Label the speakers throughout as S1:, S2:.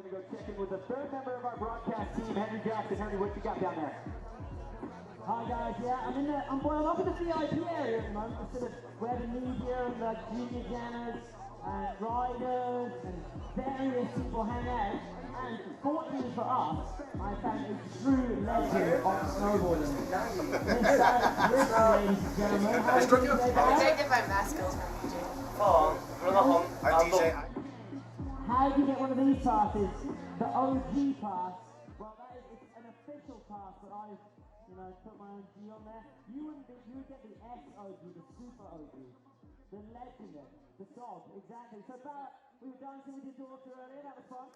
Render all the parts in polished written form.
S1: going to go check in with the third member of our broadcast team, Henry Jackson. Henry, what you got down there?
S2: Hi guys, yeah, I'm up in the VIP area at the moment, sort of where the media and the junior janners and riders and various people hang out. And fortunately for us, I found a true legend of snowboarding. This ladies and gentlemen, how do you say that?
S3: I get my mask skills from DJ.
S4: Oh,
S2: How do you get one of these passes? The OG pass. Well, it's an official pass, but I've put my own G on there. You would get the SOG, the super OG, the legendary, the dog, exactly. So Barrett, we were dancing with your daughter earlier. That was fun.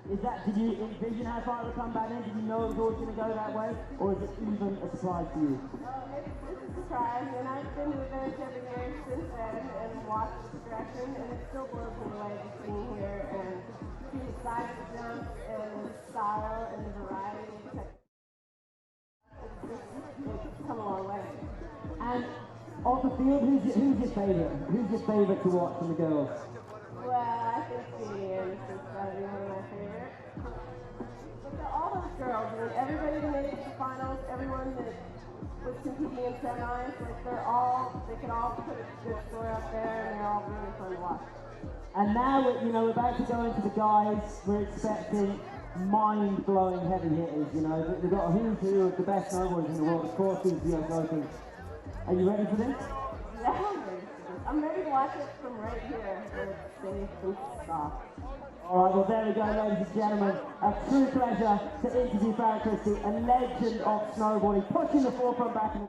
S2: Did you envision how far it would come back then? Did you know it was always going to go that way? Or is it even a surprise to you?
S5: It's a surprise, and I've been to events every year since then and watched the progression, and it still blows me away just being here and see the size of the jumps and the style and the variety of techniques. It's come a long way.
S2: And off the field, who's your favourite? Who's your favourite to watch from the girls?
S5: Well, I think Katie Anderson's got to be one of my favorites. But all those girls, everybody that made it to the finals, everyone that was competing in semis, they could all put a good score up there, and they're all really fun to watch.
S2: And now, we're about to go into the guys. We're expecting mind-blowing heavy hitters, We've got a who's who of the best snowboarders in the world, of course, who's the US Open. Are you ready for this?
S5: Yeah, I'm ready to watch it from right here, where it's safe and soft.
S2: All right, well, there we go, ladies and gentlemen. A true pleasure to interview Barrett Christie, a legend of snowboarding, pushing the forefront back in the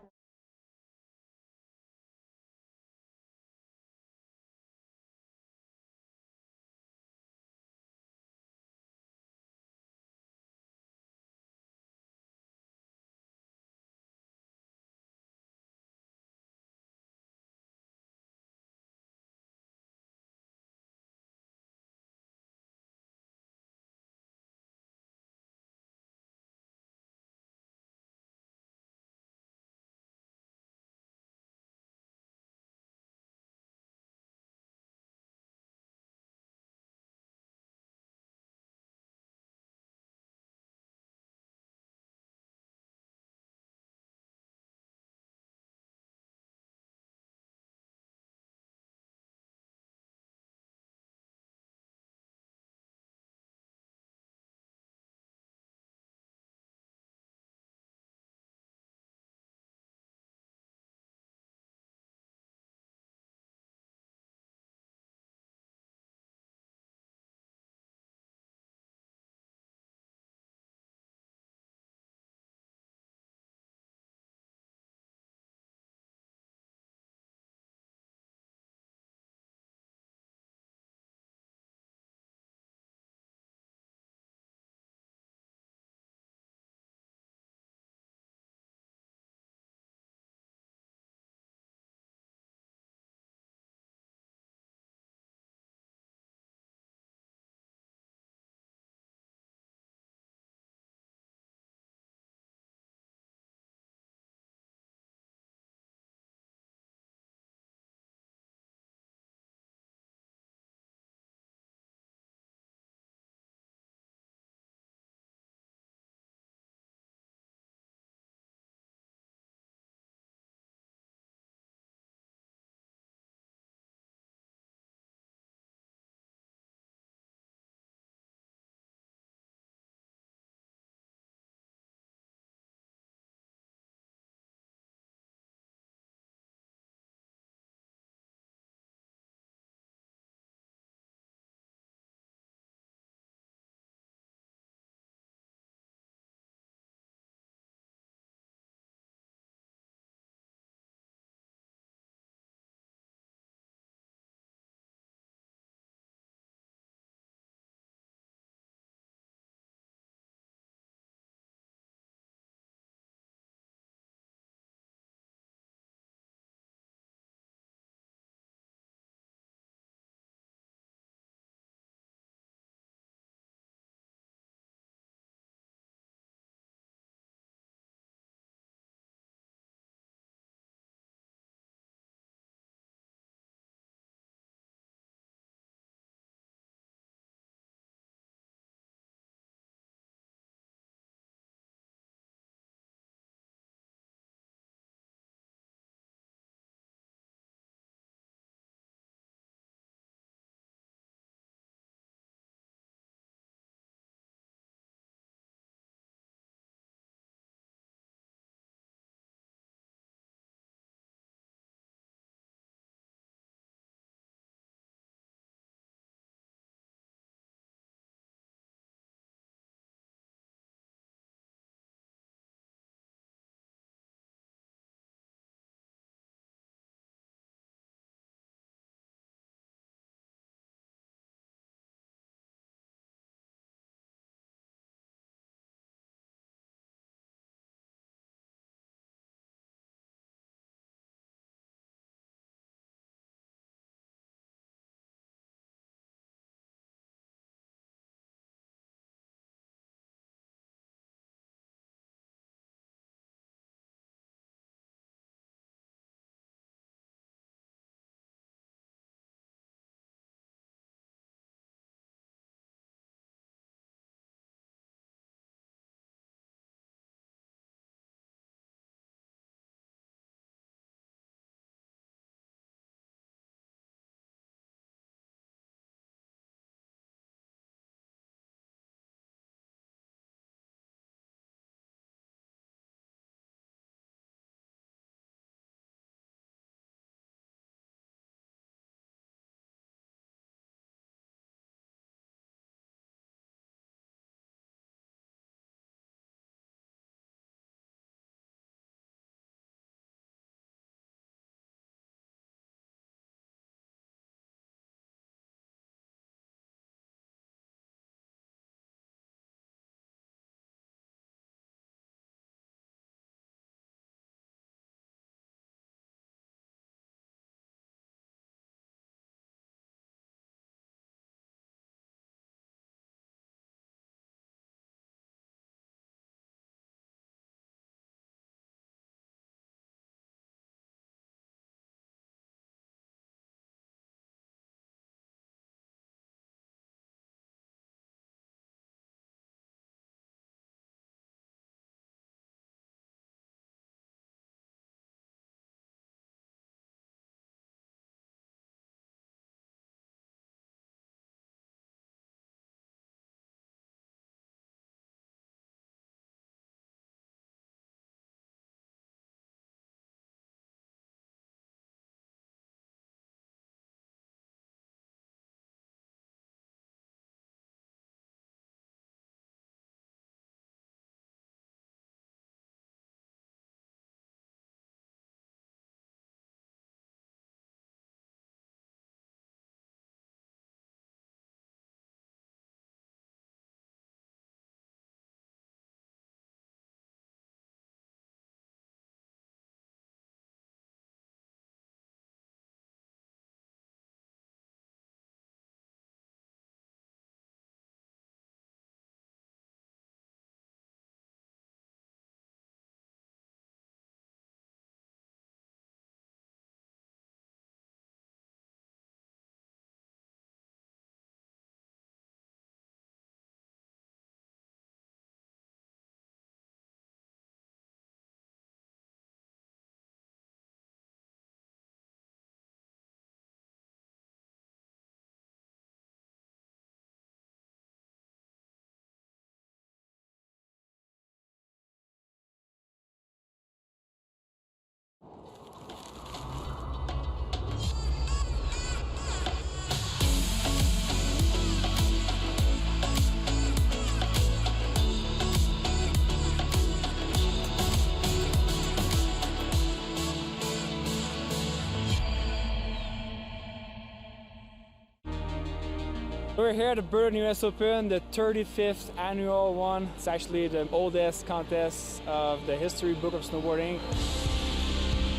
S3: We're here at the Burton US Open, the 35th annual one. It's actually the oldest contest of the history book of snowboarding.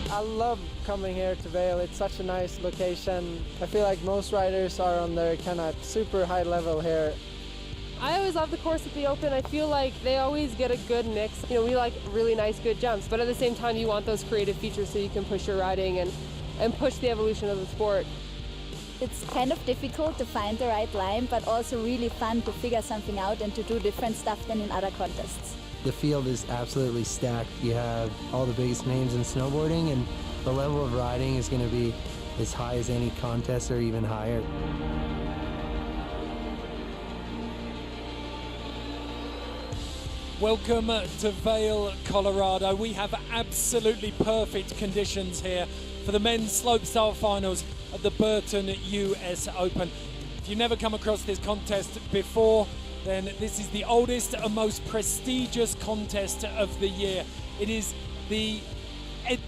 S4: I love coming here to Vail. It's such a nice location. I feel like most riders are on their kind of super high level here.
S5: I always love the course at the Open. I feel like they always get a good mix. You know, we like really nice, good jumps, but at the same time, you want those creative features so you can push your riding and push the evolution of the sport.
S6: It's kind of difficult to find the right line, but also really fun to figure something out and to do different stuff than in other contests.
S7: The field is absolutely stacked. You have all the biggest names in snowboarding, and the level of riding is going to be as high as any contest or even higher.
S8: Welcome to Vail, Colorado. We have absolutely perfect conditions here for the men's slopestyle finals at the Burton US Open. If you've never come across this contest before, then this is the oldest and most prestigious contest of the year. It is the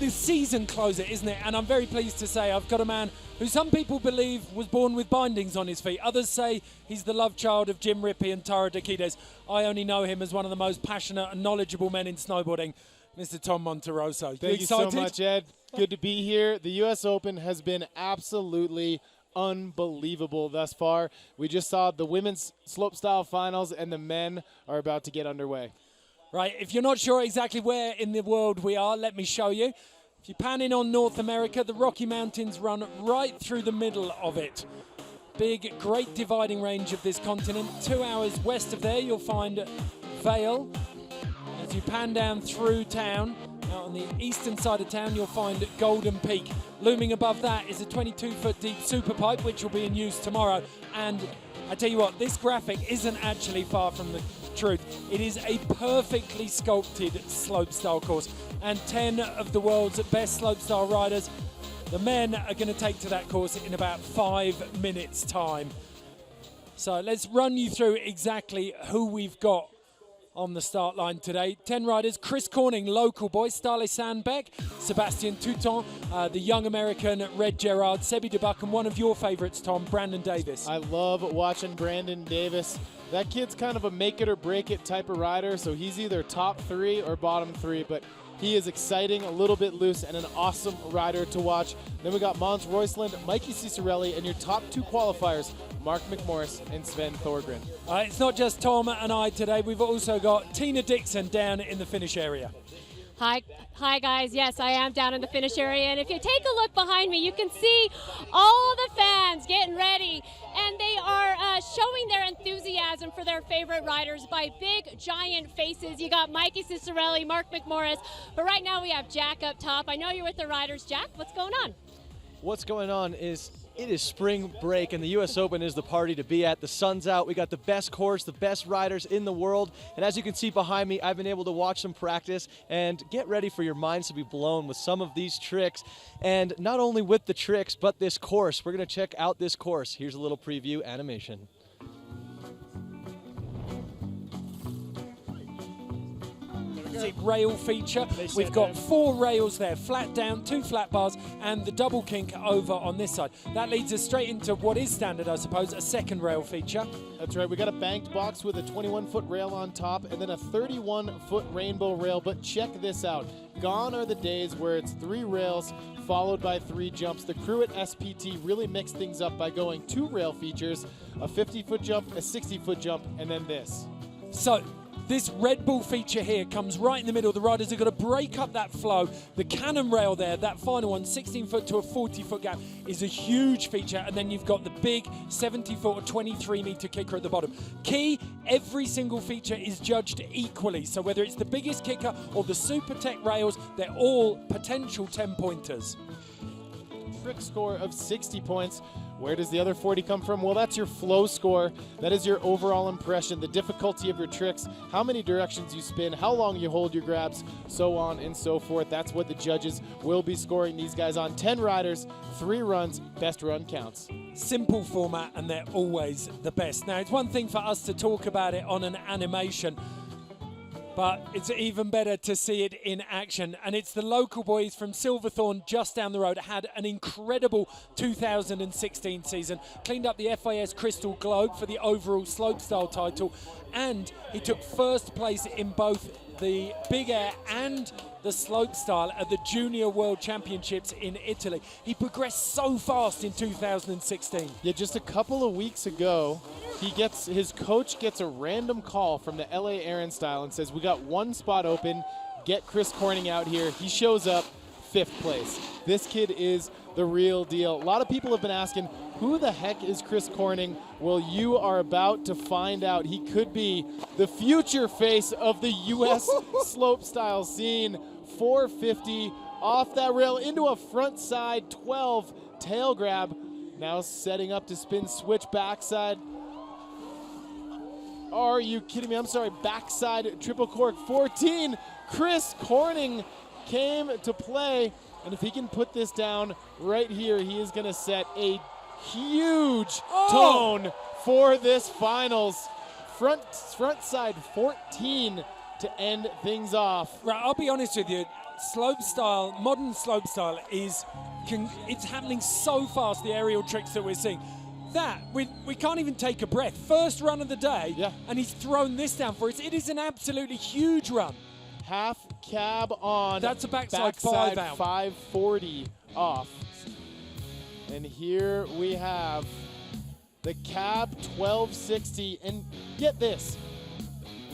S8: season closer, isn't it? And I'm very pleased to say I've got a man who some people believe was born with bindings on his feet. Others say he's the love child of Jim Rippey and Tara Dakides. I only know him as one of the most passionate and knowledgeable men in snowboarding, Mr. Tom Monteroso.
S9: Thank you so much, Ed. Good to be here. The U.S. Open has been absolutely unbelievable thus far. We just saw the women's slopestyle finals, and the men are about to get underway.
S8: Right, if you're not sure exactly where in the world we are, let me show you. If you pan in on North America, the Rocky Mountains run right through the middle of it. Big, great dividing range of this continent. 2 hours west of there, you'll find Vail. As you pan down through town, out on the eastern side of town, you'll find Golden Peak. Looming above that is a 22-foot deep super pipe, which will be in use tomorrow. And I tell you what, this graphic isn't actually far from the truth. It is a perfectly sculpted slopestyle course, and 10 of the world's best slopestyle riders, the men, are going to take to that course in about 5 minutes time. So let's run you through exactly who we've got on the start line today. 10 riders: Chris Corning, local boy; Starley Sandbeck, Sebastian Touton, the young American Red Gerard, Sebi DeBuck, and one of your favorites, Tom, Brandon Davis.
S9: I love watching Brandon Davis. That kid's kind of a make it or break it type of rider, so he's either top 3 or bottom 3, but he is exciting, a little bit loose, and an awesome rider to watch. Then we got Mons Roysland, Mikey Cicerelli, and your top 2 qualifiers, Mark McMorris and Sven Thorgren.
S8: It's not just Tom and I today. We've also got Tina Dixon down in the finish area.
S10: Hi guys. Yes, I am down in the finish area, and if you take a look behind me, you can see all the fans getting ready, and they are showing their enthusiasm for their favorite riders by big, giant faces. You got Mikey Cicerelli, Mark McMorris, but right now we have Jack up top. I know you're with the riders. Jack, what's going on?
S11: What's going on is it is spring break, and the U.S. Open is the party to be at. The sun's out. We got the best course, the best riders in the world. And as you can see behind me, I've been able to watch some practice and get ready for your minds to be blown with some of these tricks. And not only with the tricks, but this course. We're going to check out this course. Here's a little preview animation.
S8: Rail feature. We've got 4 rails there, flat down, 2 flat bars, and the double kink over on this side. That leads us straight into what is standard, I suppose, a second rail feature.
S9: That's right, we got a banked box with a 21-foot rail on top and then a 31-foot rainbow rail, but check this out. Gone are the days where it's 3 rails followed by 3 jumps. The crew at SPT really mixed things up by going 2 rail features, a 50-foot jump, a 60-foot jump, and then this.
S8: So this Red Bull feature here comes right in the middle. The riders are going to break up that flow. The cannon rail there, that final one, 16-foot to a 40-foot gap, is a huge feature. And then you've got the big 70-foot or 23-meter kicker at the bottom. Key, every single feature is judged equally. So whether it's the biggest kicker or the Super Tech rails, they're all potential 10-pointers.
S9: Trick score of 60 points. Where does the other 40 come from? Well, that's your flow score. That is your overall impression, the difficulty of your tricks, how many directions you spin, how long you hold your grabs, so on and so forth. That's what the judges will be scoring these guys on. 10 riders, 3 runs, best run counts.
S8: Simple format, and they're always the best. Now, it's one thing for us to talk about it on an animation. but it's even better to see it in action. And it's the local boys from Silverthorne just down the road. Had an incredible 2016 season, cleaned up the FIS Crystal Globe for the overall slopestyle title, and he took first place in both the Big Air and the Slopestyle at the Junior World Championships in Italy. He progressed so fast in 2016.
S9: Yeah, just a couple of weeks ago, his coach gets a random call from the LA Aaron Style and says, we got one spot open, get Chris Corning out here. He shows up, 5th place. This kid is the real deal. A lot of people have been asking, who the heck is Chris Corning? Well, you are about to find out. He could be the future face of the U.S. slopestyle scene. 450 off that rail into a front side 12 tail grab. Now setting up to spin switch backside. Are you kidding me? I'm sorry, backside triple cork 14. Chris Corning came to play, and if he can put this down right here, he is going to set a huge tone for this finals. Front side 14 to end things off.
S8: Right, I'll be honest with you. Slopestyle, modern slopestyle it's happening so fast, the aerial tricks that we're seeing. That, we can't even take a breath. First run of the day, and he's thrown this down for us. It is an absolutely huge run.
S9: Half cab on.
S8: That's a backside 5 out.
S9: 540 off. And here we have the cab 1260. And get this,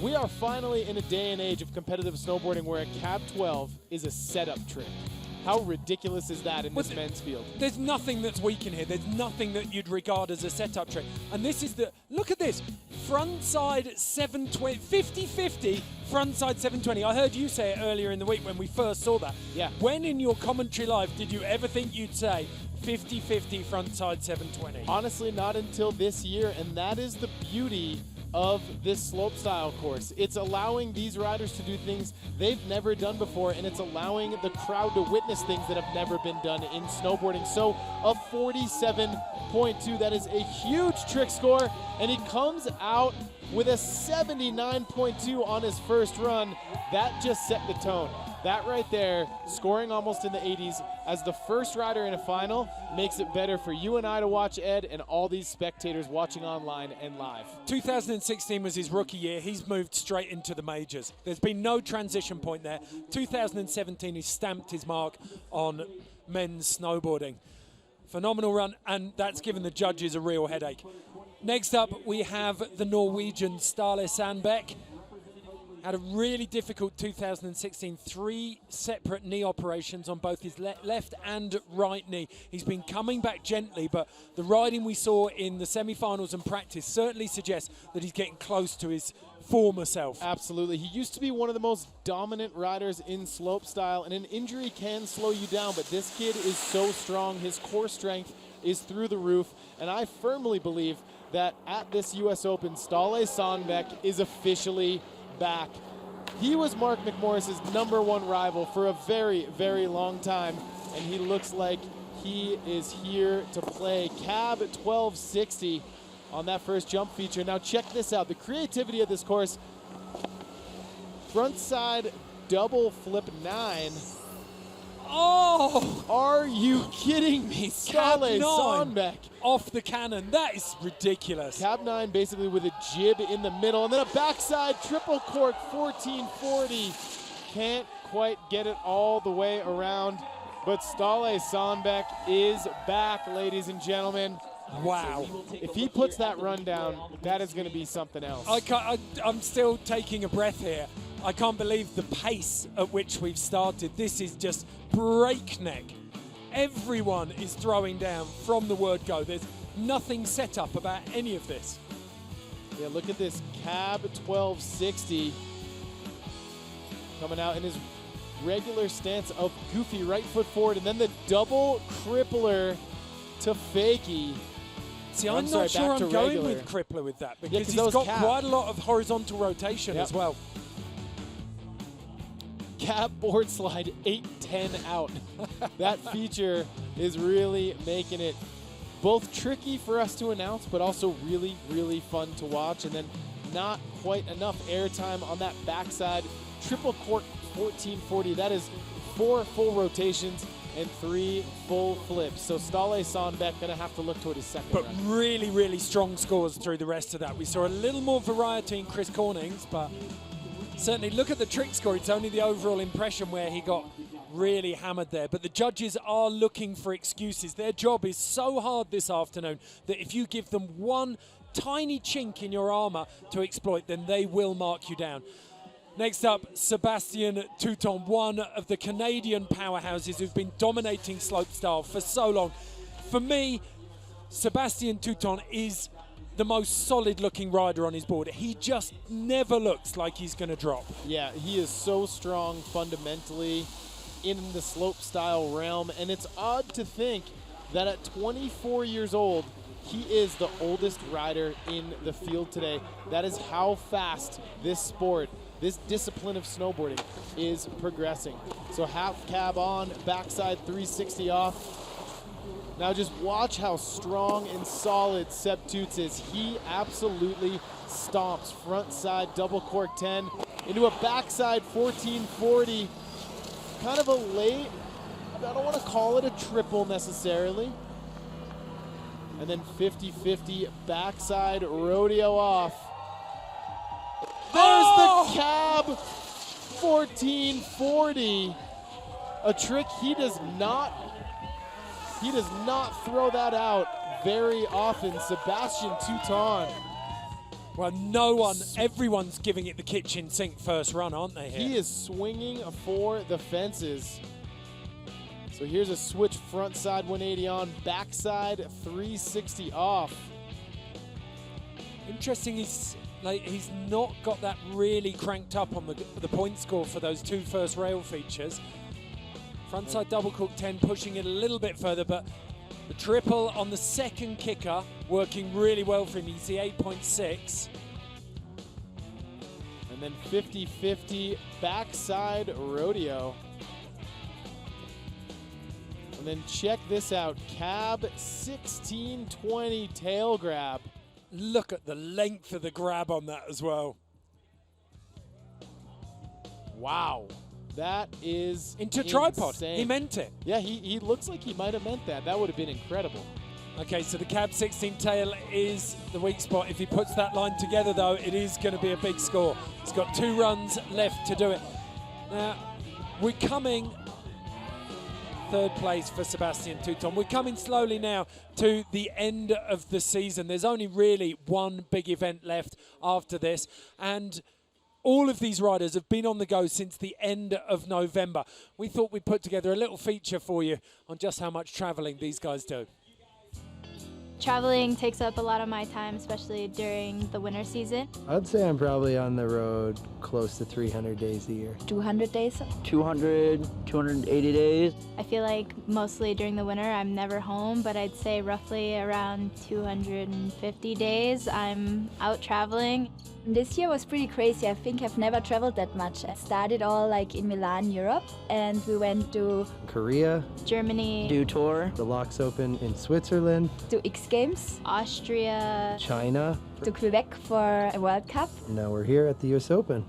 S9: we are finally in a day and age of competitive snowboarding where a cab 12 is a setup trick. How ridiculous is that in this men's field?
S8: There's nothing that's weak in here. There's nothing that you'd regard as a setup trick. And this is look at this, frontside 720, 50-50, frontside 720. I heard you say it earlier in the week when we first saw that.
S9: Yeah.
S8: When in your commentary live did you ever think you'd say 50-50 frontside 720?
S9: Honestly, not until this year, and that is the beauty of this slopestyle course. It's allowing these riders to do things they've never done before, and it's allowing the crowd to witness things that have never been done in snowboarding. So a 47.2, that is a huge trick score, and he comes out with a 79.2 on his first run. That just set the tone. That right there, scoring almost in the 80s as the first rider in a final, makes it better for you and I to watch, Ed, and all these spectators watching online and live.
S8: 2016 was his rookie year. He's moved straight into the majors. There's been no transition point there. 2017, he stamped his mark on men's snowboarding. Phenomenal run, and that's given the judges a real headache. Next up, we have the Norwegian Ståle Sandbæk. Had a really difficult 2016, 3 separate knee operations on both his left and right knee. He's been coming back gently, but the riding we saw in the semi-finals and practice certainly suggests that he's getting close to his former self.
S9: Absolutely. He used to be one of the most dominant riders in slopestyle, and an injury can slow you down, but this kid is so strong. His core strength is through the roof, and I firmly believe that at this U.S. Open, Ståle Sandbæk is officially back. He was Mark McMorris's #1 rival for a very, very long time, and he looks like he is here to play. Cab 1260 on that first jump feature. Now check this out, the creativity of this course. Frontside double flip 9.
S8: Oh!
S9: Are you kidding me? Ståle Sandbæk
S8: off the cannon. That is ridiculous.
S9: Cab 9 basically with a jib in the middle, and then a backside triple cork 1440. Can't quite get it all the way around, but Ståle Sandbæk is back, ladies and gentlemen.
S8: Wow.
S9: If he puts that run down, that is going to be something else.
S8: I'm still taking a breath here. I can't believe the pace at which we've started. This is just breakneck. Everyone is throwing down from the word go. There's nothing set up about any of this.
S9: Yeah, look at this. Cab 1260 coming out in his regular stance of goofy right foot forward, and then the double crippler to fakie.
S8: See, I'm not sure I'm going with crippler with that, because he's got quite a lot of horizontal rotation as well.
S9: Cab board slide 810 out. That feature is really making it both tricky for us to announce, but also really, really fun to watch. And then not quite enough airtime on that backside. Triple cork 1440, that is 4 full rotations and 3 full flips. So Ståle Sandbeck going to have to look toward his second
S8: But
S9: run.
S8: really, really strong scores through the rest of that. We saw a little more variety in Chris Cornings, but certainly look at the trick score. It's only the overall impression where he got really hammered there. But the judges are looking for excuses. Their job is so hard this afternoon that if you give them one tiny chink in your armor to exploit, then they will mark you down. Next up, Sébastien Touton, one of the Canadian powerhouses who've been dominating slopestyle for so long. For me, Sébastien Touton is the most solid-looking rider on his board. He just never looks like he's going to drop.
S9: Yeah, he is so strong fundamentally in the slopestyle realm, and it's odd to think that at 24 years old, he is the oldest rider in the field today. That is how fast this sport, this discipline of snowboarding, is progressing. So half cab on, backside 360 off. Now just watch how strong and solid Seb Toots is. He absolutely stomps front side double cork 10 into a backside 1440. Kind of a late, I don't want to call it a triple necessarily. And then 50-50 backside rodeo off. There's the cab 1440. A trick he does not throw that out very often. Sébastien Touton.
S8: Well, everyone's giving it the kitchen sink first run, aren't they here?
S9: He is swinging for the fences. So here's a switch front side 180 on, backside 360 off.
S8: Interesting, he's not got that really cranked up on the point score for those 2 first rail features. Frontside double cork 10 pushing it a little bit further, but the triple on the second kicker working really well for him. You see 8.6.
S9: And then 50-50 backside rodeo. And then check this out, cab 1620 tail grab.
S8: Look at the length of the grab on that as well.
S9: Wow, that is
S8: into
S9: insane.
S8: tripod. He meant it.
S9: Yeah, he looks like he might have meant that. That would have been incredible.
S8: Okay, so the cab 16 tail is the weak spot. If he puts that line together, though, it is going to be a big score. He's got 2 runs left to do it. Now, we're coming third place for Sébastien Touton. We're coming slowly now to the end of the season. There's only really one big event left after this, and all of these riders have been on the go since the end of November. We thought we'd put together a little feature for you on just how much traveling these guys do.
S12: Traveling takes up a lot of my time, especially during the winter season.
S7: I'd say I'm probably on the road close to 300 days a year.
S6: 200 days?
S13: 200, 280 days.
S12: I feel like mostly during the winter I'm never home, but I'd say roughly around 250 days I'm out traveling.
S6: This year was pretty crazy. I think I've never traveled that much. I started all like in Milan, Europe, and we went to
S7: Korea,
S12: Germany,
S13: Do tour,
S7: the Locks Open in Switzerland,
S6: to X Games,
S12: Austria,
S7: China,
S6: to Quebec for a World Cup.
S7: Now we're here at the US Open.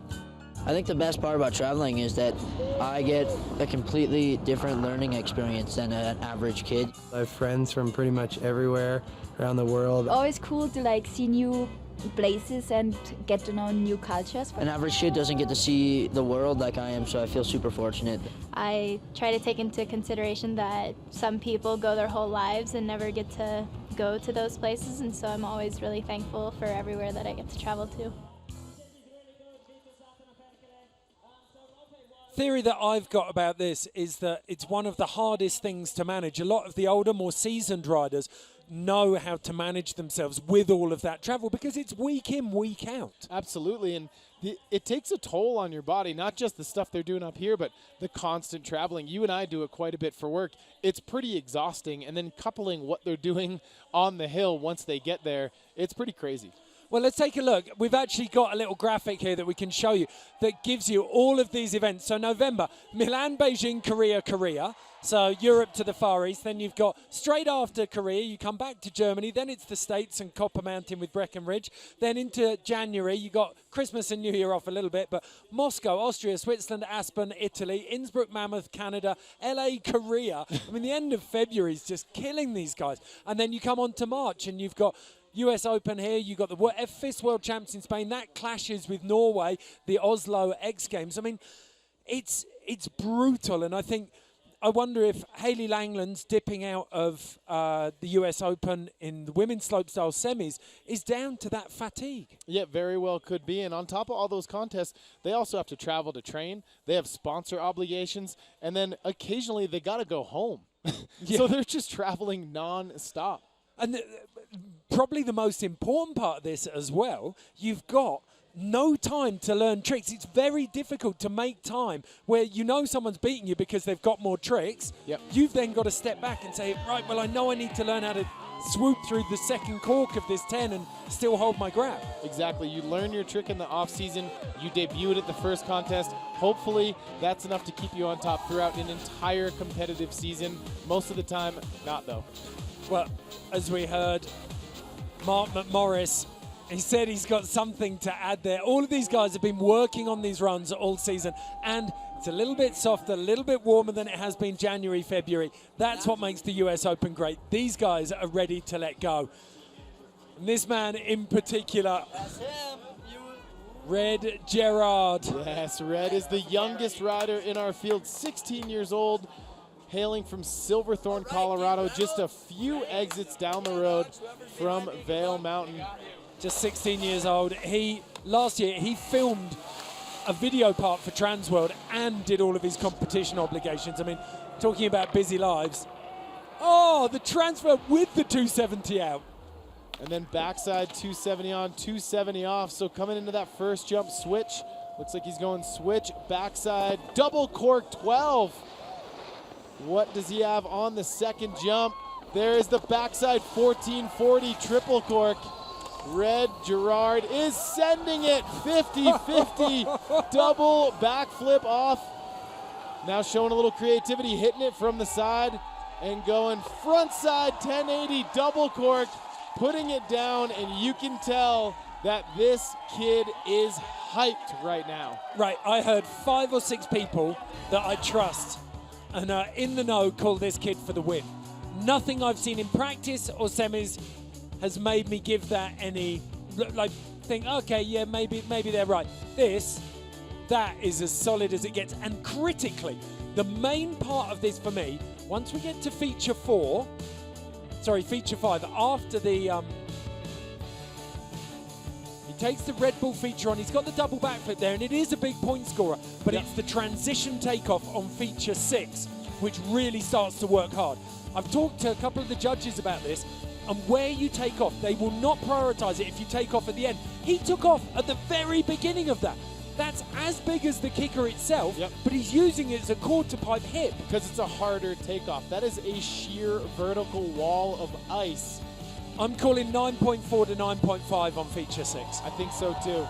S13: I think the best part about traveling is that I get a completely different learning experience than an average kid.
S7: I have friends from pretty much everywhere around the world.
S6: Always cool to like see new places and get to know new cultures.
S13: An average kid doesn't get to see the world like I am, so I feel super fortunate.
S12: I try to take into consideration that some people go their whole lives and never get to go to those places, and so I'm always really thankful for everywhere that I get to travel to.
S8: Theory that I've got about this is that it's one of the hardest things to manage. A lot of the older, more seasoned riders know how to manage themselves with all of that travel because it's week in, week out.
S9: Absolutely, and it takes a toll on your body, not just the stuff they're doing up here, but the constant traveling. You and I do it quite a bit for work. It's pretty exhausting, and then coupling what they're doing on the hill once they get there, it's pretty crazy.
S8: Well, let's take a look. We've actually got a little graphic here that we can show you that gives you all of these events. So November, Milan, Beijing, Korea. So Europe to the Far East. Then you've got straight after Korea, you come back to Germany. Then it's the States and Copper Mountain with Breckenridge. Then into January, you got Christmas and New Year off a little bit. But Moscow, Austria, Switzerland, Aspen, Italy, Innsbruck, Mammoth, Canada, LA, Korea. I mean, the end of February is just killing these guys. And then you come on to March and you've got US Open here, you've got the FIS World Champs in Spain. That clashes with Norway, the Oslo X Games. I mean, it's brutal. And I wonder if Hayley Langland's dipping out of the US Open in the women's slopestyle semis is down to that fatigue.
S9: Yeah, very well could be. And on top of all those contests, they also have to travel to train. They have sponsor obligations. And then occasionally they got to go home. So they're just traveling non-stop.
S8: And probably the most important part of this as well, you've got no time to learn tricks. It's very difficult to make time where you know someone's beating you because they've got more tricks.
S9: Yep.
S8: You've then got to step back and say, right, well, I know I need to learn how to swoop through the second cork of this 10 and still hold my grab.
S9: Exactly. You learn your trick in the off season. You debut it at the first contest. Hopefully that's enough to keep you on top throughout an entire competitive season. Most of the time, not though.
S8: Well, as we heard, Mark McMorris, he said he's got something to add there. All of these guys have been working on these runs all season, and it's a little bit softer, a little bit warmer than it has been January, February. That's what makes the US Open great. These guys are ready to let go. And this man in particular, Red Gerard.
S9: Yes, Red is the youngest rider in our field, 16 years old. Hailing from Silverthorne, Colorado, just a few exits down the road from Vail Mountain.
S8: Just 16 years old. Last year, he filmed a video part for Transworld and did all of his competition obligations. I mean, talking about busy lives. Oh, the transfer with the 270 out.
S9: And then backside 270 on, 270 off. So coming into that first jump switch, looks like he's going switch, backside, double cork 12. What does he have on the second jump? There is the backside 1440 triple cork. Red Gerard is sending it 50-50 double backflip off. Now showing a little creativity, hitting it from the side and going front side 1080 double cork, putting it down, and you can tell that this kid is hyped right now.
S8: Right, I heard 5 or 6 people that I trust and are in the know call this kid for the win. Nothing I've seen in practice or semis has made me give that any, think, okay, yeah, maybe they're right. That is as solid as it gets. And critically, the main part of this for me, once we get to feature 5, after the, he takes the Red Bull feature on, he's got the double backflip there, and it is a big point scorer, but it's the transition takeoff on feature 6, which really starts to work hard. I've talked to a couple of the judges about this, and where you take off, they will not prioritize it if you take off at the end. He took off at the very beginning of that. That's as big as the kicker itself, but he's using it as a quarter pipe hip.
S9: Because it's a harder takeoff. That is a sheer vertical wall of ice.
S8: I'm calling 9.4 to 9.5 on feature 6.
S9: I think so too.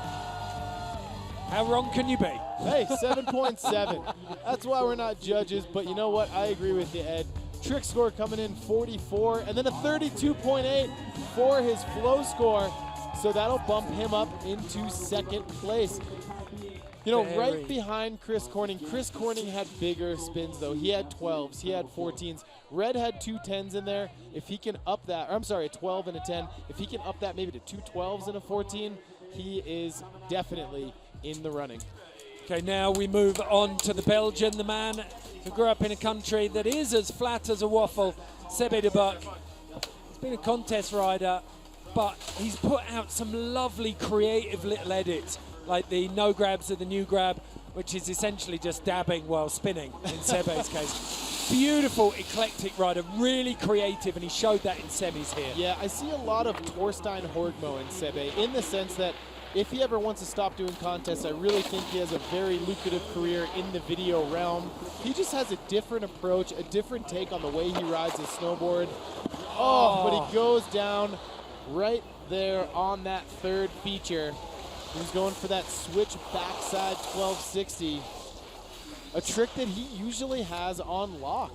S8: How wrong can you be?
S9: Hey, 7.7. That's why we're not judges, but you know what? I agree with you, Ed. Trick score coming in 44, and then a 32.8 for his flow score. So that'll bump him up into second place. You know, right behind Chris Corning. Chris Corning had bigger spins, though. He had 12s. He had 14s. Red had 2 10s in there. If he can up that, or I'm sorry, a 12 and a 10. If he can up that maybe to 2 12s and a 14, he is definitely in the running.
S8: Okay, now we move on to the Belgian, the man who grew up in a country that is as flat as a waffle, Sebe de Buck. He's been a contest rider, but he's put out some lovely creative little edits, like the no grabs of the new grab, which is essentially just dabbing while spinning in Sebe's case. Beautiful, eclectic rider, really creative, and he showed that in semis here.
S9: Yeah, I see a lot of Torstein Horgmo in Sebe, in the sense that if he ever wants to stop doing contests, I really think he has a very lucrative career in the video realm. He just has a different approach, a different take on the way he rides his snowboard. Oh, but he goes down right there on that third feature. He's going for that switch backside 1260. A trick that he usually has on lock.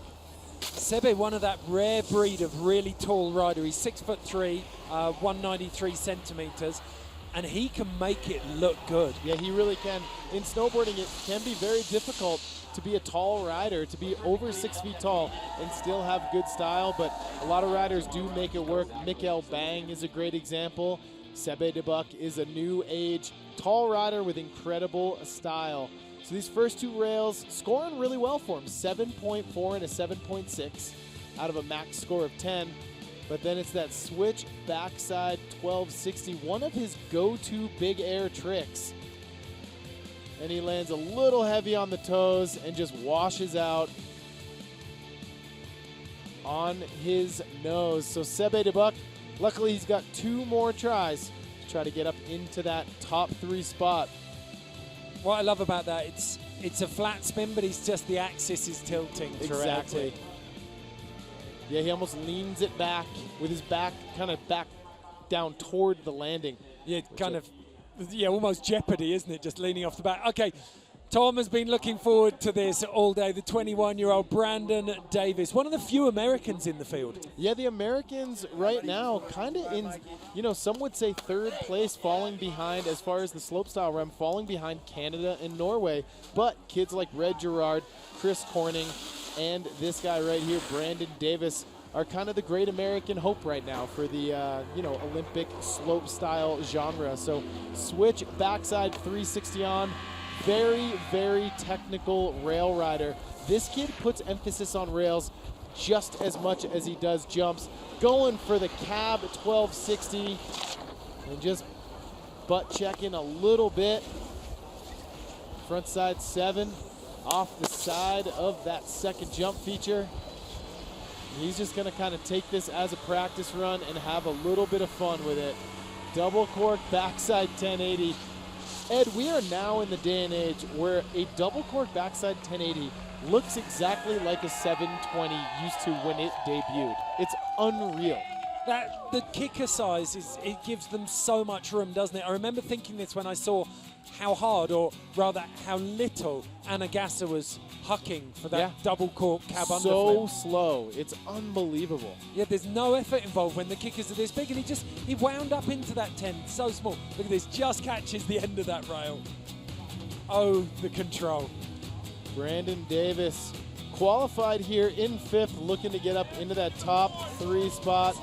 S8: Sebe, one of that rare breed of really tall rider. He's 6'3", 193 centimeters, and he can make it look good.
S9: Yeah, he really can. In snowboarding, it can be very difficult to be a tall rider, to be over 6 feet tall and still have good style, but a lot of riders do make it work. Mikkel Bang is a great example. Sebe de Buck is a new age tall rider with incredible style. So these first two rails scoring really well for him, 7.4 and a 7.6 out of a max score of 10. But then it's that switch backside 1260, one of his go-to big air tricks. And he lands a little heavy on the toes and just washes out on his nose. So Sebe de Buck, luckily he's got 2 more tries to try to get up into that top 3 spot.
S8: What I love about that, it's a flat spin, but it's just the axis is tilting throughout
S9: Exactly.
S8: it.
S9: Yeah, he almost leans it back with his back kind of back down toward the landing.
S8: Yeah, almost Jeopardy, isn't it? Just leaning off the back. Okay, Tom has been looking forward to this all day. The 21-year-old Brandon Davis, one of the few Americans in the field.
S9: Yeah, the Americans right now kind of in, some would say third place, falling behind as far as the slopestyle realm, falling behind Canada and Norway. But kids like Red Gerard, Chris Corning, and this guy right here, Brandon Davis, are kind of the great American hope right now for the, Olympic slopestyle genre. So switch backside 360 on. Very, very technical rail rider. This kid puts emphasis on rails just as much as he does jumps. Going for the cab 1260 and just butt checking a little bit. Front side 7 off the side of that second jump feature. He's just going to kind of take this as a practice run and have a little bit of fun with it. Double cork backside 1080. Ed, we are now in the day and age where a double cork backside 1080 looks exactly like a 720 used to when it debuted. It's unreal.
S8: The kicker size, it gives them so much room, doesn't it? I remember thinking this when I saw how hard, or rather how little, Anagasa was hucking for that double cork cab underflip.
S9: So slow. It's unbelievable.
S8: Yeah, there's no effort involved when the kickers are this big, and he wound up into that 10 so small. Look at this, just catches the end of that rail. Oh, the control.
S9: Brandon Davis qualified here in 5th, looking to get up into that top 3 spot.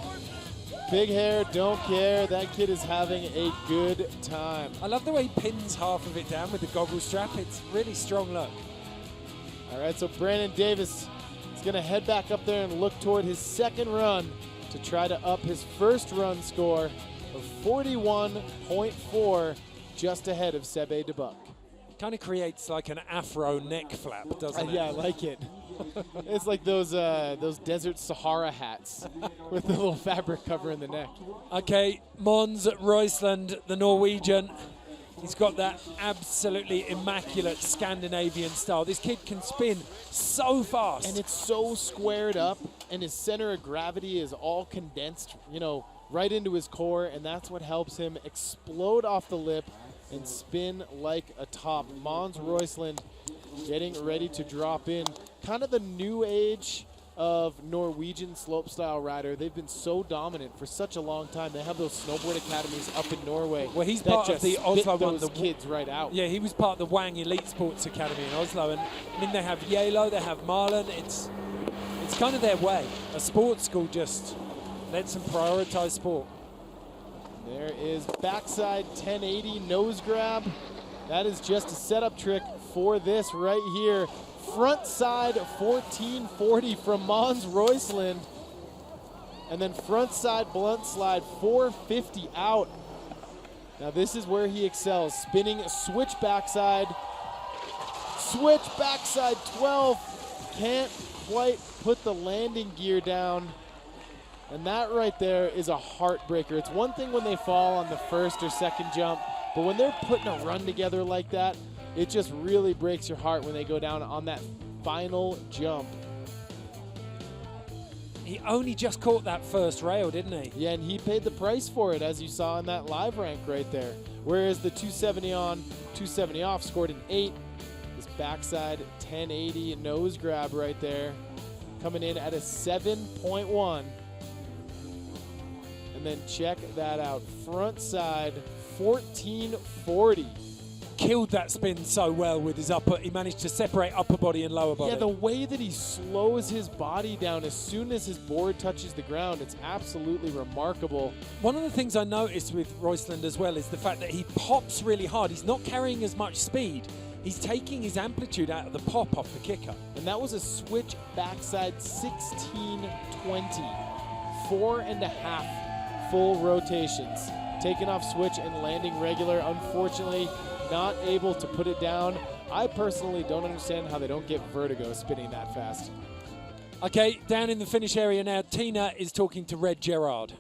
S9: Big hair, don't care. That kid is having a good time.
S8: I love the way he pins half of it down with the goggle strap. It's really strong look.
S9: All right, so Brandon Davis is going to head back up there and look toward his second run to try to up his first run score of 41.4, just ahead of Sebe de Buck.
S8: Kind of creates like an afro neck flap, doesn't it?
S9: Yeah, I like it. It's like those desert Sahara hats with the little fabric covering the neck.
S8: Okay, Mons Roysland, the Norwegian. He's got that absolutely immaculate Scandinavian style. This kid can spin so fast.
S9: And it's so squared up, and his center of gravity is all condensed, right into his core, and that's what helps him explode off the lip and spin like a top. Mons Roysland getting ready to drop in. Kind of the new age of Norwegian slopestyle rider. They've been so dominant for such a long time. They have those snowboard academies up in Norway.
S8: Well, he's part of the Oslo one.
S9: Those kids right out.
S8: Yeah, he was part of the Wang Elite Sports Academy in Oslo. And I mean, they have Yalo, they have Marlon. It's kind of their way. A sports school just lets them prioritize sport.
S9: There is backside 1080 nose grab. That is just a setup trick for this right here. Front side 1440 from Mons Roysland. And then front side blunt slide 450 out. Now this is where he excels. Spinning switch backside 12. Can't quite put the landing gear down. And that right there is a heartbreaker. It's one thing when they fall on the first or second jump, but when they're putting a run together like that, it just really breaks your heart when they go down on that final jump.
S8: He only just caught that first rail, didn't he?
S9: Yeah, and he paid the price for it, as you saw in that live rank right there. Whereas the 270 on, 270 off scored an 8. This backside 1080 nose grab right there, coming in at a 7.1. And then check that out, front side 1440.
S8: Killed that spin so well with his upper. He managed to separate upper body and lower body.
S9: Yeah, the way that he slows his body down as soon as his board touches the ground, it's absolutely remarkable.
S8: One of the things I noticed with Roysland as well is the fact that he pops really hard. He's not carrying as much speed. He's taking his amplitude out of the pop off the kicker.
S9: And that was a switch backside 1620. 4.5 full rotations. Taking off switch and landing regular. Unfortunately, not able to put it down. I personally don't understand how they don't get vertigo spinning that fast.
S8: Okay, down in the finish area now, Tina is talking to Red Gerard.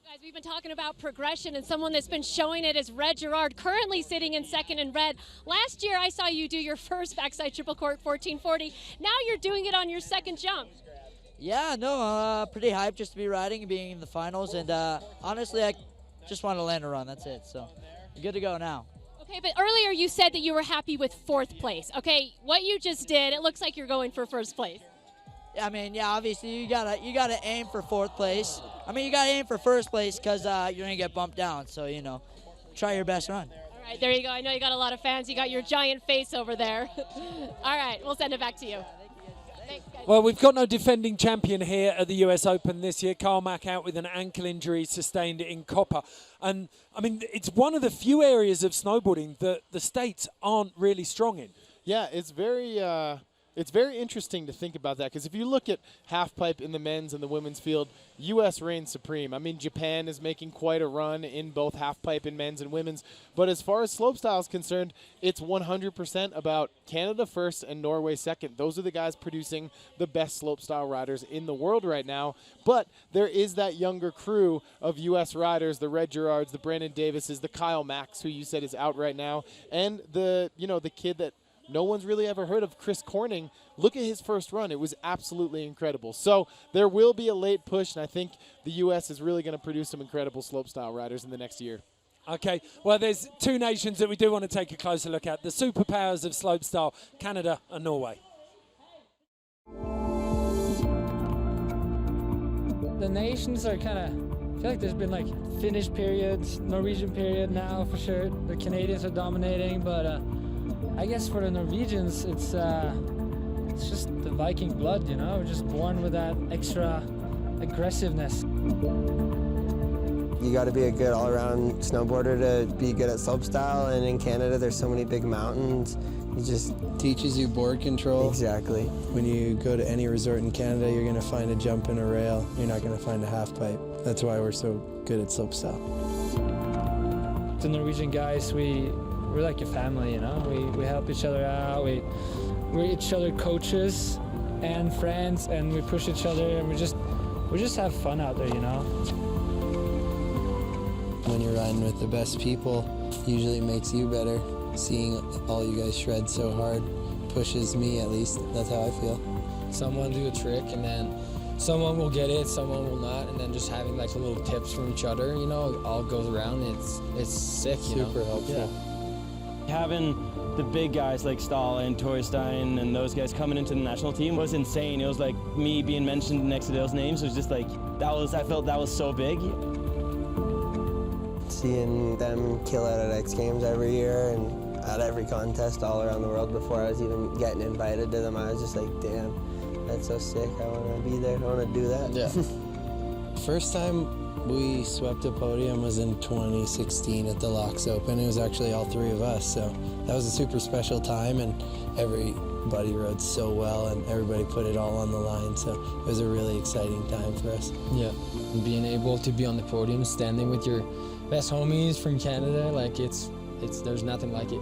S10: Guys, we've been talking about progression, and someone that's been showing it is Red Gerard, currently sitting in second in red. Last year, I saw you do your first backside triple cork 1440. Now you're doing it on your second jump.
S13: Yeah, no, pretty hyped just to be riding and being in the finals. And honestly, I just want to land a run. That's it. So good to go now.
S10: Okay, but earlier you said that you were happy with 4th place. Okay, what you just did, it looks like you're going for 1st place.
S13: I mean, yeah, obviously you gotta aim for 4th place. I mean, you gotta aim for 1st place because you're gonna get bumped down. So try your best run.
S10: All right, there you go. I know you got a lot of fans. You got your giant face over there. All right, we'll send it back to you. Thanks, guys.
S8: Well, we've got no defending champion here at the US Open this year. Carl Mack out with an ankle injury sustained in Copper. And, I mean, it's one of the few areas of snowboarding that the States aren't really strong in.
S9: Yeah, it's very interesting to think about that, because if you look at halfpipe in the men's and the women's field, U.S. reigns supreme. I mean, Japan is making quite a run in both halfpipe in men's and women's. But as far as slopestyle is concerned, it's 100% about Canada first and Norway second. Those are the guys producing the best slopestyle riders in the world right now. But there is that younger crew of U.S. riders, the Red Gerards, the Brandon Davises, the Kyle Max, who you said is out right now, and the kid that no one's really ever heard of, Chris Corning. Look at his first run. It was absolutely incredible. So there will be a late push, and I think the U.S. is really going to produce some incredible slopestyle riders in the next year.
S8: Okay, well, there's two nations that we do want to take a closer look at, the superpowers of slopestyle, Canada and Norway.
S14: The nations are kind of, I feel like there's been like Finnish periods, Norwegian period now for sure. The Canadians are dominating, but I guess for the Norwegians, it's just the Viking blood, We're just born with that extra aggressiveness.
S7: You got to be a good all-around snowboarder to be good at slopestyle, and in Canada there's so many big mountains. It just teaches you board control. Exactly. When you go to any resort in Canada, you're going to find a jump and a rail. You're not going to find a half pipe. That's why we're so good at slopestyle.
S14: The Norwegian guys, we're like a family, We help each other out. We're each other coaches and friends, and we push each other, and we just have fun out there,
S7: When you're riding with the best people, usually makes you better. Seeing all you guys shred so hard pushes me, at least. That's how I feel.
S15: Someone do a trick, and then someone will get it, someone will not, and then just having like little tips from each other, all goes around. It's sick,
S7: Super helpful.
S15: Yeah.
S16: Having the big guys like Stahl and Torstein and those guys coming into the national team was insane. It was like me being mentioned next to those names was just like, I felt that was so big.
S7: Seeing them kill out at X Games every year and at every contest all around the world before I was even getting invited to them, I was just like, damn, that's so sick. I want to be there. I want to do that.
S15: Yeah.
S7: First time we swept a podium was in 2016 at the Locks Open. It was actually all three of us, so that was a super special time, and everybody rode so well and everybody put it all on the line, so it was a really exciting time for us.
S15: Yeah, and being able to be on the podium, standing with your best homies from Canada, like there's nothing like it.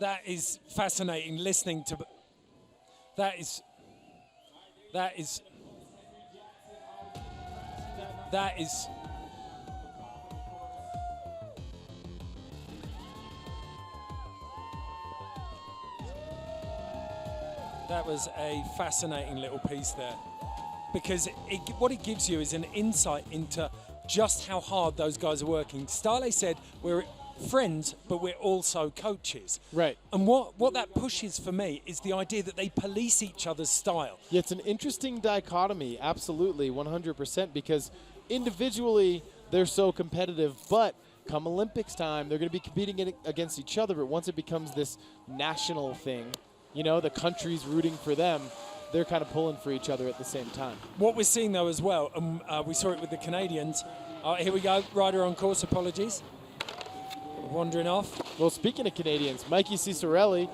S8: That is fascinating listening to. That is That was a fascinating little piece there, because what it gives you is an insight into just how hard those guys are working. Stale said we're friends, but we're also coaches.
S9: Right.
S8: And what that pushes for me is the idea that they police each other's style.
S9: Yeah, it's an interesting dichotomy, absolutely, 100%, because individually they're so competitive, but come Olympics time, they're going to be competing against each other. But once it becomes this national thing, you know, the country's rooting for them, they're kind of pulling for each other at the same time.
S8: What we're seeing, though, as well, and we saw it with the Canadians. Here we go, rider on course, apologies. Wandering off.
S9: Well, speaking of Canadians, Mikey Cicerelli,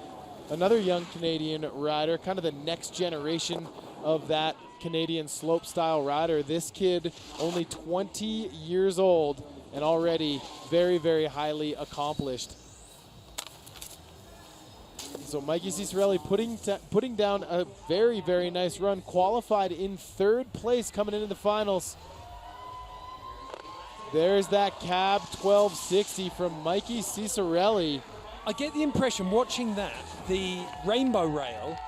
S9: another young Canadian rider, kind of the next generation of that Canadian slopestyle rider. This kid, only 20 years old, and already very, very highly accomplished. So Mikey Cicerelli putting down a very, very nice run. Qualified in 3rd place coming into the finals. There's that cab 1260 from Mikey Cicerelli.
S8: I get the impression watching that, the rainbow rail,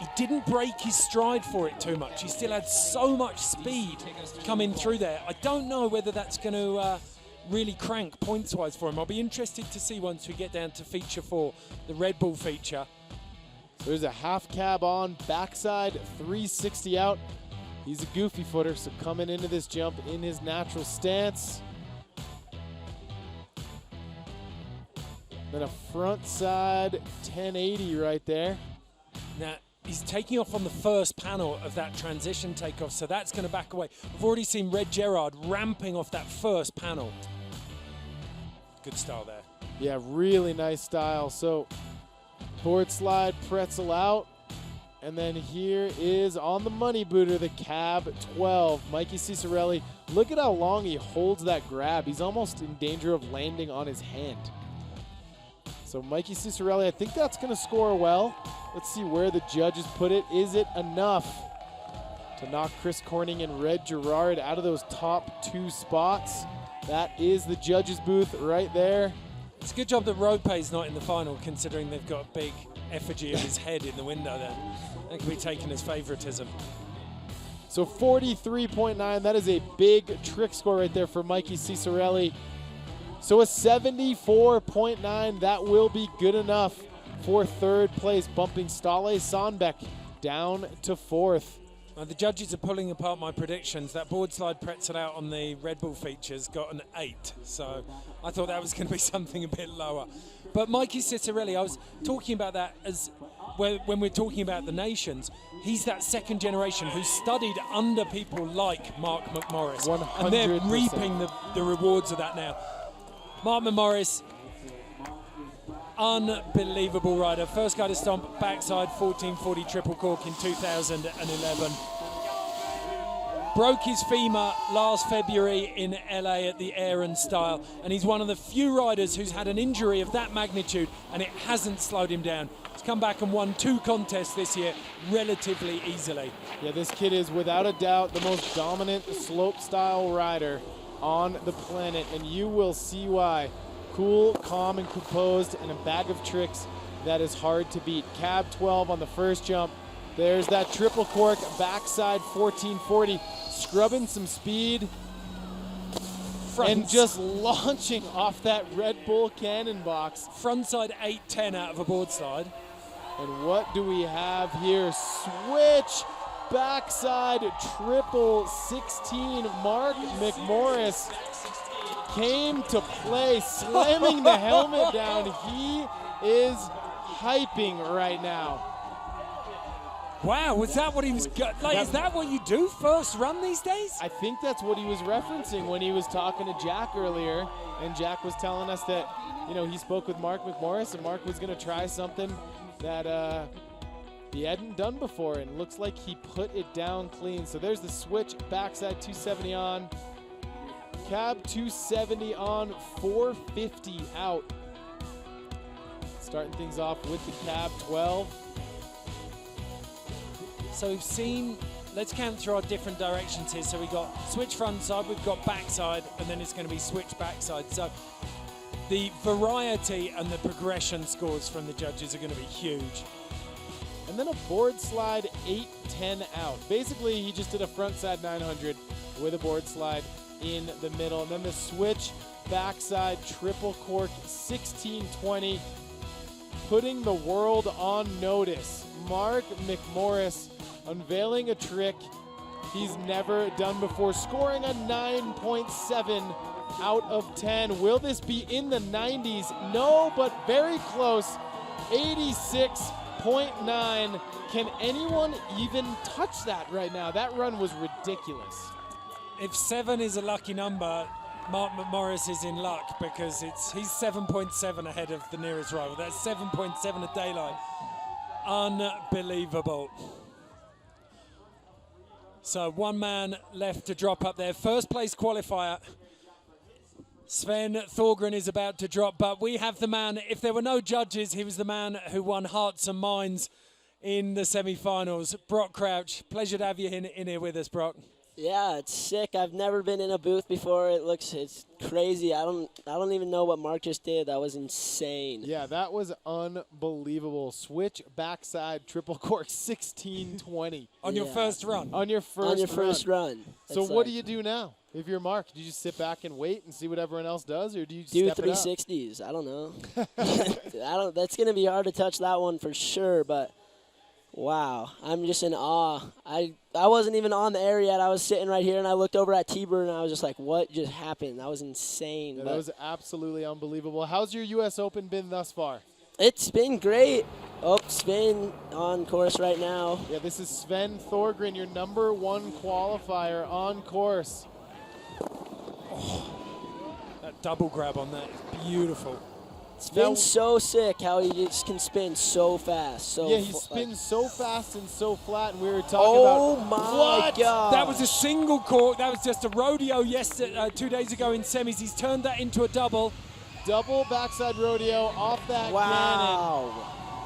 S8: he didn't break his stride for it too much. He still had so much speed coming through there. I don't know whether that's going to really crank points-wise for him. I'll be interested to see once we get down to feature 4, the Red Bull feature.
S9: There's a half cab on, backside 360 out. He's a goofy footer, so coming into this jump in his natural stance. Then a front side 1080 right there.
S8: Now, he's taking off on the first panel of that transition takeoff, so that's going to back away. We've already seen Red Gerard ramping off that first panel. Good style there.
S9: Yeah, really nice style. So board slide, pretzel out. And then here is on the money booter, the cab 12. Mikey Cicerelli, look at how long he holds that grab. He's almost in danger of landing on his hand. So Mikey Cicerelli, I think that's going to score well. Let's see where the judges put it. Is it enough to knock Chris Corning and Red Gerard out of those top 2 spots? That is the judges' booth right there.
S8: It's a good job that Ropé's not in the final, considering they've got a big effigy of his head in the window there. That can be taken as favoritism.
S9: So 43.9, that is a big trick score right there for Mikey Cicerelli. So a 74.9, that will be good enough for 3rd place, bumping Stale Sandbeck down to 4th.
S8: The judges are pulling apart my predictions. That board slide pretzel out on the Red Bull features got an 8, so I thought that was going to be something a bit lower. But Mikey Cicerelli, I was talking about that as when we're talking about the nations. He's that 2nd generation who studied under people like Mark McMorris.
S9: 100%.
S8: And they're reaping the rewards of that now. Mark McMorris, unbelievable rider. First guy to stomp backside 1440 triple cork in 2011. Broke his femur last February in LA at the Air and Style, and he's one of the few riders who's had an injury of that magnitude, and it hasn't slowed him down. He's come back and won 2 contests this year relatively easily.
S9: Yeah, this kid is without a doubt the most dominant slope-style rider on the planet, and you will see why. Cool, calm, and composed, and a bag of tricks that is hard to beat. Cab 12 on the first jump. There's that triple cork, backside 1440, scrubbing some speed, and just launching off that Red Bull cannon box.
S8: Frontside 810 out of a board slide.
S9: And what do we have here? Switch, backside triple 16. Mark McMorris came to play, slamming the helmet down. He is hyping right now.
S8: Wow, was that what he was like? Is that what you do first run these days?
S9: I think that's what he was referencing when he was talking to Jack earlier, and Jack was telling us that, you know, he spoke with Mark McMorris, and Mark was going to try something that he hadn't done before, and it looks like he put it down clean. So there's the switch, backside 270 on, cab 270 on, 450 out. Starting things off with the cab 12.
S8: So we've seen, let's count through our different directions here. So we've got switch front side, we've got backside, and then it's going to be switch backside. So the variety and the progression scores from the judges are going to be huge.
S9: and then a board slide 810 out. Basically, he just did a frontside 900 with a board slide in the middle, and then the switch backside triple cork 1620, putting the world on notice. Mark McMorris unveiling a trick he's never done before, scoring a 9.7 out of 10. Will this be in the 90s? No, but very close. 86.9. Can anyone even touch that right now? That run was ridiculous.
S8: If 7 is a lucky number, Mark McMorris is in luck, because he's 7.7 ahead of the nearest rival. That's 7.7 a daylight. Unbelievable. So one man left to drop up there. First place qualifier. Sven Thorgren is about to drop, but we have the man. If there were no judges, he was the man who won hearts and minds in the semi-finals. Brock Crouch, pleasure to have you in here with us, Brock.
S17: Yeah, it's sick. I've never been in a booth before. It's crazy. I don't even know what Mark just did. That was insane.
S9: Yeah, that was unbelievable. Switch backside triple cork 1620
S8: on your first run.
S9: On your first
S17: run.
S9: So what do you do now? If you're Mark, do you just sit back and wait and see what everyone else does, or do you
S17: do
S9: step
S17: 360s? I don't know. That's gonna be hard to touch that one for sure, but. Wow, I'm just in awe. I wasn't even on the air yet. I was sitting right here, and I looked over at T-Bird, and I was just like, what just happened? That was insane.
S9: Yeah, that was absolutely unbelievable. How's your U.S. Open been thus far?
S17: It's been great. Oh, Sven on course right now.
S9: Yeah, this is Sven Thorgren, your #1 qualifier on course.
S8: Oh, that double grab on that is beautiful.
S17: Spins so sick how he just can spin so fast.
S9: Yeah, he spins so fast and so flat, and we were talking
S17: oh
S9: about.
S17: my God.
S8: That was a single cork. That was just a rodeo yesterday, 2 days ago in semis. He's turned that into a double.
S9: Double backside rodeo off that cannon.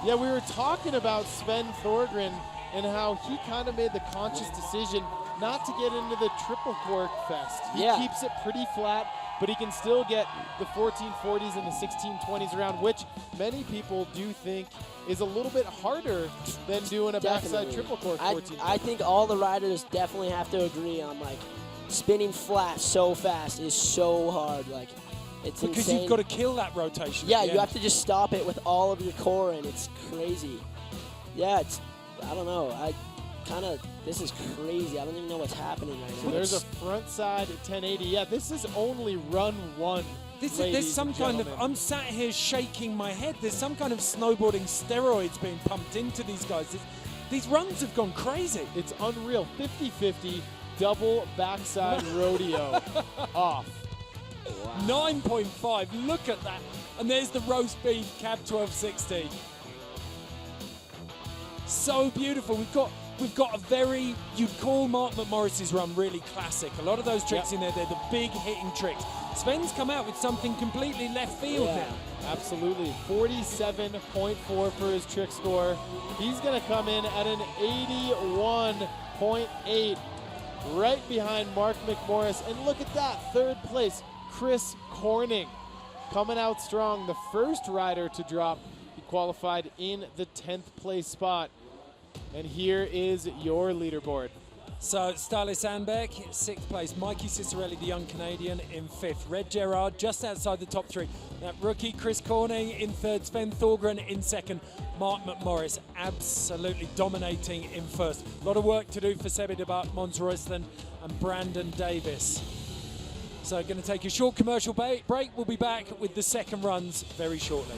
S9: Yeah, we were talking about Sven Thorgren and how he kind of made the conscious decision not to get into the triple cork fest. He keeps it pretty flat, but he can still get the 1440s and the 1620s around, which many people do think is a little bit harder than doing a backside triple cork 14.
S17: I think all the riders definitely have to agree on, like, spinning flat so fast is so hard. Like, it's
S8: because
S17: insane.
S8: You've got to kill that rotation.
S17: Yeah, you have to just stop it with all of your core, and it's crazy. Yeah, I don't know. This is crazy. I don't even know what's happening right now.
S9: So there's a front side 1080. Yeah, this is only run one.
S8: There's some kind of, I'm sat here shaking my head. There's some kind of snowboarding steroids being pumped into these guys. These runs have gone crazy.
S9: It's unreal. 50-50 double backside rodeo off.
S8: Wow. 9.5, look at that. And there's the roast beef cab 1260. So beautiful. We've got a very, you'd call Mark McMorris's run really classic. A lot of those tricks in there, they're the big hitting tricks. Sven's come out with something completely left field now.
S9: Absolutely. 47.4 for his trick score. He's going to come in at an 81.8, right behind Mark McMorris. And look at that, third place, Chris Corning, coming out strong. The first rider to drop. He qualified in the 10th place spot. And here is your leaderboard.
S8: So, Starley Sandbeck, 6th place. Mikey Cicerelli, the young Canadian, in 5th. Red Gerard, just outside the top 3. That rookie, Chris Corning, in 3rd. Sven Thorgren in 2nd. Mark McMorris, absolutely dominating in 1st. A lot of work to do for Sebi de Mons Royston and Brandon Davis. So, going to take a short commercial break. We'll be back with the second runs very shortly.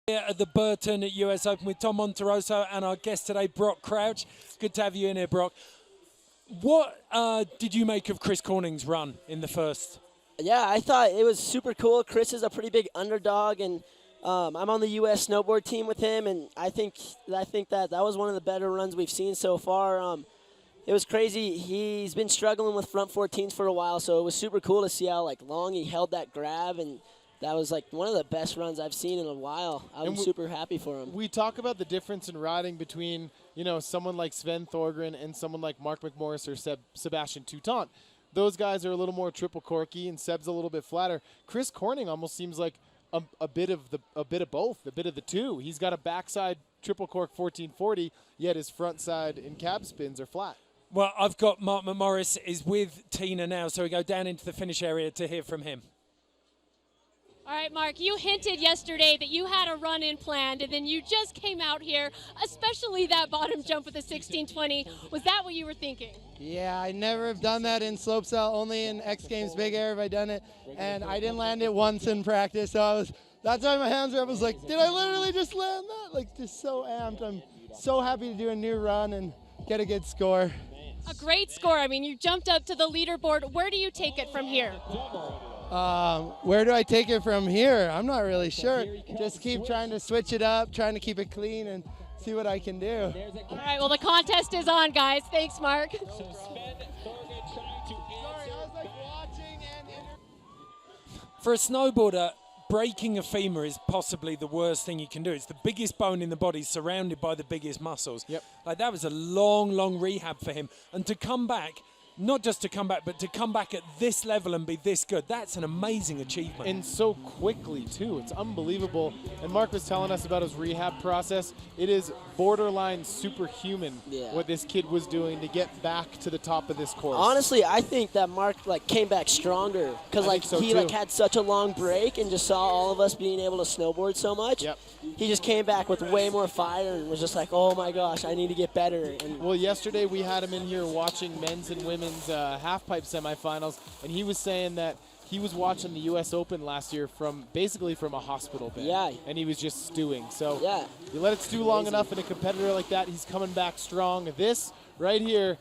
S8: Here at the Burton at US Open with Tom Monterosso and our guest today, Brock Crouch. Good to have you in here, Brock. What did you make of Chris Corning's run in the first?
S17: Yeah, I thought it was super cool. Chris is a pretty big underdog, and I'm on the U.S. snowboard team with him, and I think that was one of the better runs we've seen so far. It was crazy. He's been struggling with front 14s for a while, so it was super cool to see how long he held that grab, and that was one of the best runs I've seen in a while. I'm super happy for him.
S9: We talk about the difference in riding between, someone like Sven Thorgren and someone like Mark McMorris or Sebastian Toutant. Those guys are a little more triple corky, and Seb's a little bit flatter. Chris Corning almost seems like a bit of both, a bit of the two. He's got a backside triple cork 1440, yet his front side and cab spins are flat.
S8: Well, I've got Mark McMorris is with Tina now, so we go down into the finish area to hear from him.
S10: All right, Mark, you hinted yesterday that you had a run-in planned, and then you just came out here, especially that bottom jump with a 1620. Was that what you were thinking?
S4: Yeah, I never have done that in slopestyle. Only in X Games Big Air have I done it, and I didn't land it once in practice. So that's why my hands were up. I was like, did I literally just land that? Just so amped. I'm so happy to do a new run and get a good score.
S10: A great score. I mean, you jumped up to the leaderboard. Where do you take it from here?
S4: Where do I take it from here? I'm not really sure. Just keep trying to switch it up, trying to keep it clean, and see what I can do.
S10: All right, well, the contest is on, guys. Thanks, Mark.
S8: For a snowboarder, breaking a femur is possibly the worst thing you can do. It's the biggest bone in the body, surrounded by the biggest muscles.
S9: Yep.
S8: That was a long rehab for him. And to come back, not just to come back, but to come back at this level and be this good, that's an amazing achievement.
S9: And so quickly, too. It's unbelievable. And Mark was telling us about his rehab process. It is borderline superhuman what this kid was doing to get back to the top of this course.
S17: Honestly, I think that Mark came back stronger because he had such a long break and just saw all of us being able to snowboard so much.
S9: Yep.
S17: He just came back with way more fire and was just like, oh my gosh, I need to get better. And
S9: well, yesterday we had him in here watching men's and women's half-pipe semifinals, and he was saying that he was watching the U.S. Open last year basically from a hospital bed.
S17: Yeah.
S9: And he was just stewing. So
S17: yeah.
S9: You let it stew long enough in a competitor like that, he's coming back strong. This right here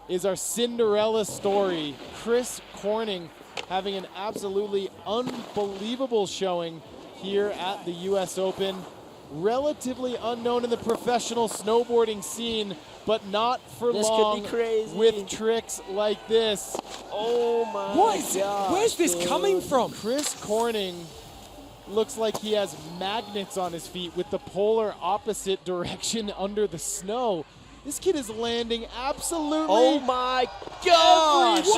S9: is our Cinderella story. Chris Corning having an absolutely unbelievable showing here at the U.S. Open. Relatively unknown in the professional snowboarding scene, but not for long
S17: could be crazy.
S9: With tricks like this.
S17: Oh my gosh.
S8: Where's this coming from?
S9: Chris Corning looks like he has magnets on his feet with the polar opposite direction under the snow. This kid is landing absolutely.
S17: Oh my gosh,
S9: dude.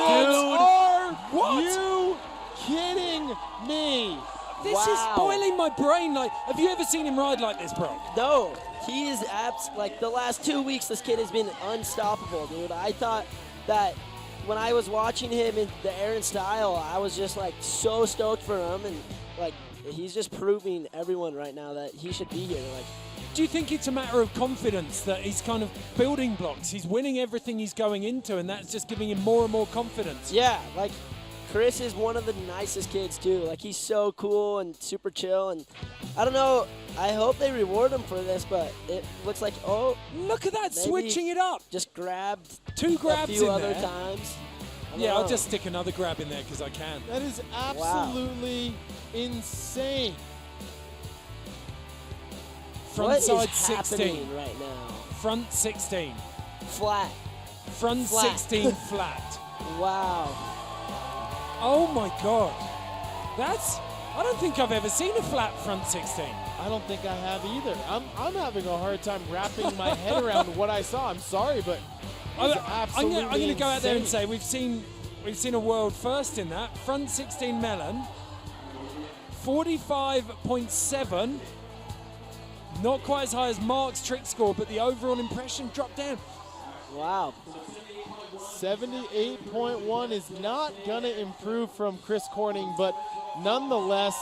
S9: Are you kidding me?
S8: This is spoiling my brain. Have you ever seen him ride like this, bro?
S17: No. He is the last 2 weeks, this kid has been unstoppable, dude. I thought that when I was watching him in the Aaron style, I was just so stoked for him, and he's just proving everyone right now that he should be here.
S8: Do you think it's a matter of confidence that he's kind of building blocks? He's winning everything he's going into, and that's just giving him more and more confidence.
S17: Yeah, Chris is one of the nicest kids too. He's so cool and super chill, and I don't know, I hope they reward him for this, but it looks like,
S8: look at that, switching it up.
S17: Just grabbed
S8: 2 grabs
S17: a few
S8: in
S17: other
S8: there.
S17: times.
S8: I'll just stick another grab in there because I can.
S9: That is absolutely insane.
S8: Front side
S17: is
S8: 16
S17: right now?
S8: Front 16
S17: flat.
S8: Front 16 flat.
S17: Wow.
S8: Oh my God. I don't think I've ever seen a flat front 16.
S9: I don't think I have either. I'm having a hard time wrapping my head around what I saw. I'm sorry, but
S8: I'm going to go out there and say we've seen a world first in that. Front 16 melon, 45.7. Not quite as high as Mark's trick score, but the overall impression dropped down.
S17: Wow.
S9: 78.1 is not going to improve from Chris Corning, but nonetheless,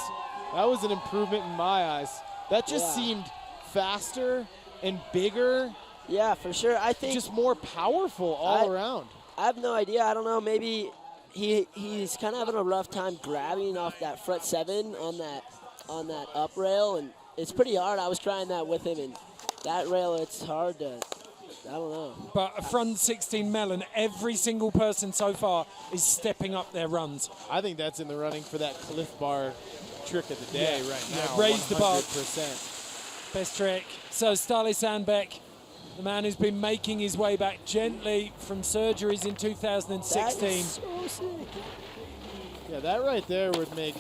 S9: that was an improvement in my eyes. That just seemed faster and bigger.
S17: Yeah, for sure. I think
S9: just more powerful all around.
S17: I have no idea. I don't know. Maybe he's kind of having a rough time grabbing off that front 7 on that up rail, and it's pretty hard. I was trying that with him, and that rail, it's hard to, I don't know.
S8: But a front 16 melon, every single person so far is stepping up their runs.
S9: I think that's in the running for that cliff bar trick of the day right now.
S8: Raise the bar.
S9: 100%.
S8: Best trick. So Stale Sandbeck, the man who's been making his way back gently from surgeries in 2016.
S17: That is so sick.
S9: Yeah, that right there would make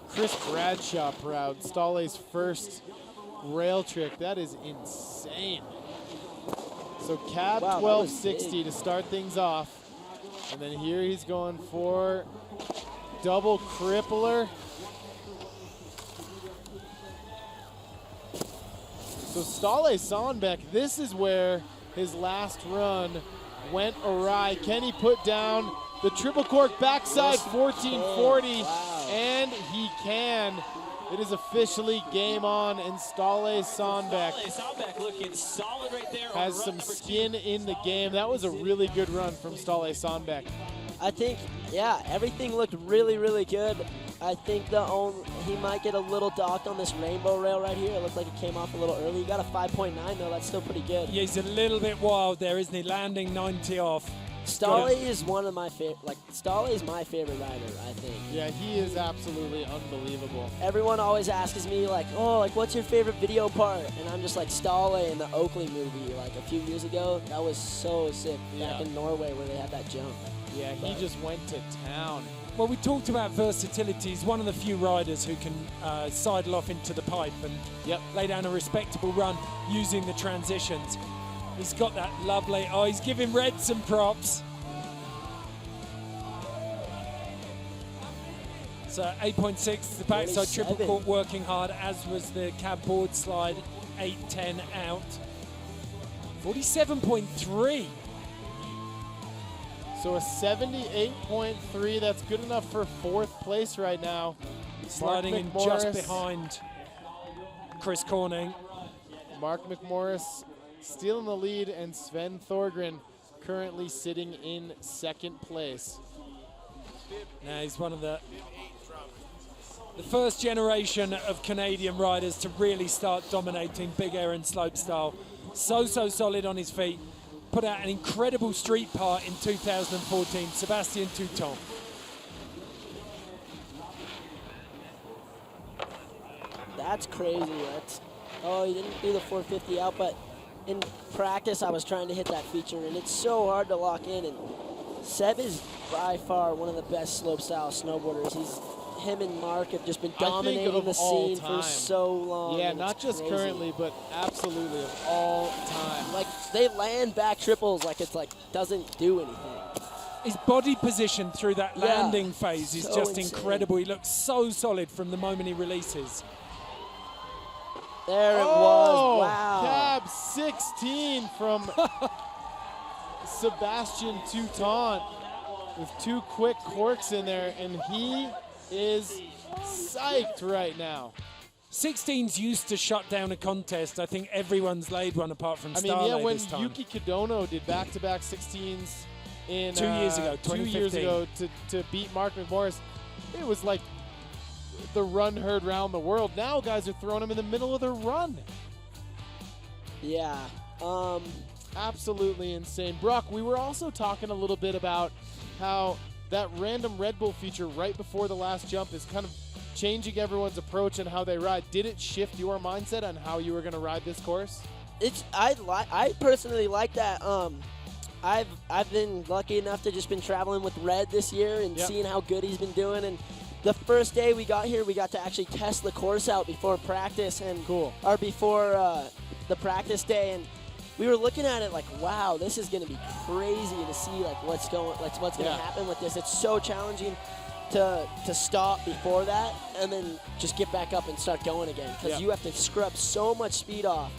S9: Chris Bradshaw proud. Stale's first rail trick. That is insane. So cab 1260 to start things off. And then here he's going for double crippler. So Stale Sandbeck, this is where his last run went awry. Can he put down the triple cork backside 1440? And he can. It is officially game on, and Stale Sandbeck
S18: looking solid right there.
S9: Has some skin in the game. That was a really good run from Stale Sandbeck.
S17: I think, yeah, everything looked really, really good. I think he might get a little docked on this rainbow rail right here. It looked like it came off a little early. He got a 5.9 though. That's still pretty good.
S8: Yeah, he's a little bit wild there, isn't he? Landing 90 off.
S17: Stale is one of my favorite. Stale is my favorite rider, I think.
S9: Yeah, he is absolutely unbelievable.
S17: Everyone always asks me what's your favorite video part? And I'm just like, Stale in the Oakley movie, like a few years ago. That was so sick back in Norway where they had that jump.
S9: Yeah, he just went to town.
S8: Well, we talked about versatility. He's one of the few riders who can sidle off into the pipe and lay down a respectable run using the transitions. He's got that lovely, he's giving Red some props. So 8.6, the backside triple cork working hard, as was the cab board slide, 8.10 out. 47.3.
S9: So a 78.3, that's good enough for fourth place right now.
S8: Sliding in just behind Chris Corning.
S9: Mark McMorris still in the lead, and Sven Thorgren currently sitting in second place.
S8: Now he's one of the first generation of Canadian riders to really start dominating big air and slopestyle. So solid on his feet. Put out an incredible street part in 2014, Sebastien Touton.
S17: That's crazy. He didn't do the 450 out, but in practice I was trying to hit that feature, and it's so hard to lock in. And Seb is by far one of the best slopestyle snowboarders. Him and Mark have just been dominating the scene for so long.
S9: Yeah, not just currently, but absolutely of all time.
S17: Like, they land back triples doesn't do anything.
S8: His body position through that landing phase is just incredible. He looks so solid from the moment he releases.
S17: There it was. Wow.
S9: Cab 16 from Sebastien Touton with two quick corks in there, and he is psyched right now.
S8: 16s used to shut down a contest. I think everyone's laid one apart from Starlay
S9: when
S8: this time.
S9: Yuki Kodono did back-to-back 16s in
S8: 2 years ago,
S9: 2 years ago to beat Mark McMorris, it was like the run heard round the world. Now guys are throwing him in the middle of the run.
S17: Yeah.
S9: Absolutely insane. Brock, we were also talking a little bit about how that random Red Bull feature right before the last jump is kind of changing everyone's approach and how they ride. Did it shift your mindset on how you were going to ride this course?
S17: I personally like that. I've been lucky enough to just been traveling with Red this year and seeing how good he's been doing. And the first day we got here, we got to actually test the course out before practice or before the practice day, and we were looking at it like, wow, this is going to be crazy to see what's going to happen with this. It's so challenging to stop before that and then just get back up and start going again, because you have to scrub so much speed off.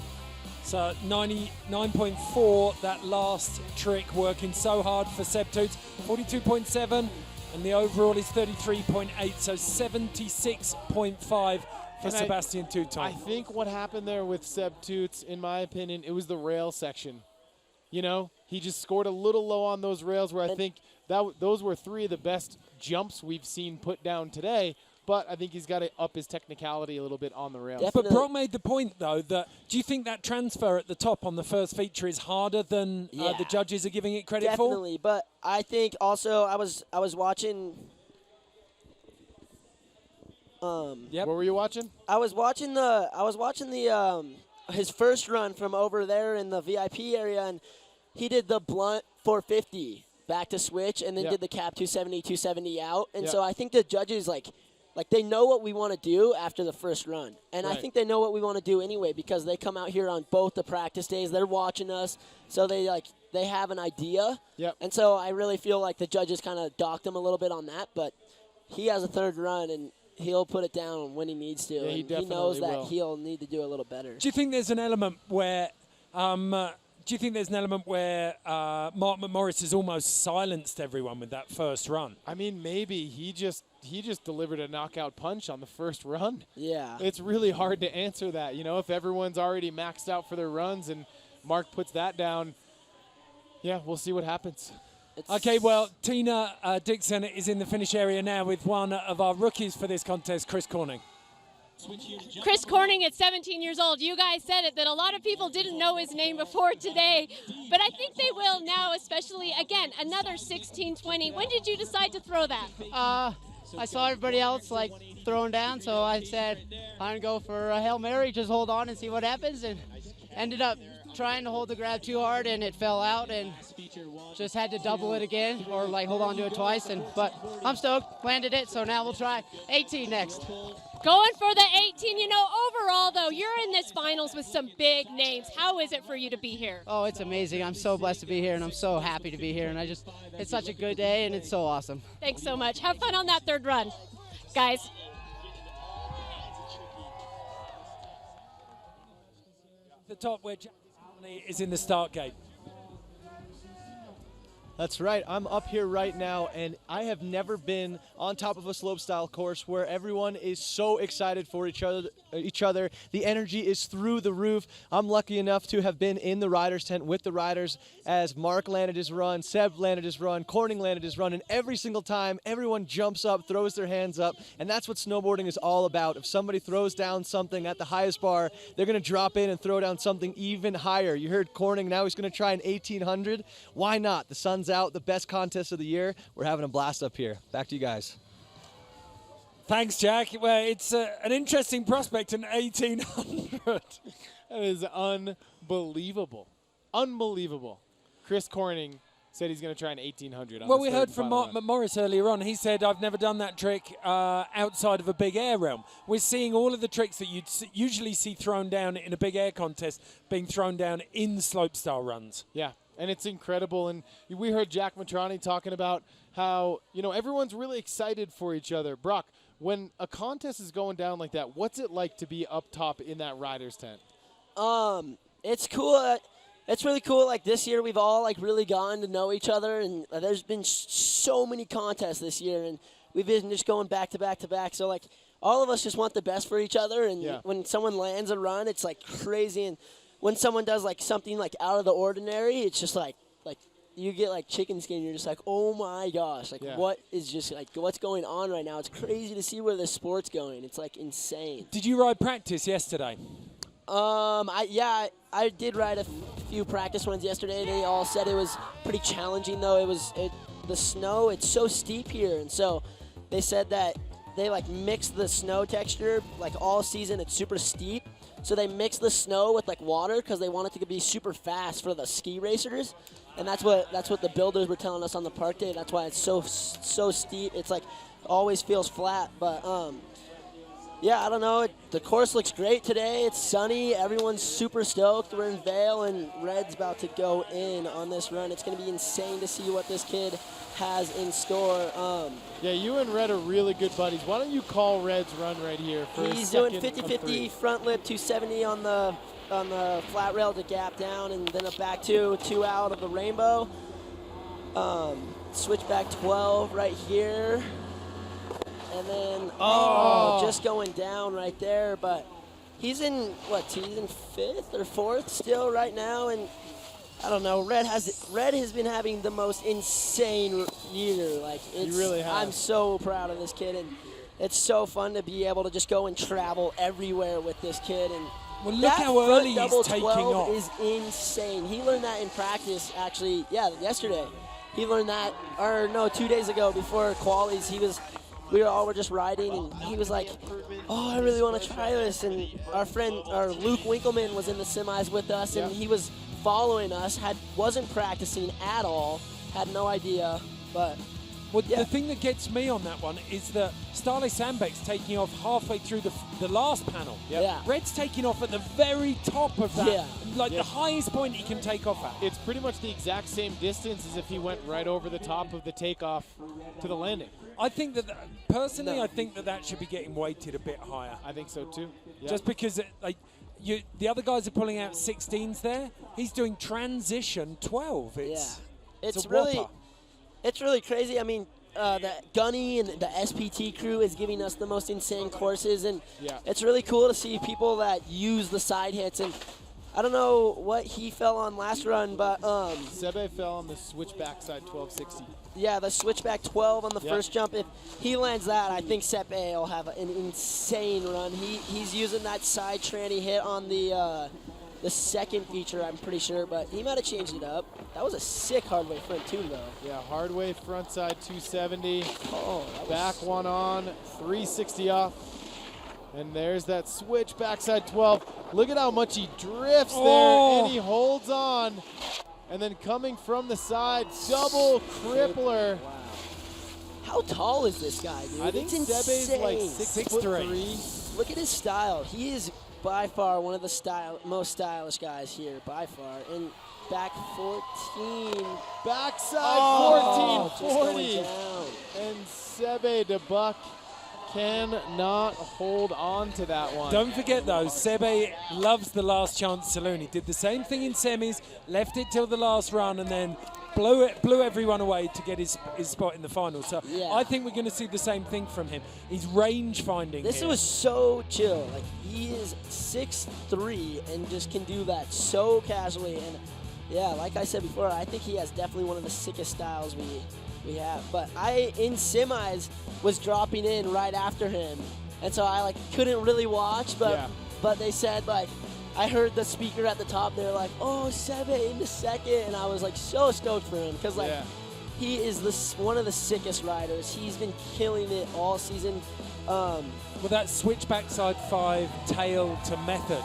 S8: So 99.4, that last trick working so hard for Seb Toots. 42.7, and the overall is 33.8, so 76.5 for Sebastien Touton.
S9: I think what happened there with Seb Toots, in my opinion, it was the rail section. You know, he just scored a little low on those rails, where I think those were three of the best jumps we've seen put down today. but I think he's got to up his technicality a little bit on the rail.
S8: But Brock made the point, though, that do you think that transfer at the top on the first feature is harder than the judges are giving it credit for?
S17: Definitely, but I think also I was watching.
S9: What were you watching?
S17: I was watching the his first run from over there in the VIP area, and he did the blunt 450 back to switch, and then did the cap 270, 270 out. And so I think the judges like they know what we want to do after the first run, and I think they know what we want to do anyway because they come out here on both the practice days. They're watching us, so they have an idea. And so I really feel like the judges kind of docked him a little bit on that, but he has a third run and he'll put it down when he needs to.
S9: Yeah, he
S17: and he knows that
S9: will.
S17: he'll need to do a little better.
S8: Do you think there's an element where Mark McMorris has almost silenced everyone with that first run?
S9: I mean, maybe he just delivered a knockout punch on the first run.
S17: Yeah.
S9: It's really hard to answer that. You know, if everyone's already maxed out for their runs and Mark puts that down, yeah, we'll see what happens.
S8: Okay, well, Tina Dixon is in the finish area now with one of our rookies for this contest, Chris Corning.
S10: Chris Corning at 17 years old. You guys said it, that a lot of people didn't know his name before today, but I think they will now, especially, again, another 16-20. When did you decide to throw that?
S19: I saw everybody else like throwing down, so I said I'm gonna go for a Hail Mary, just hold on and see what happens, and ended up trying to hold the grab too hard and it fell out, and just had to double it again or like hold on to it twice, but I'm stoked, landed it, so now we'll try 18 next.
S10: Going for the 18, you know, overall though, you're in this finals with some big names. How is it for you to be here?
S19: Oh, it's amazing. I'm so blessed to be here and I'm so happy to be here, and it's such a good day and it's so awesome.
S10: Thanks so much. Have fun on that third run, guys.
S8: The top where Jack is in the start gate.
S11: That's right. I'm up here right now, and I have never been on top of a slopestyle course where everyone is so excited for each other. The energy is through the roof. I'm lucky enough to have been in the riders' tent with the riders as Mark landed his run, Seb landed his run, Corning landed his run, and every single time everyone jumps up, throws their hands up, and that's what snowboarding is all about. If somebody throws down something at the highest bar, they're going to drop in and throw down something even higher. You heard Corning, now he's going to try an 1800. Why not? The sun's out, the best contest of the year. We're having a blast up here. Back to you guys.
S8: Thanks, Jack. Well, it's an interesting prospect, an 1800.
S9: That is unbelievable. Unbelievable. Chris Corning said he's going to try an 1800.
S8: Well, we heard from Mark McMorris earlier on. He said, I've never done that trick outside of a big air realm. We're seeing all of the tricks that you'd usually see thrown down in a big air contest being thrown down in slopestyle runs.
S9: Yeah. And it's incredible. And we heard Jack Matrani talking about how, you know, everyone's really excited for each other. Brock, when a contest is going down like that, what's it like to be up top in that rider's tent?
S17: It's cool. It's really cool. Like this year, we've all like really gotten to know each other, and there's been so many contests this year, and we've been just going back to back to back. So like all of us just want the best for each other, and when someone lands a run, it's like crazy. And when someone does like something like out of the ordinary, it's just like you get like chicken skin. You're just like, oh my gosh, like what is just like what's going on right now? It's crazy to see where the sport's going. It's like insane.
S8: Did you ride practice yesterday?
S17: I did ride a few practice runs yesterday. They all said it was pretty challenging though. The snow, it's so steep here, and so they said that they like mix the snow texture like all season. It's super steep. So they mix the snow with like water because they want it to be super fast for the ski racers, and that's what the builders were telling us on the park day. That's why it's so steep. It's like always feels flat, but yeah, I don't know. The course looks great today. It's sunny. Everyone's super stoked. We're in Vail, and Red's about to go in on this run. It's going to be insane to see what this kid has in store.
S9: Yeah, you and Red are really good buddies. Why don't you call Red's run right here for
S17: He's doing 50-50 front lip 270 on the flat rail to gap down, and then a back two out of the rainbow. Switch back 12 right here. And then just going down right there, but he's in he's in 5th or 4th still right now, and I don't know. Red has been having the most insane year. Like
S9: he really has.
S17: I'm so proud of this kid, and it's so fun to be able to just go and travel everywhere with this kid. And
S8: well, look
S17: that
S8: how early
S17: front
S8: he's
S17: double
S8: taking
S17: 12
S8: off.
S17: is insane. He learned that in practice, actually, yesterday. He learned that, or no, 2 days ago before qualies. We were just riding, and he was like, oh, I really want to try this. And our Luke Winkleman was in the semis with us, and he was following us, wasn't practicing at all, had no idea, but
S8: well, the thing that gets me on that one is that Starley Sandbeck's taking off halfway through the last panel.
S17: Yeah.
S8: Red's taking off at the very top of that, the highest point he can take off at.
S9: It's pretty much the exact same distance as if he went right over the top of the takeoff to the landing.
S8: I think that, personally, I think that should be getting weighted a bit higher.
S9: I think so too. Yeah.
S8: Just because, the other guys are pulling out 16s there. He's doing transition 12. It's a whopper.
S17: It's really crazy. I mean, the Gunny and the SPT crew is giving us the most insane courses, and it's really cool to see people that use the side hits. And I don't know what he fell on last run, but
S9: Sebe fell on the switchback side 1260.
S17: Yeah, the switchback 12 on the first jump. If he lands that, I think Sebe will have an insane run. He's using that side tranny hit on the second feature, I'm pretty sure, but he might have changed it up. That was a sick hardway front too, though.
S9: Yeah, hardway front side 270.
S17: Oh,
S9: back one on, 360 off. And there's that switch backside 12. Look at how much he drifts there, and he holds on. And then coming from the side, double crippler.
S17: Wow. How tall is this guy, dude?
S9: I think Sebe's like 6'3".
S17: Look at his style. He is by far one of the most stylish guys here, by far. And back 14.
S9: Backside 1440.
S17: Just going down.
S9: And Sebe DeBuck cannot hold on to that one.
S8: Don't forget though, Sebe loves the last chance saloon. He did the same thing in semis, left it till the last run, and then blew everyone away to get his spot in the final. So I think we're going to see the same thing from him. He's range finding.
S17: This was so chill. Like, he is 6'3" and just can do that so casually. And yeah, like I said before, I think he has definitely one of the sickest styles we have. But I, in semis, was dropping in right after him, and so I couldn't really watch. But they said I heard the speaker at the top. They're like, "Oh, Sebe in the second," and I was so stoked for him because he is one of the sickest riders. He's been killing it all season.
S8: Well, that switch backside 5 tail to method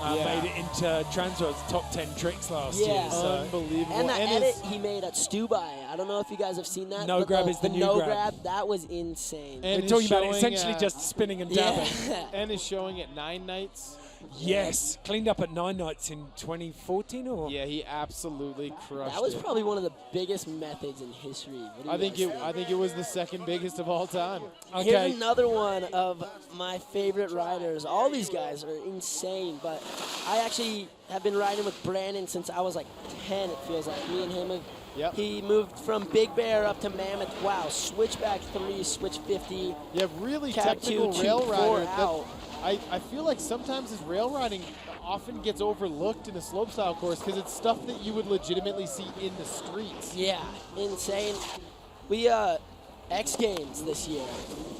S8: made it into Transworld's top 10 tricks last year. So.
S9: Unbelievable.
S17: And the edit he made at Stubai. I don't know if you guys have seen that.
S8: No grab is the new grab.
S17: That was insane.
S8: And we're talking about essentially just spinning and dabbing.
S9: And is showing at 9 nights.
S8: Yes, cleaned up at 9 nights in 2014, or
S9: yeah, he absolutely crushed it.
S17: That was probably one of the biggest methods in history.
S9: I think it was the second biggest of all time.
S17: Okay. Here's another one of my favorite riders. All these guys are insane, but I actually have been riding with Brandon since I was 10. It feels like me and him have.
S9: Yep.
S17: He moved from Big Bear up to Mammoth. Wow, switchback 3, switch 50.
S9: Yeah, really technical rail rider. I feel like sometimes his rail riding often gets overlooked in a slopestyle course because it's stuff that you would legitimately see in the streets.
S17: Yeah, insane. We X Games this year.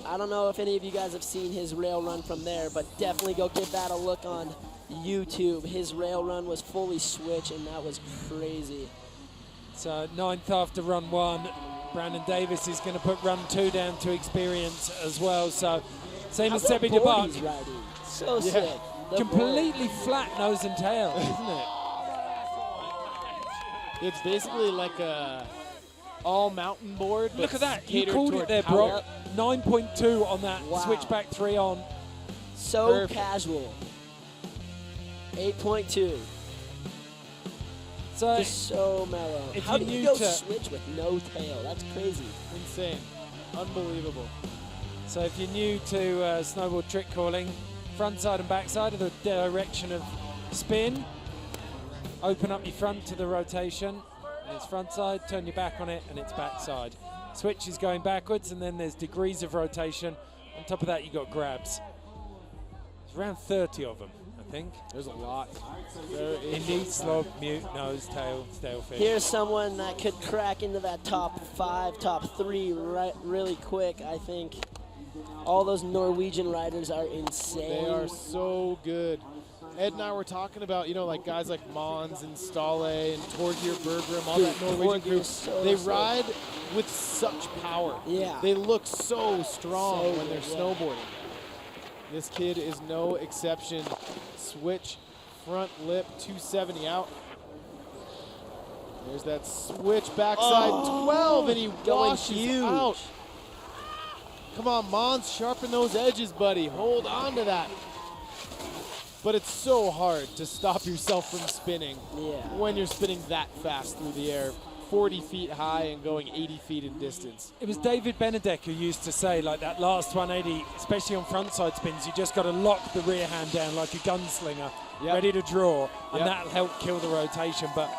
S17: I don't know if any of you guys have seen his rail run from there, but definitely go give that a look on YouTube. His rail run was fully switch, and that was crazy.
S8: So 9th after run 1. Brandon Davis is going to put run 2 down to experience as well. So same as Sebe DeBuck.
S17: So sick.
S8: Completely flat nose and tail, isn't it?
S9: It's basically like a all mountain board.
S8: Look at that. You called it there, Brock. 9.2 on that switchback 3 on.
S17: So perfect. Casual. 8.2.
S8: So
S17: just so mellow. How do you go switch with no tail? That's crazy.
S9: Insane. Unbelievable.
S8: So if you're new to snowboard trick calling, front side and back side are the direction of spin. Open up your front to the rotation, and it's front side, turn your back on it, and it's back side. Switch is going backwards, and then there's degrees of rotation. On top of that, you've got grabs. There's around 30 of them, I think.
S9: There's a lot.
S8: Indie, slope, mute, nose, tail, stale fish.
S17: Here's someone that could crack into that top 5, top 3 really quick, I think. All those Norwegian riders are insane.
S9: They are so good. Ed and I were talking about, like guys like Mons and Stale and Torgeir Bergrim, all that Norwegian group. They ride with such power.
S17: Yeah.
S9: They look so strong when they're snowboarding. This kid is no exception. Switch, front lip, 270 out. There's that switch backside 12, and he washes out. Come on, Mons, sharpen those edges, buddy. Hold on to that. But it's so hard to stop yourself from spinning when you're spinning that fast through the air, 40 feet high and going 80 feet in distance.
S8: It was David Benedek who used to say, like, that last 180, especially on frontside spins, you just got to lock the rear hand down like a gunslinger, ready to draw, and that'll help kill the rotation. But,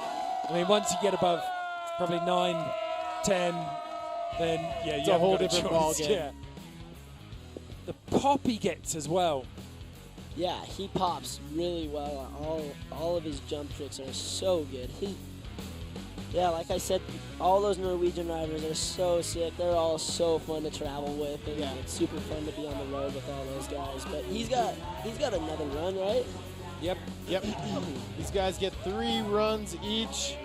S8: I mean, once you get above probably 9, 10, then,
S9: it's a whole different ballgame.
S8: Yeah. The pop he gets as well.
S17: Yeah, he pops really well. All of his jump tricks are so good. Like I said, all those Norwegian riders are so sick. They're all so fun to travel with, and it's super fun to be on the road with all those guys. But he's got another run, right?
S9: Yep. These guys get 3 runs each.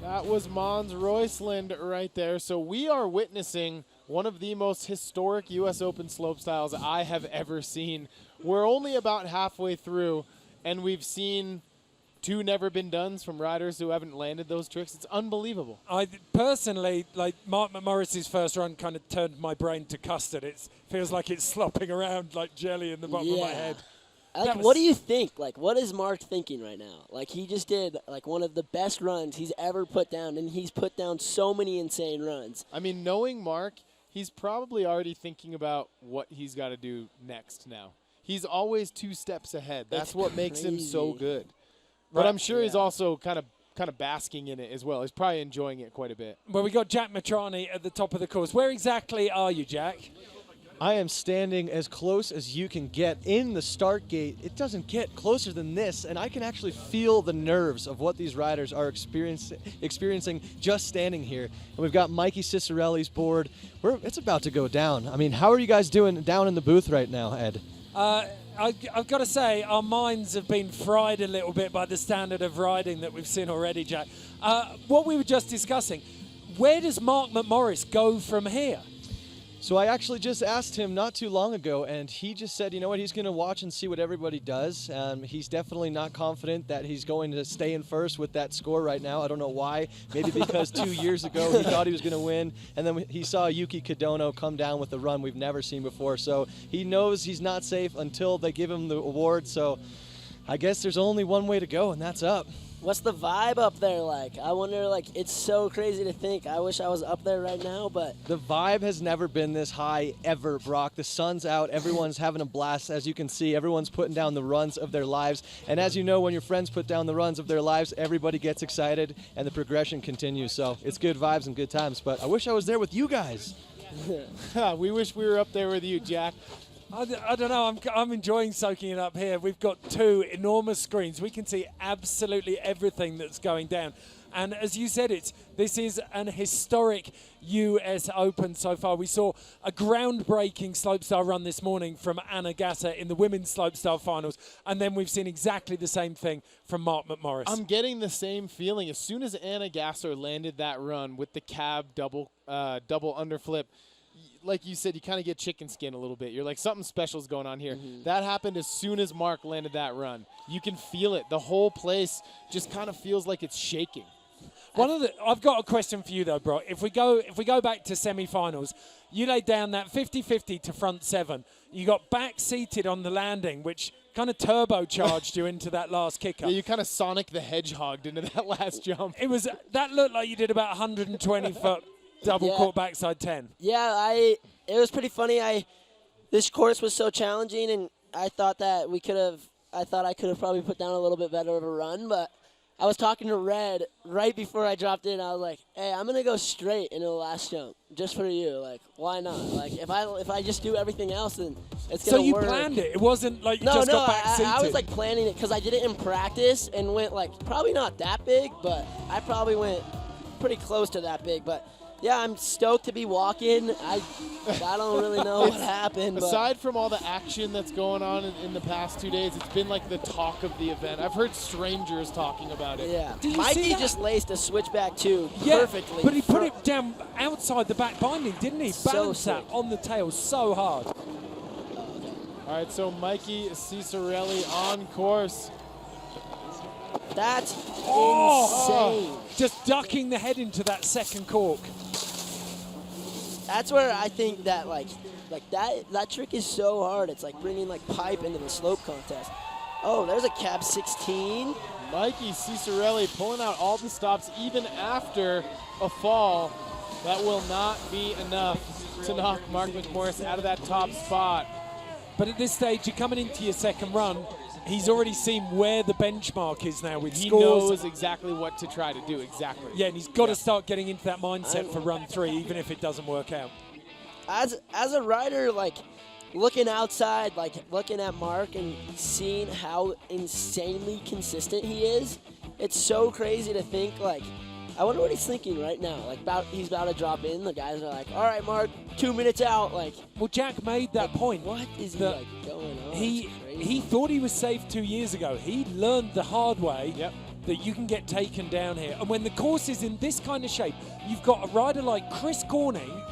S9: That was Mons Roysland right there. So we are witnessing one of the most historic U.S. Open slopestyles I have ever seen. We're only about halfway through, and we've seen 2 never-been-dones from riders who haven't landed those tricks. It's unbelievable.
S8: I personally, like, Mark McMorris's first run kind of turned my brain to custard. It feels like it's slopping around like jelly in the bottom of my head.
S17: Like, what do you think? Like, what is Mark thinking right now? Like, he just did, like, one of the best runs he's ever put down, and he's put down so many insane runs.
S9: I mean, knowing Mark, he's probably already thinking about what he's got to do next now. He's always 2 steps ahead. That's what makes him so good. But I'm sure he's also kind of basking in it as well. He's probably enjoying it quite a bit.
S8: Well, we got Jack Matrani at the top of the course. Where exactly are you, Jack?
S11: I am standing as close as you can get in the start gate. It doesn't get closer than this, and I can actually feel the nerves of what these riders are experiencing just standing here. And we've got Mikey Cicerelli's board. It's about to go down. I mean, how are you guys doing down in the booth right now, Ed?
S8: I've got to say, our minds have been fried a little bit by the standard of riding that we've seen already, Jack. What we were just discussing, where does Mark McMorris go from here?
S11: So I actually just asked him not too long ago, and he just said, you know what, he's going to watch and see what everybody does. He's definitely not confident that he's going to stay in first with that score right now. I don't know why. Maybe because 2 years ago he thought he was going to win, and then he saw Yuki Kadono come down with a run we've never seen before. So he knows he's not safe until they give him the award. So I guess there's only one way to go, and that's up.
S17: What's the vibe up there like? I wonder, like, it's so crazy to think. I wish I was up there right now, but...
S11: The vibe has never been this high ever, Brock. The sun's out. Everyone's having a blast. As you can see, everyone's putting down the runs of their lives. And as you know, when your friends put down the runs of their lives, everybody gets excited, and the progression continues. So it's good vibes and good times. But I wish I was there with you guys.
S9: We wish we were up there with you, Jack.
S8: I don't know. I'm enjoying soaking it up here. We've got 2 enormous screens. We can see absolutely everything that's going down. And as you said, this is an historic US Open so far. We saw a groundbreaking slopestyle run this morning from Anna Gasser in the women's slopestyle finals. And then we've seen exactly the same thing from Mark McMorris.
S9: I'm getting the same feeling. As soon as Anna Gasser landed that run with the cab double underflip, like you said, you kind of get chicken skin a little bit. You're like, something special is going on here. That happened as soon as Mark landed that run. You can feel it. The whole place just kind of feels like it's shaking.
S8: I've got a question for you though, bro. If we go back to semi-finals, you laid down that 50-50 to front 7. You got back seated on the landing, which kind of turbocharged you into that last kicker.
S9: Yeah, you kind of Sonic the Hedgehog into that last jump.
S8: That looked like you did about 120 foot. Double court backside 10.
S17: Yeah, it was pretty funny. This course was so challenging, and I thought I could have probably put down a little bit better of a run, but I was talking to Red right before I dropped in. I was like, hey, I'm gonna go straight into the last jump just for you. Like, why not? Like, if I just do everything else, then it's gonna work.
S8: So you planned it? It wasn't like you just got back seated?
S17: I was like planning it because I did it in practice and went like probably not that big, but I probably went pretty close to that big, but Yeah, I'm stoked to be walking. I don't really know what happened.
S9: Aside from all the action that's going on in the past 2 days, it's been like the talk of the event. I've heard strangers talking about it.
S17: Yeah.
S8: Did you
S17: Mikey
S8: see that?
S17: just laced a switchback too
S8: Yeah,
S17: perfectly.
S8: but he put it down outside the back binding, didn't he?
S17: So
S8: Balanced that
S17: sick.
S8: on the tail so hard.
S9: All right, so Mikey Cicerelli on course.
S17: That's
S8: Oh,
S17: insane.
S8: just ducking the head into that second cork.
S17: That's where I think that that trick is so hard. It's like bringing like pipe into the slope contest. Oh, there's a cab 16.
S9: Mikey Cicerelli pulling out all the stops even after a fall. That will not be enough to knock Mark McMorris out of that top spot.
S8: But at this stage, you're coming into your second run. He's already seen where the benchmark is now with
S9: He
S8: scores.
S9: knows exactly what to try to do, exactly.
S8: Yeah, and he's got to start getting into that mindset for run 3, even if it doesn't work out.
S17: As a rider, like looking outside, like looking at Mark and seeing how insanely consistent he is, it's so crazy to think like, I wonder what he's thinking right now. Like he's about to drop in. The guys are like, all right, Mark, 2 minutes out. Like,
S8: well, Jack made that point.
S17: What is he like going on?
S8: He thought he was safe 2 years ago. He learned the hard way that you can get taken down here. And when the course is in this kind of shape, you've got a rider like Chris Corning,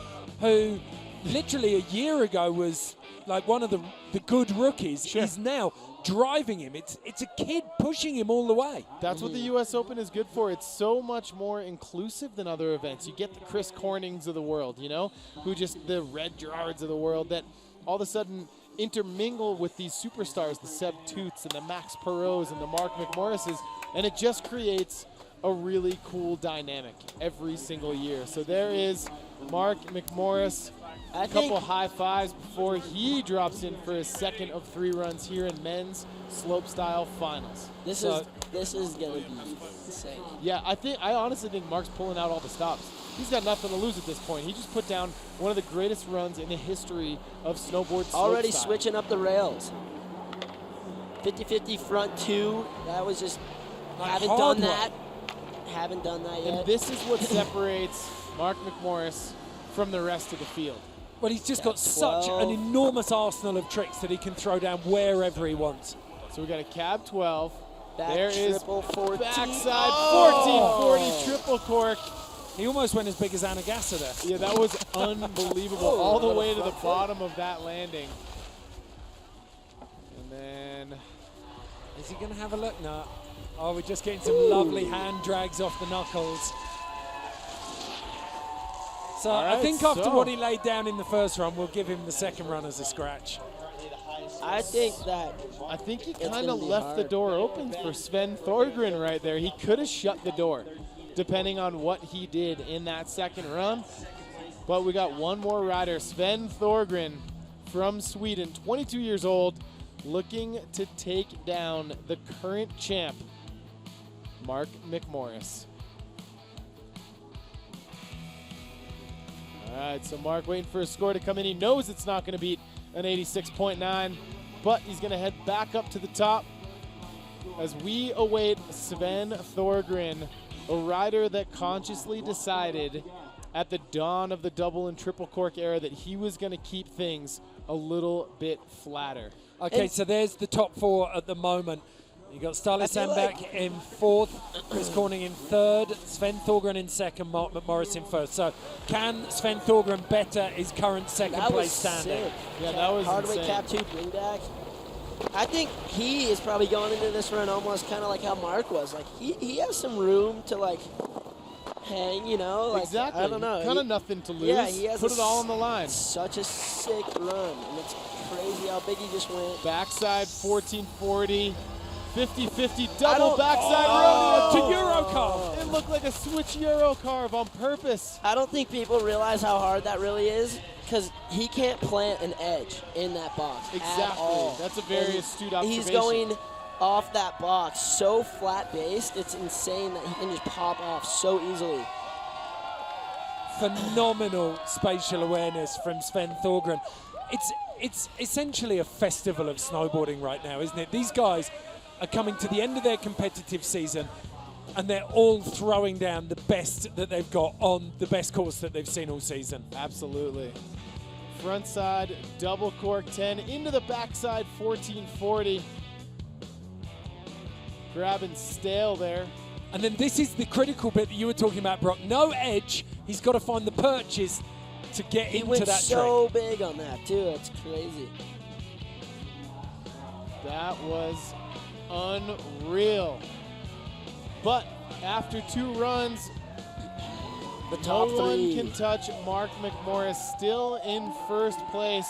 S8: who literally a year ago was like one of the good rookies. He's now driving him. It's a kid pushing him all the way.
S9: That's what the U.S. Open is good for. It's so much more inclusive than other events. You get the Chris Cornings of the world, you know, who just the Red Gerards of the world that all of a sudden intermingle with these superstars, the Seb Toots and the Max Perrots and the Mark McMorrises, and it just creates a really cool dynamic every single year. So there is Mark McMorris. A couple high fives before he drops in for his second of 3 runs here in men's slopestyle finals.
S17: This is gonna be insane.
S9: Yeah, I honestly think Mark's pulling out all the stops. He's got nothing to lose at this point. He just put down one of the greatest runs in the history of snowboard
S17: Already
S9: slopestyle.
S17: switching up the rails. 50-50 front 2. That was just haven't done that. Haven't done that yet.
S9: And this is what separates Mark McMorris from the rest of the field.
S8: Well, he's just got such an enormous arsenal of tricks that he can throw down wherever he wants.
S9: So we got a cab 12.
S17: Back
S9: there is
S17: triple 14.
S9: backside 1440 triple cork.
S8: He almost went as big as Anagasa there.
S9: Yeah, that was unbelievable. All the way to the bottom of that landing. And then...
S8: Is he going to have a look? No. Oh, we're just getting some lovely hand drags off the knuckles. So I think after what he laid down in the first run, we'll give him the second run as a scratch.
S17: I think
S9: he kind of left the door open for Sven Thorgren right there. He could have shut the door, depending on what he did in that second run. But we got one more rider, Sven Thorgren from Sweden, 22 years old, looking to take down the current champ, Mark McMorris. All right, so Mark waiting for his score to come in. He knows it's not going to beat an 86.9, but he's going to head back up to the top as we await Sven Thorgren, a rider that consciously decided at the dawn of the double and triple cork era that he was going to keep things a little bit flatter.
S8: Okay, so there's the top 4 at the moment. You got Starley Sandbach in 4th, Chris Corning in 3rd, Sven Thorgren in 2nd, Mark McMorris in 1st. So can Sven Thorgren better his current 2nd place standing?
S17: Sick.
S9: Yeah, that was
S17: Hardway
S9: insane.
S17: cap 2 bring back. I think he is probably going into this run almost kind of like how Mark was. Like he has some room to like hang, you know. Like,
S9: Exactly.
S17: I don't know.
S9: Kind of nothing to lose.
S17: Yeah, he has
S9: Put it all on the line.
S17: Such a sick run, and it's crazy how big he just went.
S9: Backside 1440. 50-50 double backside rodeo
S8: to Euro carve.
S9: It looked like a switch Euro carve on purpose.
S17: I don't think people realize how hard that really is because he can't plant an edge in that box
S9: Exactly.
S17: at all.
S9: That's a very astute observation.
S17: He's going off that box so flat-based, it's insane that he can just pop off so easily.
S8: Phenomenal spatial awareness from Sven Thorgren. It's essentially a festival of snowboarding right now, isn't it? These guys are coming to the end of their competitive season. and they're all throwing down the best that they've got on the best course that they've seen all season.
S9: Absolutely. Front side, double cork 10, into the backside 1440. Grabbing Stale there.
S8: And then this is the critical bit that you were talking about, Brock. No edge. He's got to find the perches to get
S17: He
S8: into
S17: went
S8: that
S17: so
S8: trick.
S17: big on that, too. That's crazy.
S9: That was unreal. But after 2 runs,
S17: the top
S9: no one
S17: three
S9: can touch Mark McMorris, still in first place,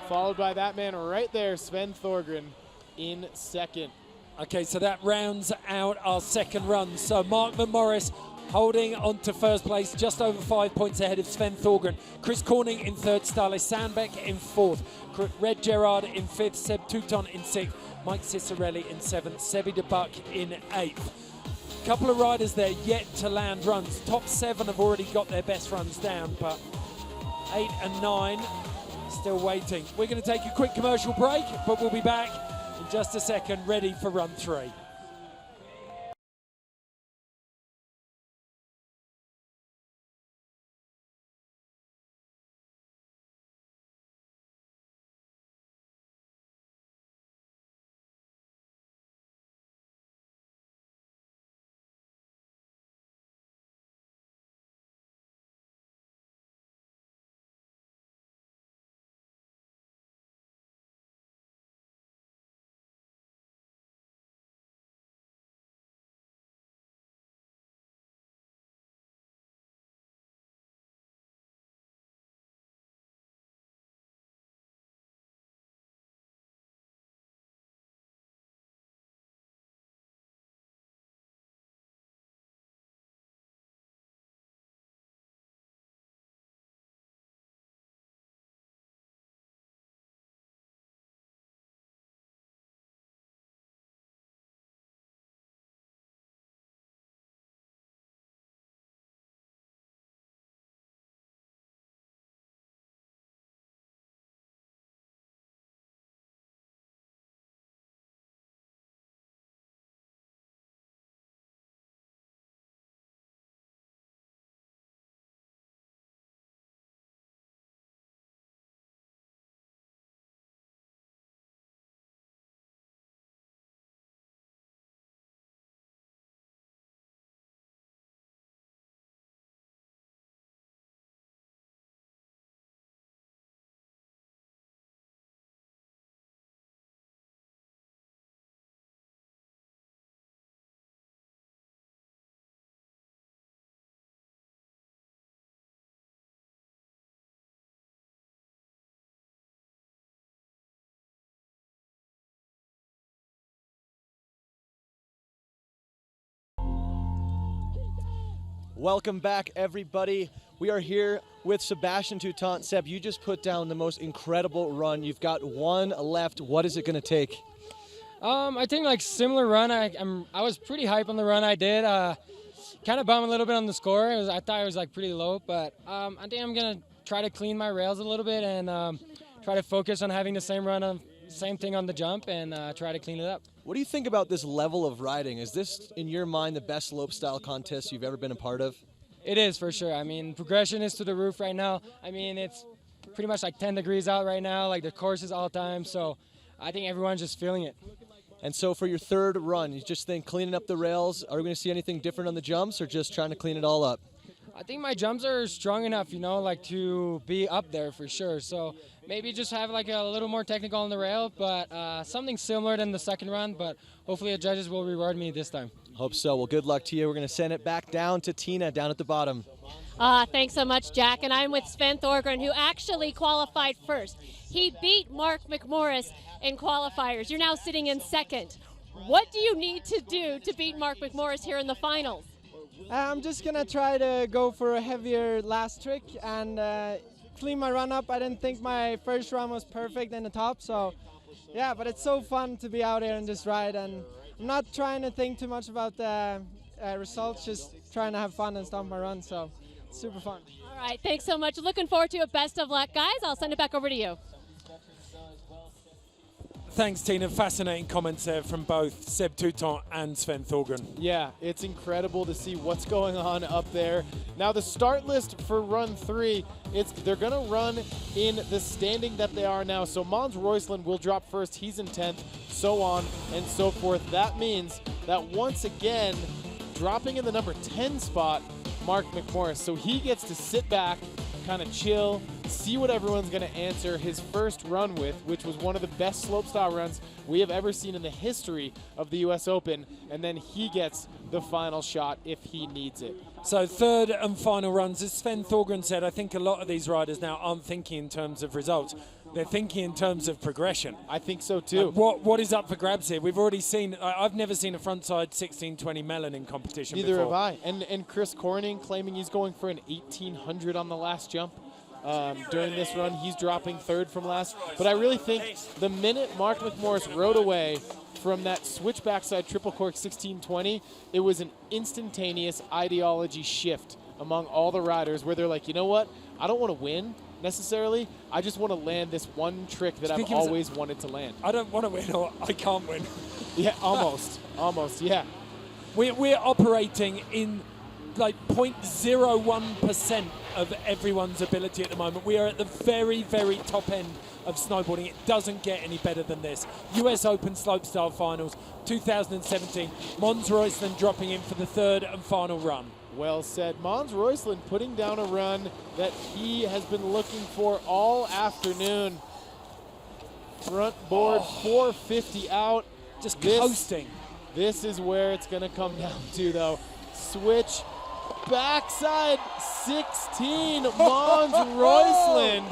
S9: followed by that man right there, Sven Thorgren, in second.
S8: Okay, so that rounds out our second run. So Mark McMorris holding on to first place, just over 5 points ahead of Sven Thorgren. Chris Corning in third, Stale Sandbeck in fourth, Red Gerard in fifth, Seb Touton in sixth, Mike Cicerelli in seventh, Sebi de Buck in eighth. Couple of riders there yet to land runs. Top 7 have already got their best runs down, but 8 and 9 still waiting. We're going to take a quick commercial break, but we'll be back in just a second, ready for run 3.
S11: Welcome back, everybody. We are here with Sebastian Toutant. Seb, you just put down the most incredible run. You've got 1 left. What is it going to take?
S14: I think like similar run. I was pretty hype on the run I did. Kind of bummed a little bit on the score. I thought it was like pretty low, but I think I'm gonna try to clean my rails a little bit and try to focus on having the same run, same thing on the jump, and try to clean it up.
S11: What do you think about this level of riding? Is this, in your mind, the best slopestyle contest you've ever been a part of?
S14: It is, for sure. I mean, progression is to the roof right now. I mean, it's pretty much like 10 degrees out right now, like the course is all time, so I think everyone's just feeling it.
S11: And so for your third run, you just think cleaning up the rails, are we going to see anything different on the jumps or just trying to clean it all up?
S14: I think my jumps are strong enough, you know, like to be up there for sure. So maybe just have like a little more technical on the rail, but something similar than the second run, but hopefully the judges will reward me this time.
S11: Hope so. Well, good luck to you. We're going to send it back down to Tina down at the bottom.
S10: Thanks so much, Jack. And I'm with Sven Thorgren, who actually qualified first. He beat Mark McMorris in qualifiers. You're now sitting in second. What do you need to do to beat Mark McMorris here in the finals?
S20: I'm just going to try to go for a heavier last trick and clean my run up. I didn't think my first run was perfect in the top, so yeah, but it's so fun to be out here and just ride, and I'm not trying to think too much about the results, just trying to have fun and stomp my run, so it's super fun.
S10: All right, thanks so much. Looking forward to it. Best of luck, guys. I'll send it back over to you.
S8: Thanks, Tina. Fascinating comments there from both Seb Touton and Sven Thorgren.
S9: Yeah, it's incredible to see what's going on up there. Now the start list for run 3, they're going to run in the standing that they are now. So Mons Roysland will drop first. He's in 10th, so on and so forth. That means that once again, dropping in the number 10 spot, Mark McMorris. So he gets to sit back, kind of chill, see what everyone's going to answer his first run with, which was one of the best slopestyle runs we have ever seen in the history of the US Open, and then he gets the final shot if he needs it.
S8: So third and final runs, as Sven Thorgren said, I think a lot of these riders now aren't thinking in terms of results. They're thinking in terms of progression.
S9: I think so too.
S8: What is up for grabs here? We've already seen, I've never seen a frontside 1620 melon in competition
S9: Neither
S8: before.
S9: have I. And Chris Corning claiming he's going for an 1800 on the last jump. During this run, he's dropping third from last. But I really think the minute Mark McMorris rode away from that switch backside triple cork 1620, it was an instantaneous ideology shift among all the riders where they're like, you know what? I don't want to win necessarily. I just want to land this one trick that I've always wanted to land.
S8: I don't want to win, or I can't win.
S9: Yeah, almost. Almost, yeah.
S8: We're operating in like 0.01% of everyone's ability at the moment. We are at the very, very top end of snowboarding. It doesn't get any better than this. US Open Slopestyle Finals 2017. Mons Roysland dropping in for the third and final run.
S9: Well said. Mons Roysland putting down a run that he has been looking for all afternoon. Front board 450 out.
S8: Just coasting.
S9: This is where it's going to come down to, though. Switch backside 16. Mons Roysland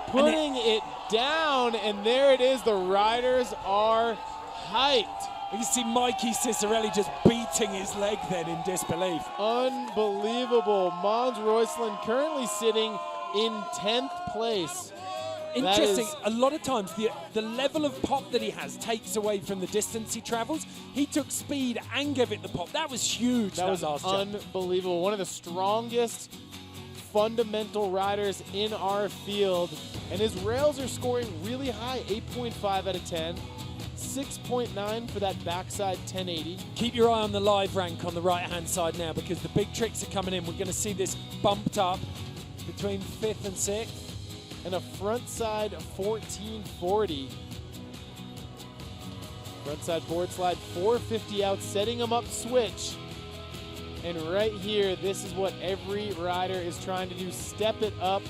S9: putting it down, and there it is. The riders are hyped.
S8: You can see Mikey Cicerelli just beating his leg then in disbelief.
S9: Unbelievable. Mons Roysland currently sitting in 10th place.
S8: Interesting, a lot of times the level of pop that he has takes away from the distance he travels. He took speed and gave it the pop. That was huge.
S9: That was
S8: last jump.
S9: Unbelievable. One of the strongest fundamental riders in our field. And his rails are scoring really high, 8.5 out of 10. 6.9 for that backside 1080.
S8: Keep your eye on the live rank on the right-hand side now, because the big tricks are coming in. We're going to see this bumped up between 5th and 6th.
S9: And a frontside 1440. Frontside board slide 450 out, setting him up switch. And right here, this is what every rider is trying to do. Step it up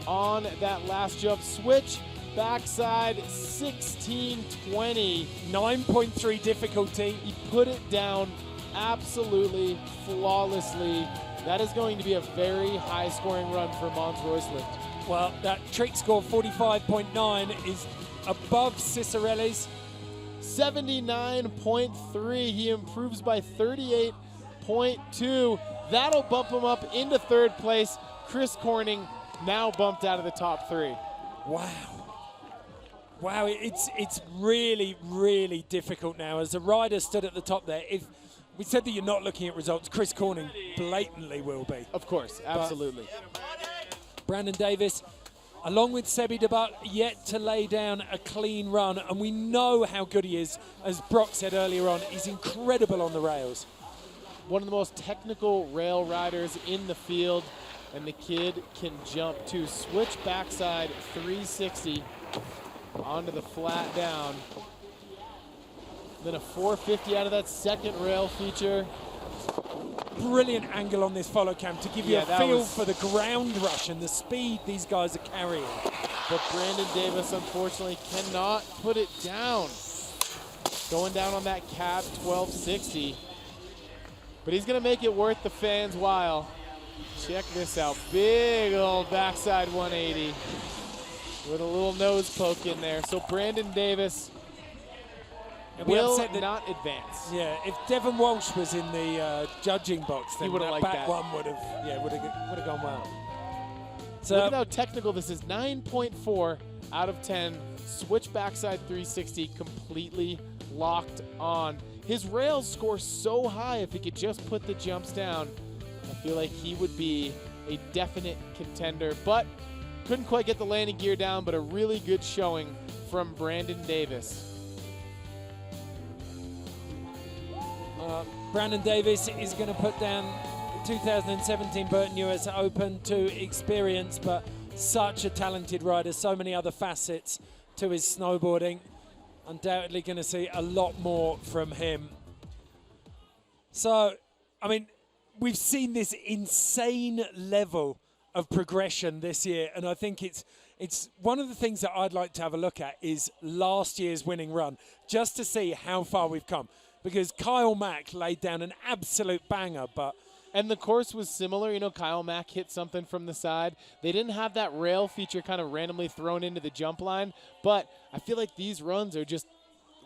S9: on that last jump. Switch backside 1620.
S8: 9.3 difficulty.
S9: He put it down absolutely flawlessly. That is going to be a very high scoring run for Mons Roysland.
S8: Well, that trick score 45.9 is above Cicerelli's.
S9: 79.3. He improves by 38.2. That'll bump him up into third place. Chris Corning now bumped out of the top 3.
S8: Wow. Wow, it's really, really difficult now. As a rider stood at the top there, if we said that you're not looking at results, Chris Corning blatantly will be.
S9: Of course, absolutely.
S8: Brandon Davis, along with Sebi Debat, yet to lay down a clean run. And we know how good he is. As Brock said earlier on, he's incredible on the rails.
S9: One of the most technical rail riders in the field. And the kid can jump to switch backside 360 onto the flat down. Then a 450 out of that second rail feature.
S8: Brilliant angle on this follow cam to give you a feel for the ground rush and the speed these guys are carrying.
S9: But Brandon Davis, unfortunately, cannot put it down. Going down on that cab 1260. But he's going to make it worth the fans' while. Check this out. Big old backside 180 with a little nose poke in there. So Brandon Davis will not advance.
S8: Yeah, if Devon Walsh was in the judging box, then
S9: he would have liked that.
S8: One would have gone well. So
S9: look at how technical this is. 9.4 out of 10. Switch backside 360, completely locked on. His rails score so high. If he could just put the jumps down, I feel like he would be a definite contender. But Couldn't quite get the landing gear down, but a really good showing from Brandon Davis.
S8: Brandon Davis is going to put down 2017 Burton US Open to experience, but such a talented rider, so many other facets to his snowboarding. Undoubtedly going to see a lot more from him. So, I mean, we've seen this insane level of progression this year, and I think it's one of the things that I'd like to have a look at is last year's winning run, just to see how far we've come. Because Kyle Mack laid down an absolute banger, but...
S9: And the course was similar. You know, Kyle Mack hit something from the side. They didn't have that rail feature kind of randomly thrown into the jump line, but I feel like these runs are just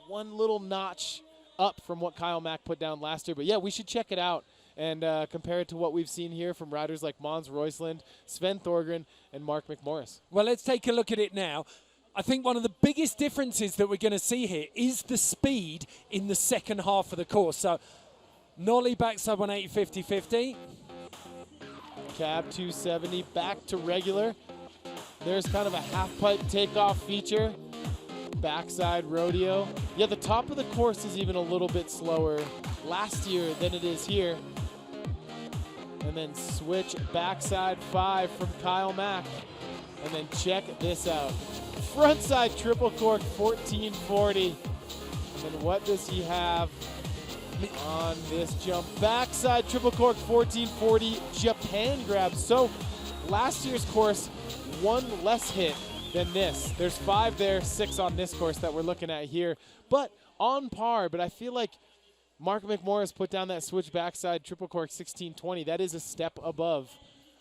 S9: one little notch up from what Kyle Mack put down last year. But yeah, we should check it out and compare it to what we've seen here from riders like Mons Roysland, Sven Thorgren, and Mark McMorris.
S8: Well, let's take a look at it now. I think one of the biggest differences that we're going to see here is the speed in the second half of the course. So, nollie backside 180, 50-50.
S9: Cab 270, back to regular. There's kind of a half-pipe takeoff feature. Backside rodeo. Yeah, the top of the course is even a little bit slower last year than it is here. And then switch backside 5 from Kyle Mack. And then check this out. Frontside triple cork 1440. And then what does he have on this jump? Backside triple cork 1440 Japan grab. So last year's course, one less hit than this. There's 5 there, 6 on this course that we're looking at here. But on par, but I feel like Mark McMorris put down that switch backside triple cork 1620. That is a step above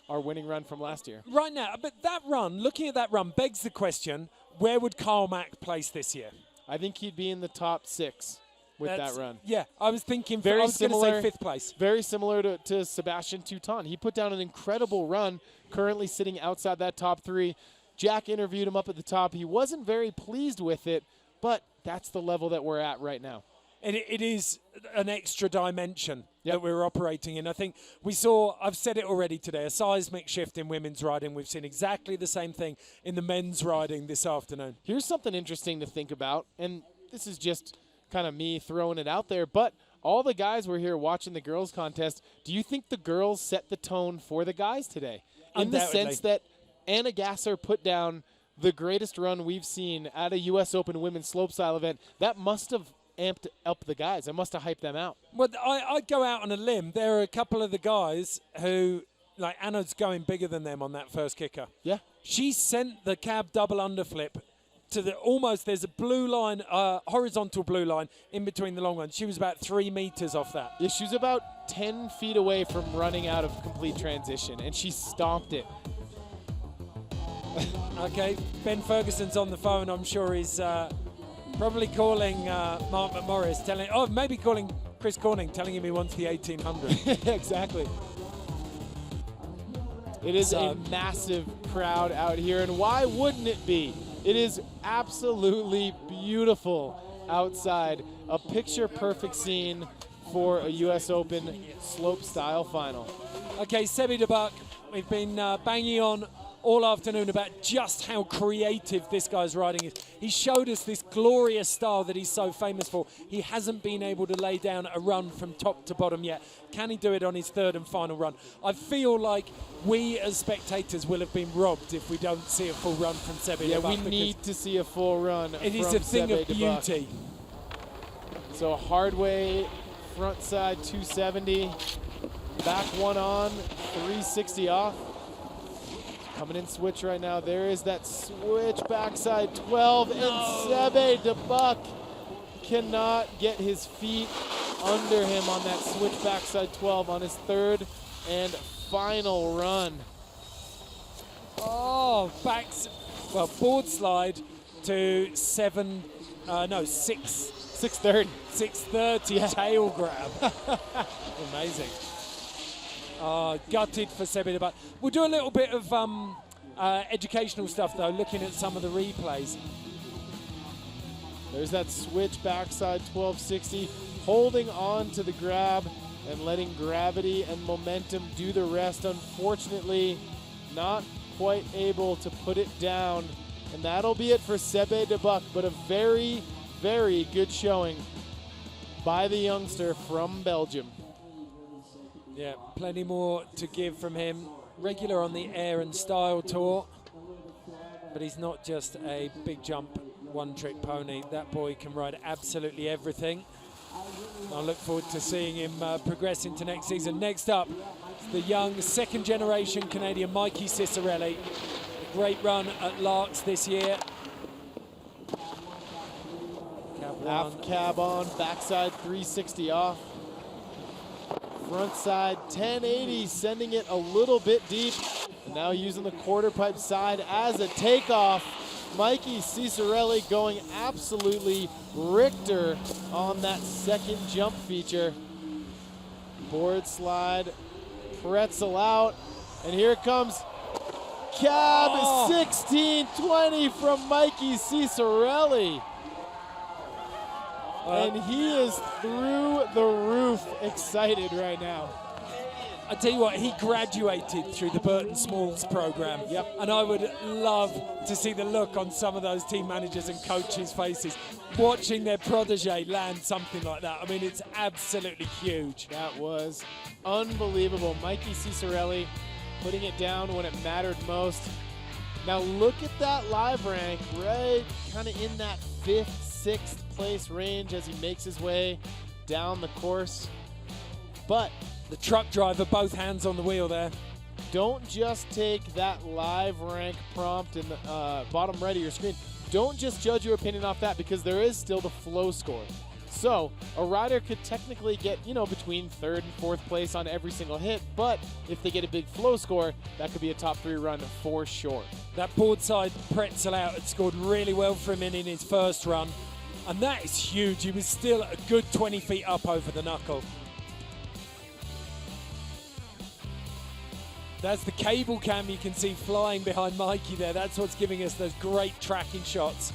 S9: our winning run from last year.
S8: Right now, but that run, looking at that run, begs the question, where would Kyle Mack place this year?
S9: I think he'd be in the top 6 with that run.
S8: Yeah, I was thinking,
S9: very
S8: I was going to say 5th place.
S9: Very similar to Sebastian Touton. He put down an incredible run, currently sitting outside that top 3. Jack interviewed him up at the top. He wasn't very pleased with it, but that's the level that we're at right now.
S8: And it is an extra dimension that we're operating in. I think we saw, I've said it already today, a seismic shift in women's riding. We've seen exactly the same thing in the men's riding this afternoon.
S9: Here's something interesting to think about, and this is just kind of me throwing it out there, but all the guys were here watching the girls' contest. Do you think the girls set the tone for the guys today? In the sense that Anna Gasser put down the greatest run we've seen at a U.S. Open women's slopestyle event. That must have amped up the guys. It must have hyped them out.
S8: Well, I'd go out on a limb. There are a couple of the guys who, like Anna's going bigger than them on that first kicker.
S9: Yeah.
S8: She sent the cab double underflip to the almost, there's a blue line, horizontal blue line in between the long ones. She was about 3 meters off that.
S9: Yeah, she was about 10 feet away from running out of complete transition, and she stomped it.
S8: Okay, Ben Ferguson's on the phone. I'm sure he's probably calling Mark McMorris, maybe calling Chris Corning, telling him he wants the 1800.
S9: Exactly. It is a massive crowd out here, and why wouldn't it be? It is absolutely beautiful outside. A picture-perfect scene for a U.S. Open slopestyle final.
S8: Okay, Sebi de Buck, we've been banging on all afternoon about just how creative this guy's riding is. He showed us this glorious style that he's so famous for. He hasn't been able to lay down a run from top to bottom yet. Can he do it on his 3rd and final run? I feel like we as spectators will have been robbed if we don't see a full run from Sebi de Buck.
S9: Yeah, we need to see a full run.
S8: It is a thing of beauty.
S9: So hard way, front side 270, back one on, 360 off. Coming in switch right now. There is that switch backside 12, and Sebi de Buck cannot get his feet under him on that switch backside 12 on his 3rd and final run.
S8: Oh, board slide to 630. 630 tail grab. Amazing. Gutted for Sebi de Buck. We'll do a little bit of educational stuff, though, looking at some of the replays.
S9: There's that switch backside 1260, holding on to the grab and letting gravity and momentum do the rest. Unfortunately, not quite able to put it down. And that'll be it for Sebe de Buck, but a very, very good showing by the youngster from Belgium.
S8: Yeah, plenty more to give from him. Regular on the air and style tour, but he's not just a big jump, one-trick pony. That boy can ride absolutely everything. I look forward to seeing him progress into next season. Next up, the young second-generation Canadian Mikey Cicerelli. A great run at Larks this year.
S9: Half cab on, backside 360 off. Front side 1080, sending it a little bit deep. And now using the quarter pipe side as a takeoff. Mikey Cicerelli going absolutely Richter on that second jump feature. Board slide, pretzel out, and here it comes. Cab 1620 from Mikey Cicerelli. And he is through the roof excited right now.
S8: I tell you what, he graduated through the Burton Smalls program.
S9: Yep.
S8: And I would love to see the look on some of those team managers and coaches' faces watching their protege land something like that. I mean, it's absolutely huge.
S9: That was unbelievable. Mikey Cicerelli putting it down when it mattered most. Now look at that live rank, right kind of in that 5th, 6th place range as he makes his way down the course. But
S8: the truck driver, both hands on the wheel there.
S9: Don't just take that live rank prompt in the bottom right of your screen. Don't just judge your opinion off that, because there is still the flow score. So a rider could technically get, you know, between 3rd and 4th place on every single hit, but if they get a big flow score, that could be a top 3 run for sure.
S8: That board side pretzel out had scored really well for him in his first run, and that is huge. He was still a good 20 feet up over the knuckle. That's the cable cam you can see flying behind Mikey there. That's what's giving us those great tracking shots.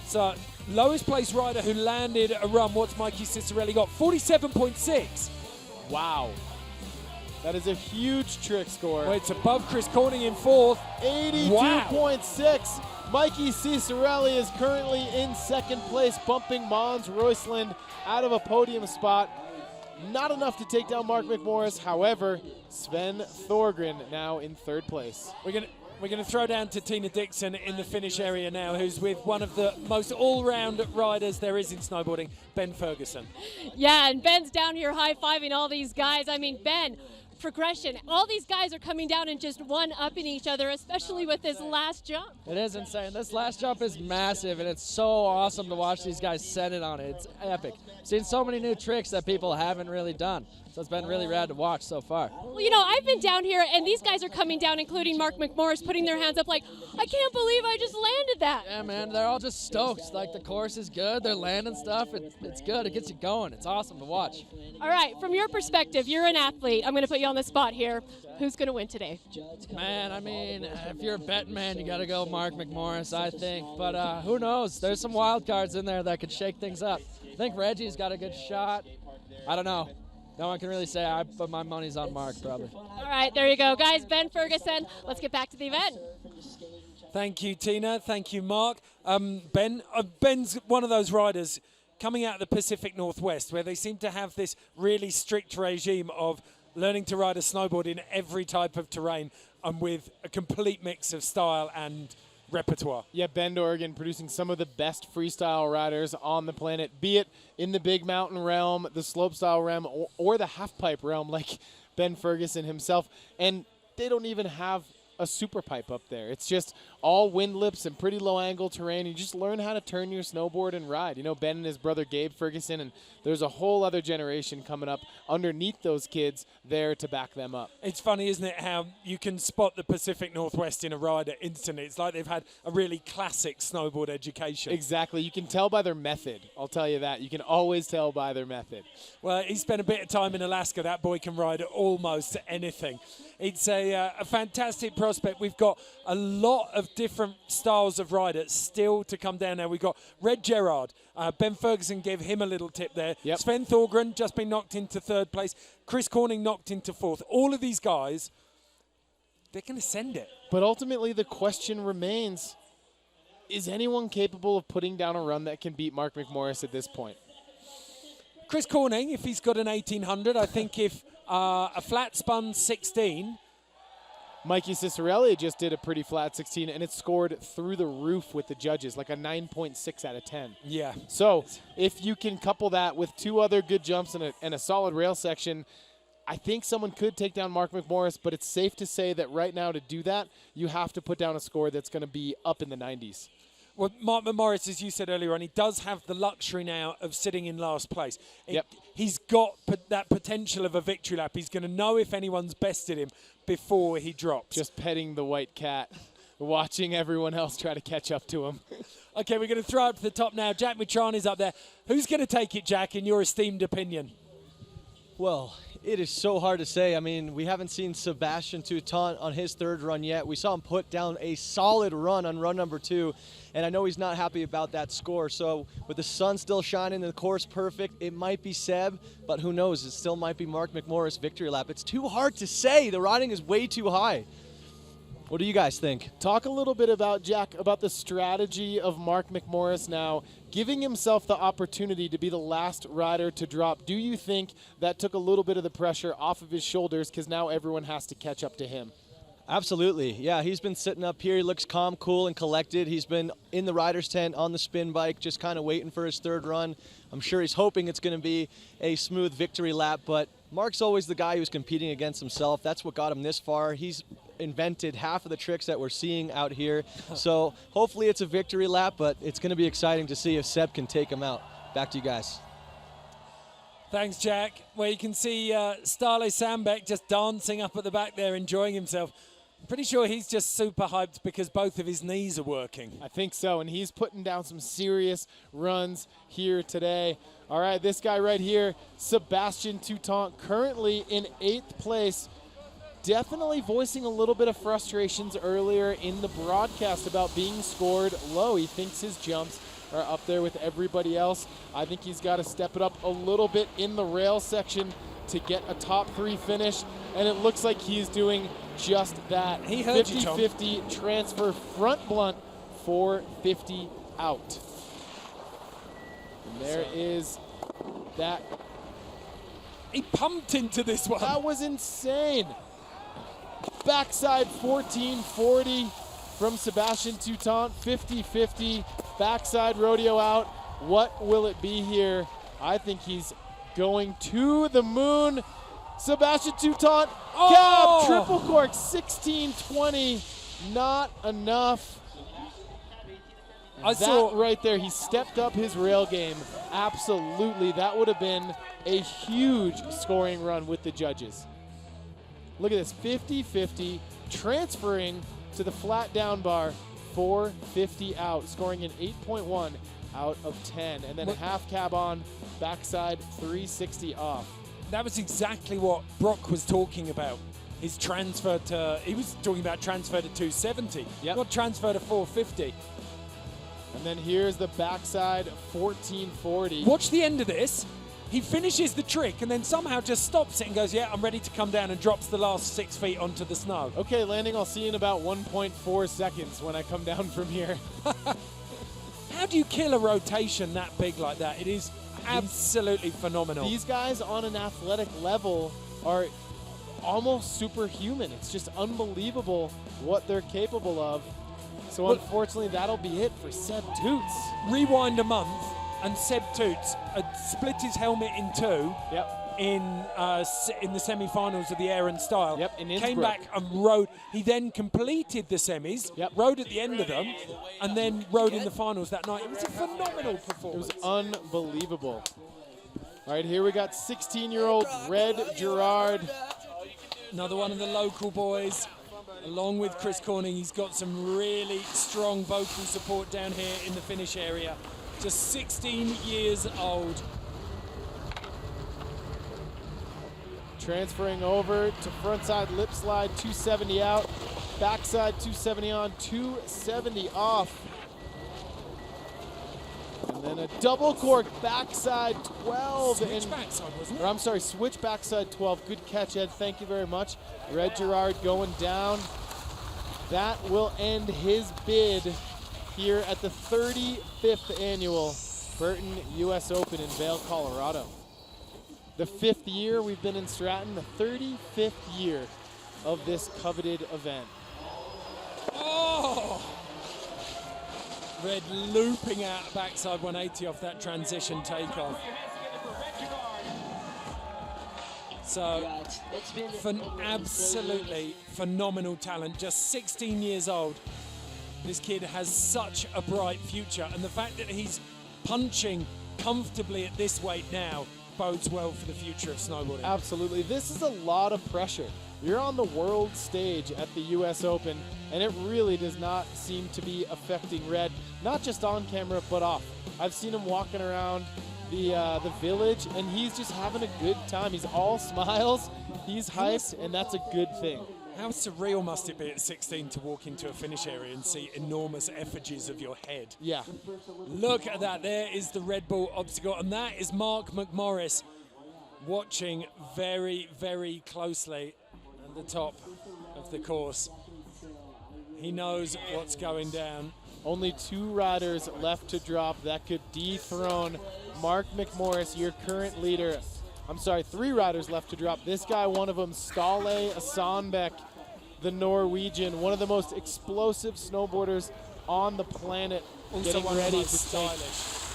S8: So, lowest place rider who landed a run, what's Mikey Cicerelli got? 47.6.
S9: Wow. That is a huge trick score.
S8: Well, it's above Chris Corning in 4th.
S9: 82.6. Wow. Mikey Cicerelli is currently in 2nd place, bumping Mons Roysland out of a podium spot. Not enough to take down Mark McMorris. However, Sven Thorgren now in 3rd place.
S8: We're going to throw down to Tina Dixon in the finish area now, who's with one of the most all-round riders there is in snowboarding, Ben Ferguson.
S10: Yeah, and Ben's down here high-fiving all these guys. I mean, Ben, progression. All these guys are coming down and just one-upping each other, especially with this last jump.
S14: It is insane. This last jump is massive, and it's so awesome to watch these guys send it on it. It's epic. Seen so many new tricks that people haven't really done. So it's been really rad to watch so far.
S10: Well, you know, I've been down here, and these guys are coming down, including Mark McMorris, putting their hands up like, I can't believe I just landed that.
S14: Yeah, man, they're all just stoked. Like, the course is good. They're landing stuff. It's good. It gets you going. It's awesome to watch.
S10: All right, from your perspective, you're an athlete. I'm going to put you on the spot here. Who's going to win today?
S14: Man, I mean, if you're a betting man, you got to go Mark McMorris, I think. But who knows? There's some wild cards in there that could shake things up. I think Reggie's got a good shot. I don't know. No one can really say. I put my money's on Mark, probably.
S10: All right, there you go. Guys, Ben Ferguson, let's get back to the event.
S8: Thank you, Tina. Thank you, Mark. Ben's one of those riders coming out of the Pacific Northwest where they seem to have this really strict regime of learning to ride a snowboard in every type of terrain and with a complete mix of style and repertoire.
S9: Yeah, Bend, Oregon, producing some of the best freestyle riders on the planet, be it in the big mountain realm, the slopestyle realm, or the halfpipe realm like Ben Ferguson himself. And they don't even have a super pipe up there. It's just all wind lips and pretty low angle terrain. You just learn how to turn your snowboard and ride. You know, Ben and his brother Gabe Ferguson, and there's a whole other generation coming up underneath those kids there to back them up.
S8: It's funny, isn't it, how you can spot the Pacific Northwest in a rider instantly. It's like they've had a really classic snowboard education.
S9: Exactly. You can tell by their method. I'll tell you that. You can always tell by their method.
S8: Well, he spent a bit of time in Alaska. That boy can ride almost anything. It's a fantastic prospect. We've got a lot of different styles of rider still to come down now. We've got Red Gerard. Ben Ferguson gave him a little tip there.
S9: Yep.
S8: Sven Thorgren just been knocked into 3rd place. Chris Corning knocked into 4th. All of these guys they're going to send it.
S9: But ultimately, the question remains, is anyone capable of putting down a run that can beat Mark McMorris at this point?
S8: Chris Corning, if he's got an 1800, I think if a flat spun 16.
S9: Mikey Cicerelli just did a pretty flat 16, and it scored through the roof with the judges, like a 9.6 out of 10.
S8: Yeah.
S9: So if you can couple that with 2 other good jumps and a solid rail section, I think someone could take down Mark McMorris, but it's safe to say that right now to do that, you have to put down a score that's going to be up in the 90s.
S8: Well, Mark McMorris, as you said earlier on, he does have the luxury now of sitting in last place. He's got that potential of a victory lap. He's going to know if anyone's bested him before he drops.
S9: Just petting the white cat, watching everyone else try to catch up to him.
S8: Okay, we're going to throw it to the top now. Jack Mitrani's up there. Who's going to take it, Jack, in your esteemed opinion?
S11: Well, it is so hard to say. I mean, we haven't seen Sebastian Toutant on his 3rd run yet. We saw him put down a solid run on run number 2, and I know he's not happy about that score. So with the sun still shining, the course perfect, it might be Seb, but who knows? It still might be Mark McMorris victory lap. It's too hard to say. The riding is way too high. What do you guys think?
S9: Talk a little bit about, Jack, about the strategy of Mark McMorris now, giving himself the opportunity to be the last rider to drop. Do you think that took a little bit of the pressure off of his shoulders because now everyone has to catch up to him?
S11: Absolutely. Yeah, he's been sitting up here. He looks calm, cool, and collected. He's been in the rider's tent on the spin bike, just kind of waiting for his 3rd run. I'm sure he's hoping it's going to be a smooth victory lap, but Mark's always the guy who's competing against himself. That's what got him this far. He's invented half of the tricks that we're seeing out here. So hopefully it's a victory lap, but it's going to be exciting to see if Seb can take him out. Back to you guys.
S8: Thanks, Jack. Well, you can see Starley Sandbeck just dancing up at the back there, enjoying himself. I'm pretty sure he's just super hyped because both of his knees are working.
S9: I think so, and he's putting down some serious runs here today. All right, this guy right here, Sebastian Toutant, currently in 8th place. Definitely voicing a little bit of frustrations earlier in the broadcast about being scored low. He thinks his jumps are up there with everybody else. I think he's got to step it up a little bit in the rail section to get a top 3 finish, and it looks like he's doing just that.
S8: He heard
S9: 50-50 transfer front blunt, 450 out. And there is that.
S8: He pumped into this one.
S9: That was insane. Backside 1440 from Sebastian Toutant, 50-50, backside rodeo out. What will it be here? I think he's going to the moon. Sebastian Toutant, cab, triple cork, 1620, not enough. That right there, he stepped up his rail game. Absolutely, that would have been a huge scoring run with the judges. Look at this, 50-50, transferring to the flat down bar, 450 out, scoring an 8.1 out of 10. And then a half cab on, backside 360 off.
S8: That was exactly what Brock was talking about. His transfer to, he was talking about transfer to 270, not transfer to 450.
S9: And then here's the backside 1440.
S8: Watch the end of this. He finishes the trick and then somehow just stops it and goes, yeah, I'm ready to come down, and drops the last 6 feet onto the snow.
S9: Okay, landing, I'll see you in about 1.4 seconds when I come down from here.
S8: How do you kill a rotation that big like that? It is absolutely phenomenal.
S9: These guys on an athletic level are almost superhuman. It's just unbelievable what they're capable of. So unfortunately, that'll be it for Seb Toots.
S8: Rewind a month, and Seb Toots split his helmet in 2 in the semi-finals of the Air and Style.
S9: In Innsbruck.
S8: Came back and rode. He then completed the semis, rode at the end of them, and then rode in the finals that night. It was a phenomenal performance.
S9: It was unbelievable. All right, here we got 16-year-old Red Gerard.
S8: Another one of the local boys. Along with Chris Corning, he's got some really strong vocal support down here in the finish area. Just 16 years old.
S9: Transferring over to frontside lip slide, 270 out. Backside 270 on, 270 off. And then a double cork backside 12.
S8: Switch backside, wasn't it?
S9: Or I'm sorry, switch backside 12. Good catch, Ed. Thank you very much. Red Gerard going down. that will end his bid here at the 35th annual Burton U.S. Open in Vail, Colorado. The 5th year we've been in Stratton, the 35th year of this coveted event.
S8: Oh! Red looping out backside 180 off that transition takeoff. So, absolutely phenomenal talent, just 16 years old. This kid has such a bright future, and the fact that he's punching comfortably at this weight now bodes well for the future of snowboarding.
S9: Absolutely. This is a lot of pressure. You're on the world stage at the U.S. Open, and it really does not seem to be affecting Red, not just on camera, but off. I've seen him walking around the village, and he's just having a good time. He's all smiles, he's hyped, and that's a good thing.
S8: How surreal must it be at 16 to walk into a finish area and see enormous effigies of your head?
S9: Yeah.
S8: Look at that. There is the Red Bull obstacle, and that is Mark McMorris watching very, very closely at the top of the course. He knows what's going down.
S9: Only 2 riders left to drop that could dethrone Mark McMorris, your current leader. I'm sorry, 3 riders left to drop. This guy, one of them, Ståle Sandbæk, the Norwegian, one of the most explosive snowboarders on the planet,
S8: Also
S9: getting
S8: one of the
S9: ready
S8: most
S9: to
S8: stylish.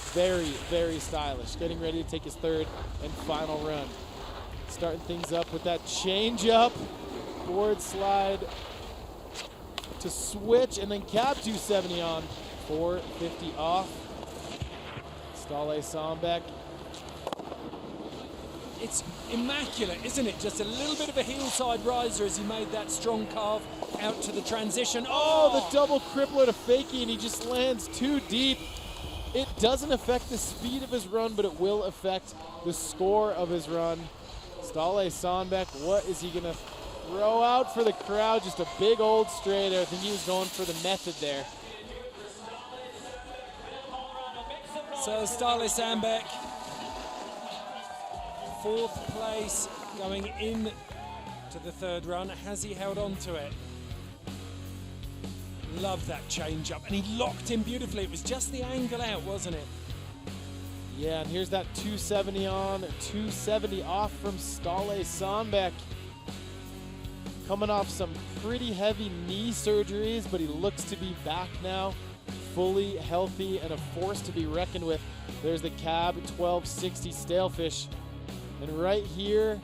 S9: take, very, very stylish, getting ready to take his 3rd and final run. Starting things up with that change up, board slide to switch, and then cab 270 on, 450 off. Ståle Sandbæk.
S8: It's immaculate, isn't it? Just a little bit of a heel-side riser as he made that strong carve out to the transition.
S9: Oh, the double crippler to fakie, and he just lands too deep. It doesn't affect the speed of his run, but it will affect the score of his run. Ståle Sandbæk, what is he gonna throw out for the crowd? Just a big old straighter. I think he was going for the method there.
S8: So Ståle Sandbæk, 4th place going in to the 3rd run. Has he held on to it? Love that change up, and he locked in beautifully. It was just the angle out, wasn't it?
S9: Yeah, and here's that 270 on, 270 off from Ståle Sandbæk. Coming off some pretty heavy knee surgeries, but he looks to be back now, fully healthy and a force to be reckoned with. There's the cab 1260 Stalefish. And right here,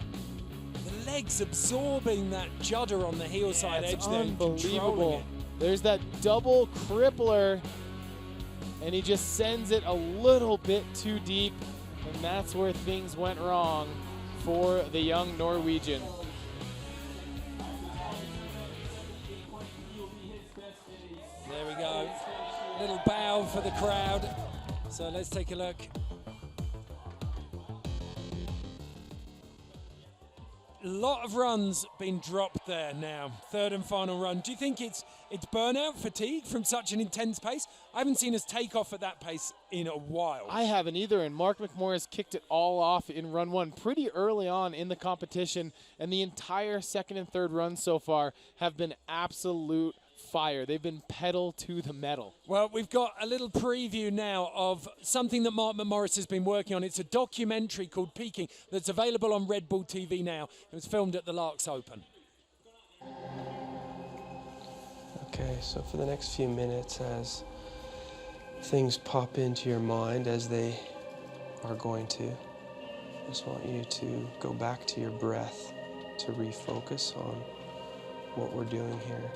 S8: the legs absorbing that judder on the heel side edge there.
S9: Unbelievable. There's that double crippler, and he just sends it a little bit too deep, and that's where things went wrong for the young Norwegian.
S8: There we go. Little bow for the crowd. So let's take a look. A lot of runs being dropped there now. 3rd and final run. Do you think it's burnout, fatigue from such an intense pace? I haven't seen us take off at that pace in a while.
S9: I haven't either, and Mark McMorris kicked it all off in run 1 pretty early on in the competition, and the entire 2nd and 3rd runs so far have been absolute fire. They've been pedal to the metal.
S8: Well, we've got a little preview now of something that Mark McMorris has been working on. It's a documentary called Peaking that's available on Red Bull TV now. It was filmed at the Larks Open.
S21: Okay, so for the next few minutes, as things pop into your mind, as they are going to, I just want you to go back to your breath to refocus on what we're doing here.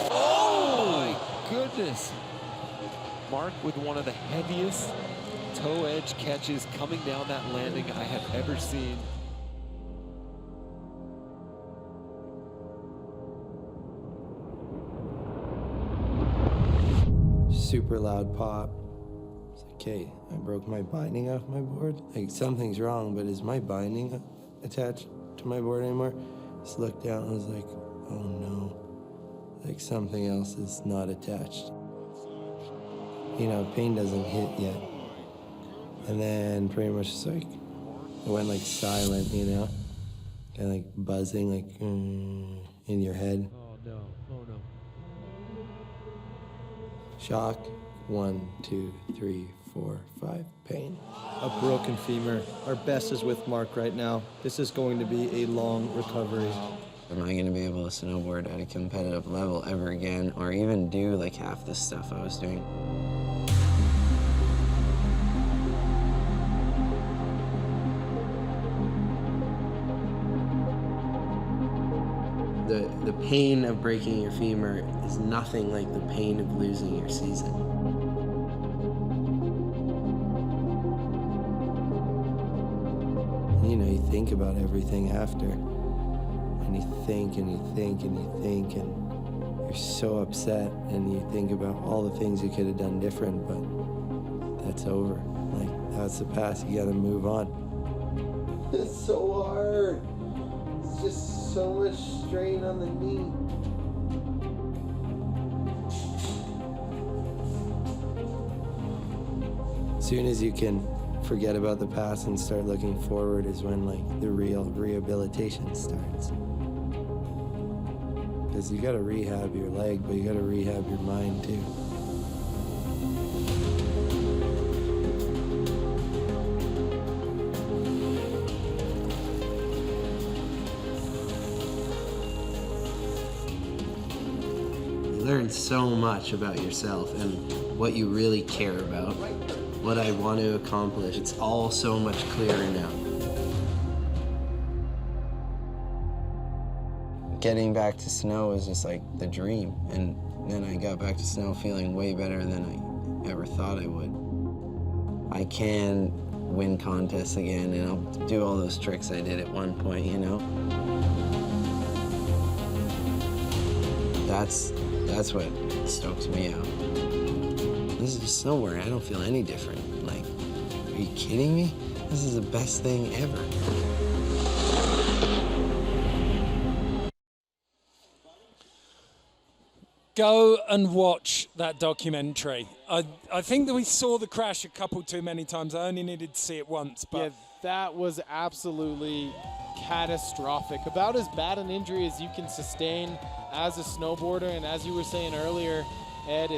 S22: Oh my goodness. Mark with one of the heaviest toe edge catches coming down that landing I have ever seen.
S7: Super loud pop. It's like, okay, I broke my binding off my board. Like, something's wrong, but is my binding attached to my board anymore? Just looked down and was like, oh no. Like, something else is not attached. You know, pain doesn't hit yet. And then pretty much just like, it went like silent, you know? Kind of like buzzing, like in your head.
S21: Oh no, oh no.
S7: Shock, 1, 2, 3, 4, 5, pain.
S11: A broken femur. Our best is with Mark right now. This is going to be a long recovery.
S1: Am I going to be able to snowboard at a competitive level ever again, or even do like half the stuff I was doing?
S7: The pain of breaking your femur is nothing like the pain of losing your season. You know, you think about everything after, and you think and you think and you think, and you're so upset, and you think about all the things you could have done different, but that's over. Like, that's the past, you gotta move on. It's so hard. It's just so much strain on the knee. As soon as you can forget about the past and start looking forward is when like the real rehabilitation starts. Because you gotta rehab your leg, but you gotta rehab your mind too. You learn so much about yourself and what you really care about, what I want to accomplish. It's all so much clearer now.
S1: Getting back to snow was just like the dream, and then I got back to snow feeling way better than I ever thought I would. I can win contests again, and I'll do all those tricks I did at one point, you know? That's what stokes me out. This is just snowboarding. I don't feel any different. Like, are you kidding me? This is the best thing ever.
S8: Go and watch that documentary. I think that we saw the crash a couple too many times. I only needed to see it once. But
S9: yeah, that was absolutely catastrophic. About as bad an injury as you can sustain as a snowboarder. And as you were saying earlier, Ed,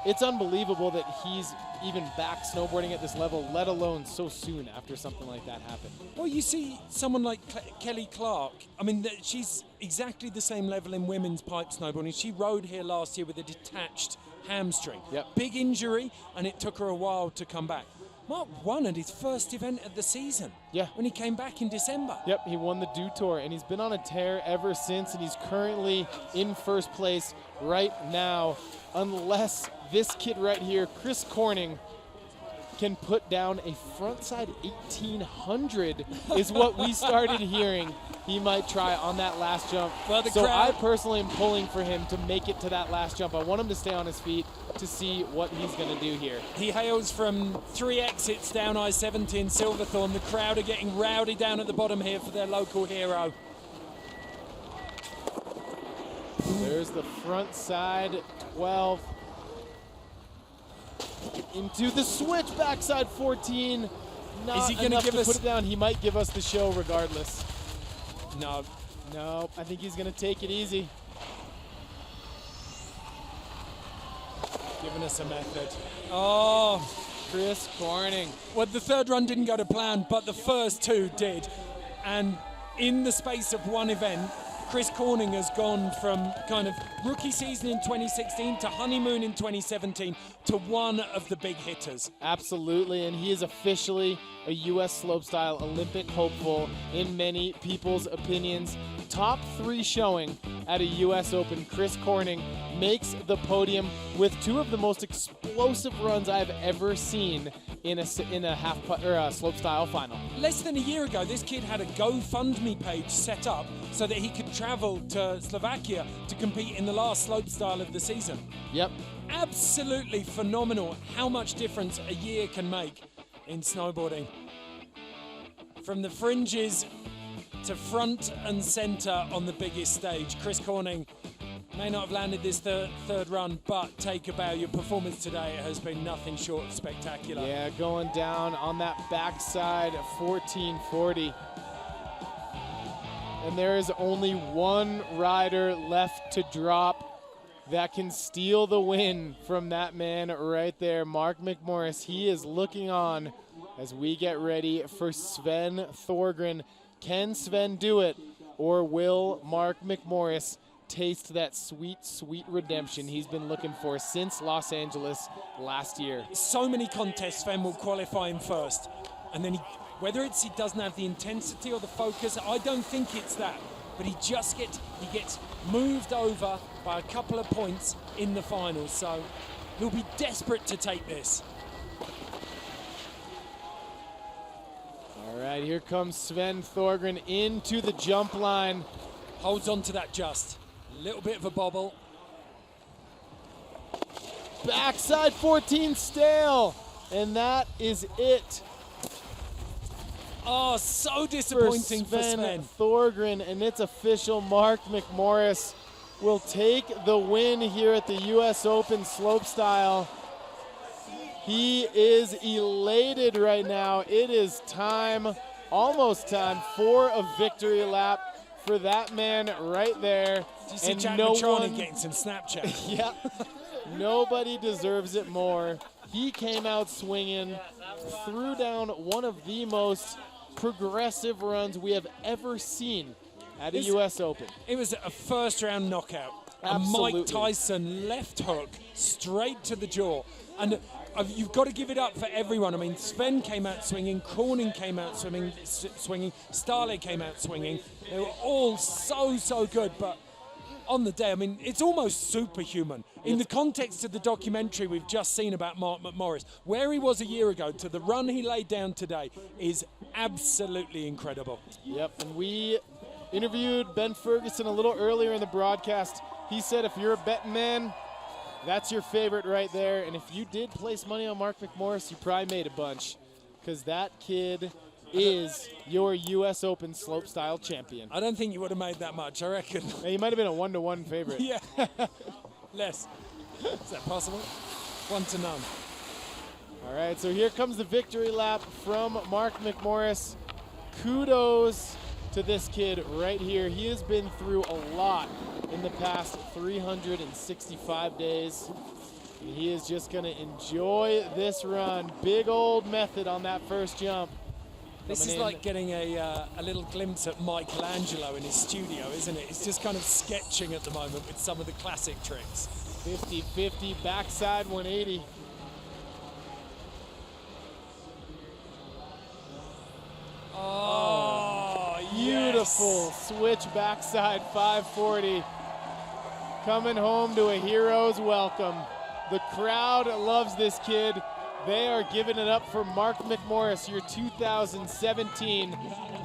S9: it's unbelievable that he's even back snowboarding at this level, let alone so soon after something like that happened.
S8: Well, you see someone like Kelly Clark. I mean, she's exactly the same level in women's pipe snowboarding. She rode here last year with a detached hamstring.
S9: Yep.
S8: Big injury, and it took her a while to come back. Mark won at his first event of the season.
S9: Yeah.
S8: When he came back in December.
S9: Yep, he won the Dew Tour, and he's been on a tear ever since, and he's currently in first place right now, unless this kid right here, Chris Corning, can put down a frontside 1800 is what we started hearing he might try on that last jump.
S8: Well,
S9: so I personally am pulling for him to make it to that last jump. I want him to stay on his feet to see what he's going to do here.
S8: He hails from 3 exits down I-70 in Silverthorne. The crowd are getting rowdy down at the bottom here for their local hero.
S9: There's the front side 12. Into the switch, backside 14. Not
S8: Is he going to give us?
S9: Put it down. He might give us the show regardless.
S8: No.
S9: No, I think he's going to take it easy.
S8: Giving us a method. Oh,
S9: Chris Corning.
S8: Well, the third run didn't go to plan, but the first two did. And in the space of one event, Chris Corning has gone from kind of rookie season in 2016 to honeymoon in 2017 to one of the big hitters.
S9: Absolutely, and he is officially a U.S. slopestyle Olympic hopeful in many people's opinions. Top 3 showing at a U.S. Open. Chris Corning makes the podium with 2 of the most explosive runs I've ever seen in a half or a slopestyle final.
S8: Less than a year ago, this kid had a GoFundMe page set up so that he could travel to Slovakia to compete in the last slopestyle of the season.
S9: Yep.
S8: Absolutely phenomenal how much difference a year can make in snowboarding. From the fringes to front and center on the biggest stage, Chris Corning May not have landed this third run, but take a bow. Your performance today has been nothing short of spectacular.
S9: Yeah, going down on that backside 1440. And there is only one rider left to drop that can steal the win from that man right there, Mark McMorris. He is looking on as we get ready for Sven Thorgren. Can Sven do it, or will Mark McMorris taste that sweet, sweet redemption he's been looking for since Los Angeles last year?
S8: So many contests, Sven will qualify him first, and then whether he doesn't have the intensity or the focus, I don't think it's that, but he gets moved over by a couple of points in the finals, so he'll be desperate to take this.
S9: All right, here comes Sven Thorgren into the jump line.
S8: Holds on to that just. A little bit of a bobble.
S9: Backside 14 stale, and that is it.
S8: Oh, so disappointing for Sven
S9: Thorgren, and it's official. Mark McMorris will take the win here at the U.S. Open Slopestyle. He is elated right now. It is time, almost time, for a victory lap for that man right there.
S8: Do you see Jack Matroni getting some Snapchat?
S9: Yeah. Nobody deserves it more. He came out swinging, threw down one of the most progressive runs we have ever seen at a U.S. Open.
S8: It was a first-round knockout.
S9: Absolutely.
S8: A Mike Tyson left hook straight to the jaw. And you've got to give it up for everyone. I mean, Sven came out swinging, Cronin came out swinging, Stale came out swinging. They were all so good, but on the day, I mean, it's almost superhuman. In the context of the documentary we've just seen about Mark McMorris, where he was a year ago to the run he laid down today is absolutely incredible.
S9: Yep, and we interviewed Ben Ferguson a little earlier in the broadcast. He said if you're a betting man, that's your favorite right there. And if you did place money on Mark McMorris, you probably made a bunch, because that kid is your U.S. Open slopestyle champion.
S8: I don't think you would have made that much, I reckon.
S9: Yeah, you might have been a 1-to-1 favorite.
S8: Yeah, less. Is that possible? 1 to none.
S9: All right, so here comes the victory lap from Mark McMorris. Kudos to this kid right here. He has been through a lot in the past 365 days. And he is just going to enjoy this run. Big old method on that first jump.
S8: This is like getting a little glimpse at Michelangelo in his studio, isn't it? He's just kind of sketching at the moment with some of the classic tricks.
S9: 50-50 backside 180.
S8: Oh,
S9: beautiful
S8: yes.
S9: Switch backside 540. Coming home to a hero's welcome. The crowd loves this kid. They are giving it up for Mark McMorris, your 2017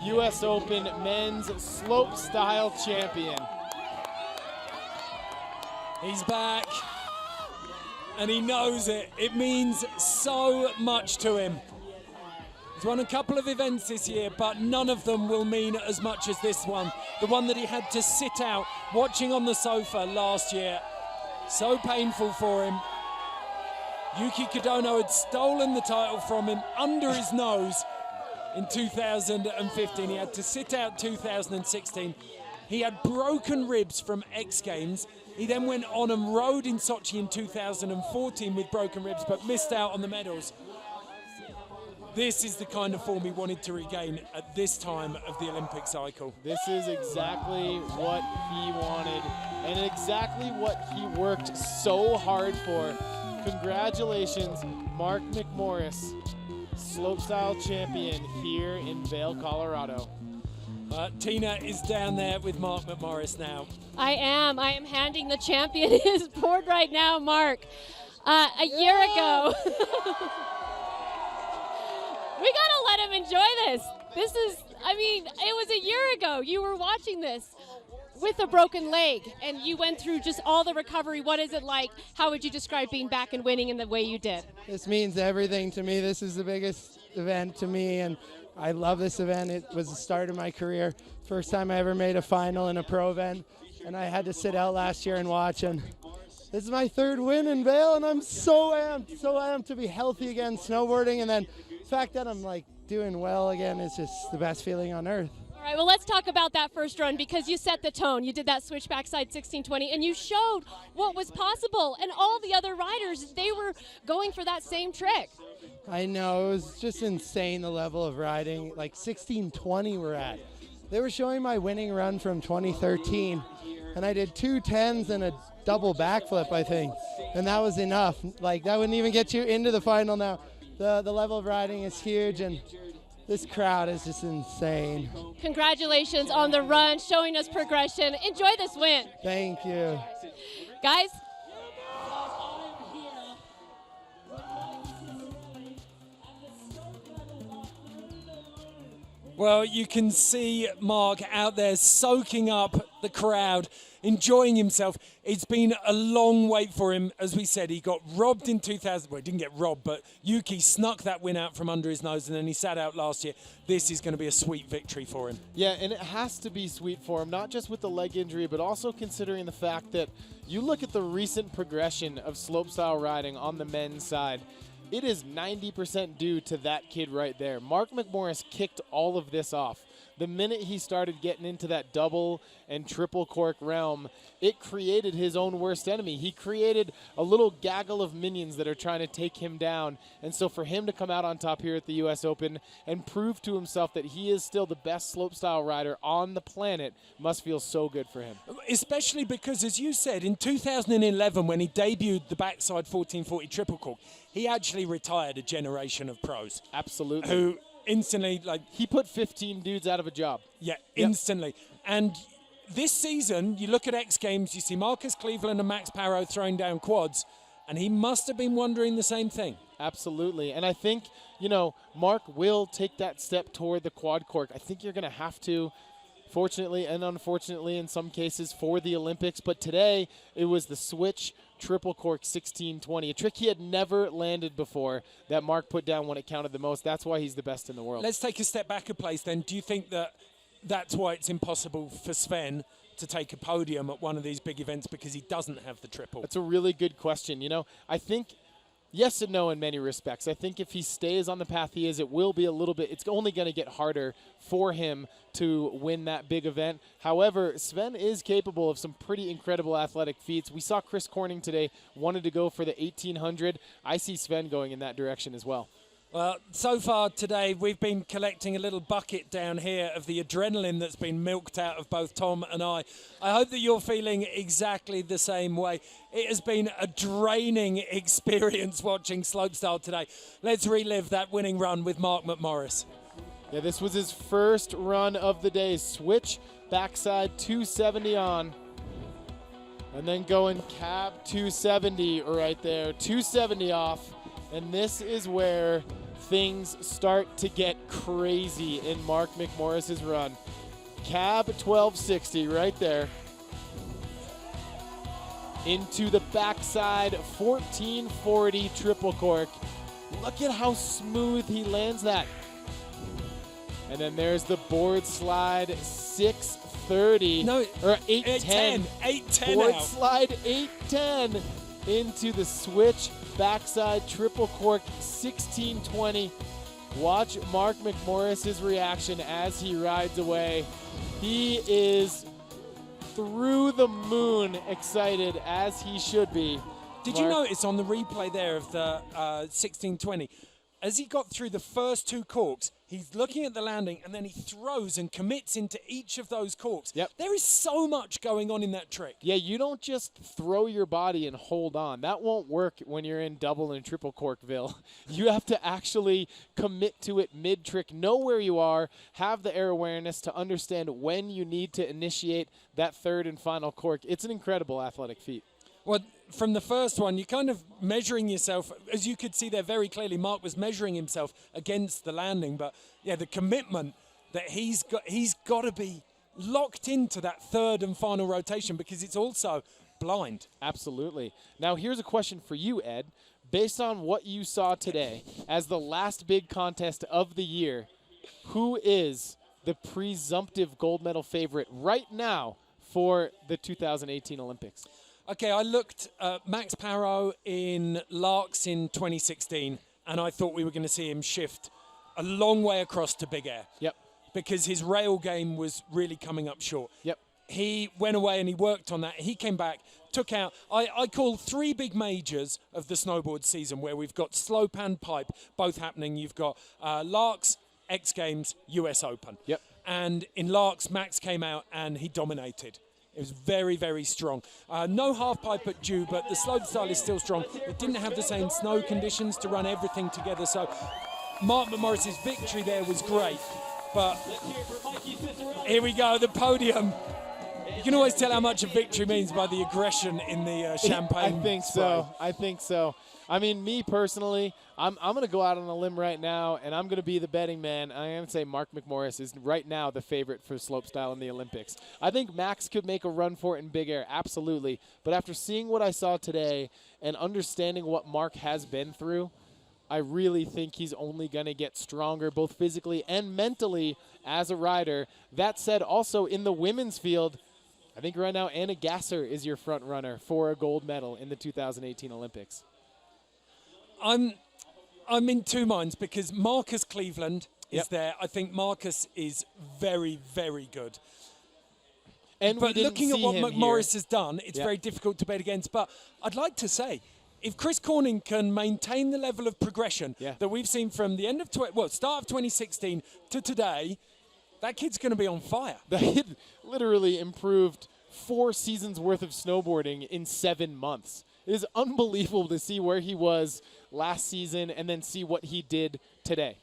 S9: U.S. Open Men's Slopestyle Champion.
S8: He's back, and he knows it. It means so much to him. He's won a couple of events this year, but none of them will mean as much as this one. The one that he had to sit out watching on the sofa last year. So painful for him. Yuki Kodono had stolen the title from him under his nose in 2015. He had to sit out 2016. He had broken ribs from X Games. He then went on and rode in Sochi in 2014 with broken ribs, but missed out on the medals. This is the kind of form he wanted to regain at this time of the Olympic cycle.
S9: This is exactly what he wanted and exactly what he worked so hard for. Congratulations, Mark McMorris, slopestyle champion here in Vail, Colorado.
S8: Tina is down there with Mark McMorris now.
S10: I am handing the champion his board right now, Mark. A year ago. We gotta let him enjoy this. This is, I mean, it was a year ago. You were watching this with a broken leg, and you went through just all the recovery. What is it like? How would you describe being back and winning in the way you did?
S4: This means everything to me. This is the biggest event to me, and I love this event. It was the start of my career. First time I ever made a final in a pro event. and I had to sit out last year and watch. And this is my 3rd win in Vail, and I'm so amped to be healthy again snowboarding. And then the fact that I'm like doing well again is just the best feeling on earth.
S10: All right, well, let's talk about that first run because you set the tone. You did that switch backside 1620, and you showed what was possible. And all the other riders, they were going for that same trick.
S4: I know, it was just insane the level of riding. Like 1620 we're at. They were showing my winning run from 2013, and I did 2 10s and a double backflip, I think. And that was enough. Like, that wouldn't even get you into the final now. The level of riding is huge, and this crowd is just insane.
S10: Congratulations on the run, showing us progression. Enjoy this win.
S4: Thank you.
S10: Guys.
S8: Well, you can see Mark out there soaking up the crowd, enjoying himself. It's been a long wait for him. As we said, he got robbed in 2000. Well, he didn't get robbed, but Yuki snuck that win out from under his nose, and then he sat out last year. This is going to be a sweet victory for him.
S9: Yeah, and it has to be sweet for him, not just with the leg injury, but also considering the fact that you look at the recent progression of slopestyle riding on the men's side. It is 90% due to that kid right there. Mark McMorris kicked all of this off. The minute he started getting into that double and triple cork realm, it created his own worst enemy. He created a little gaggle of minions that are trying to take him down. And so for him to come out on top here at the US Open and prove to himself that he is still the best slopestyle rider on the planet must feel so good for him.
S8: Especially because, as you said, in 2011, when he debuted the backside 1440 triple cork, he actually retired a generation of pros.
S9: Absolutely.
S8: Who instantly, like,
S9: he put 15 dudes out of a job.
S8: Yeah, instantly. And this season, you look at X Games, you see Marcus Cleveland and Max Parrow throwing down quads, and he must have been wondering the same thing.
S9: Absolutely. And I think, you know, Mark will take that step toward the quad cork. I think you're going to have to, fortunately and unfortunately in some cases, for the Olympics. But today, it was the switch triple cork 1620, a trick he had never landed before that Mark put down when it counted the most. That's why he's the best in the world.
S8: Let's take a step back a place then. Do you think that that's why it's impossible for Sven to take a podium at one of these big events because he doesn't have the triple?
S9: That's a really good question. You know, I think yes and no in many respects. I think if he stays on the path he is, it will be a little bit, it's only going to get harder for him to win that big event. However, Sven is capable of some pretty incredible athletic feats. We saw Chris Corning today wanted to go for the 1800. I see Sven going in that direction as well.
S8: Well, so far today, we've been collecting a little bucket down here of the adrenaline that's been milked out of both Tom and I. I hope that you're feeling exactly the same way. It has been a draining experience watching slopestyle today. Let's relive that winning run with Mark McMorris.
S9: Yeah, this was his first run of the day. Switch backside 270 on. And then going cab 270 right there. 270 off. And this is where things start to get crazy in Mark McMorris's run. Cab 1260 right there. Into the backside 1440 triple cork. Look at how smooth he lands that. And then there's the board slide 630.
S8: No,
S9: or 810.
S8: 810
S9: board
S8: out.
S9: slide 810 into the switch backside triple cork 1620. Watch Mark McMorris's reaction as he rides away. He is through the moon excited, as he should be.
S8: Did you notice on the replay there of the 1620, as he got through the first 2 corks, he's looking at the landing and then he throws and commits into each of those corks.
S9: Yep.
S8: There is so much going on in that trick.
S9: Yeah, you don't just throw your body and hold on. That won't work when you're in double and triple corkville. You have to actually commit to it mid-trick, know where you are, have the air awareness to understand when you need to initiate that third and final cork. It's an incredible athletic feat.
S8: Well, from the first one, you're kind of measuring yourself. As you could see there very clearly, Mark was measuring himself against the landing. But, yeah, the commitment that he's got to be locked into that third and final rotation because it's also blind.
S9: Absolutely. Now, here's a question for you, Ed. Based on what you saw today as the last big contest of the year, who is the presumptive gold medal favorite right now for the 2018 Olympics?
S8: Okay, I looked at Max Parrow in Larks in 2016, and I thought we were going to see him shift a long way across to big air.
S9: Yep.
S8: Because his rail game was really coming up short.
S9: Yep.
S8: He went away and he worked on that. He came back, took out, I call 3 big majors of the snowboard season where we've got slope and pipe both happening. You've got Larks, X Games, US Open.
S9: Yep.
S8: And in Larks, Max came out and he dominated. It was very, very strong. No half pipe at Dew, but the slopestyle is still strong. It didn't have the same snow conditions to run everything together. So Mark McMorris's victory there was great. But here we go, the podium. You can always tell how much a victory means by the aggression in the champagne.
S9: I think so. I think so. I mean, me personally, I'm going to go out on a limb right now, and I'm going to be the betting man. I'm going to say Mark McMorris is right now the favorite for slopestyle in the Olympics. I think Max could make a run for it in big air, absolutely. But after seeing what I saw today and understanding what Mark has been through, I really think he's only going to get stronger, both physically and mentally as a rider. That said, also in the women's field, I think right now Anna Gasser is your front runner for a gold medal in the 2018 Olympics.
S8: I'm in two minds because Marcus Cleveland is there. I think Marcus is very, very good. But looking at what McMorris has done, it's very difficult to bet against. But I'd like to say, if Chris Corning can maintain the level of progression that we've seen from the end of start of 2016 to today, that kid's going to be on fire.
S9: The kid literally improved 4 seasons worth of snowboarding in 7 months. It is unbelievable to see where he was last season and then see what he did today.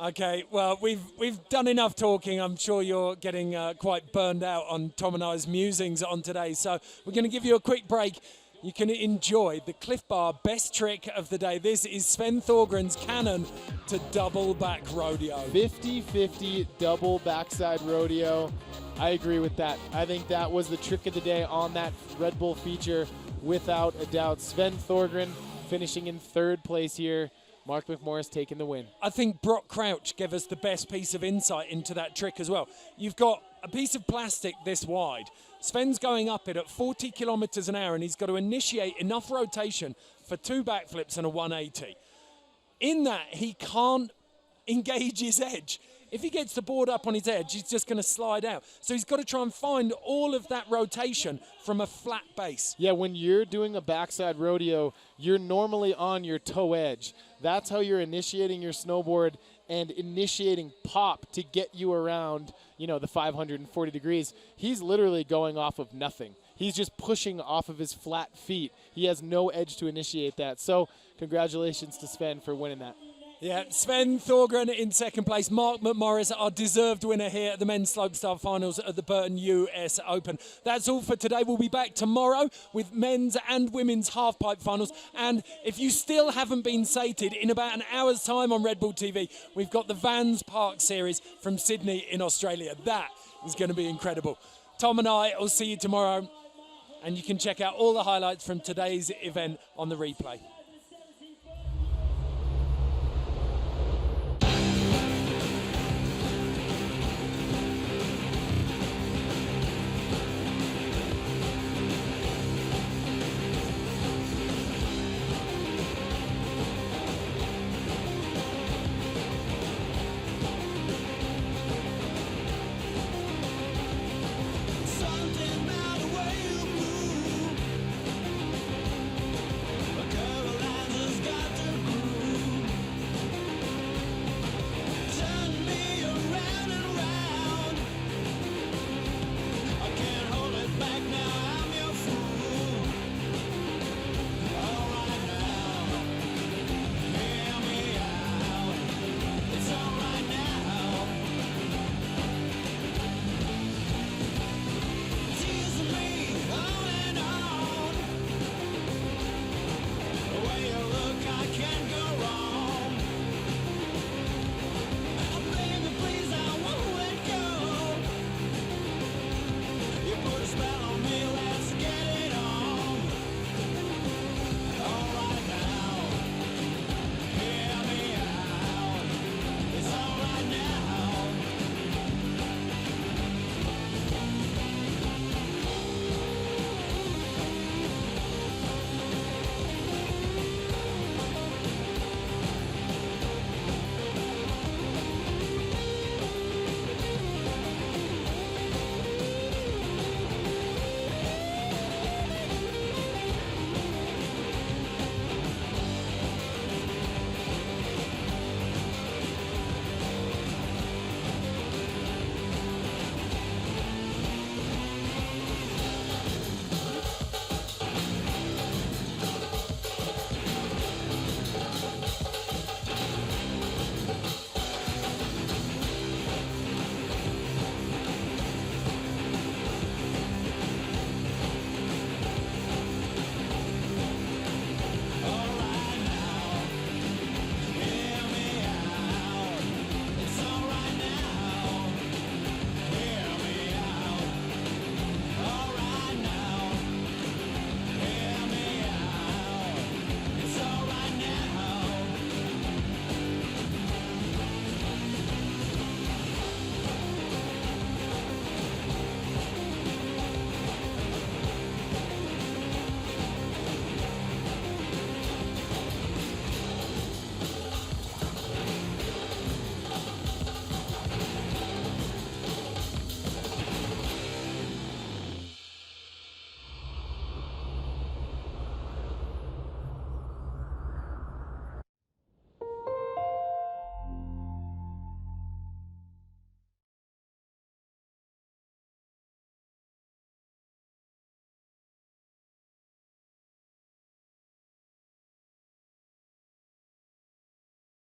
S8: Okay, well, we've done enough talking. I'm sure you're getting quite burned out on Tom and I's musings on today. So we're going to give you a quick break. You can enjoy the Cliff Bar best trick of the day. This is Sven Thorgren's cannon to double back rodeo.
S9: 50-50 double backside rodeo. I agree with that. I think that was the trick of the day on that Red Bull feature, without a doubt. Sven Thorgren finishing in 3rd place here. Mark McMorris taking the win.
S8: I think Brock Crouch gave us the best piece of insight into that trick as well. You've got a piece of plastic this wide. Sven's going up it at 40 kilometers an hour, and he's got to initiate enough rotation for 2 backflips and a 180. In that, he can't engage his edge. If he gets the board up on his edge, he's just going to slide out. So he's got to try and find all of that rotation from a flat base.
S9: Yeah, when you're doing a backside rodeo, you're normally on your toe edge. That's how you're initiating your snowboard and initiating pop to get you around, the 540 degrees. He's literally going off of nothing. He's just pushing off of his flat feet. He has no edge to initiate that. So congratulations to Sven for winning that.
S8: Yeah, Sven Thorgren in 2nd place. Mark McMorris, our deserved winner here at the men's slopestyle finals at the Burton US Open. That's all for today. We'll be back tomorrow with men's and women's halfpipe finals. And if you still haven't been sated, in about an hour's time on Red Bull TV, we've got the Vans Park series from Sydney in Australia. That is going to be incredible. Tom and I will see you tomorrow. And you can check out all the highlights from today's event on the replay.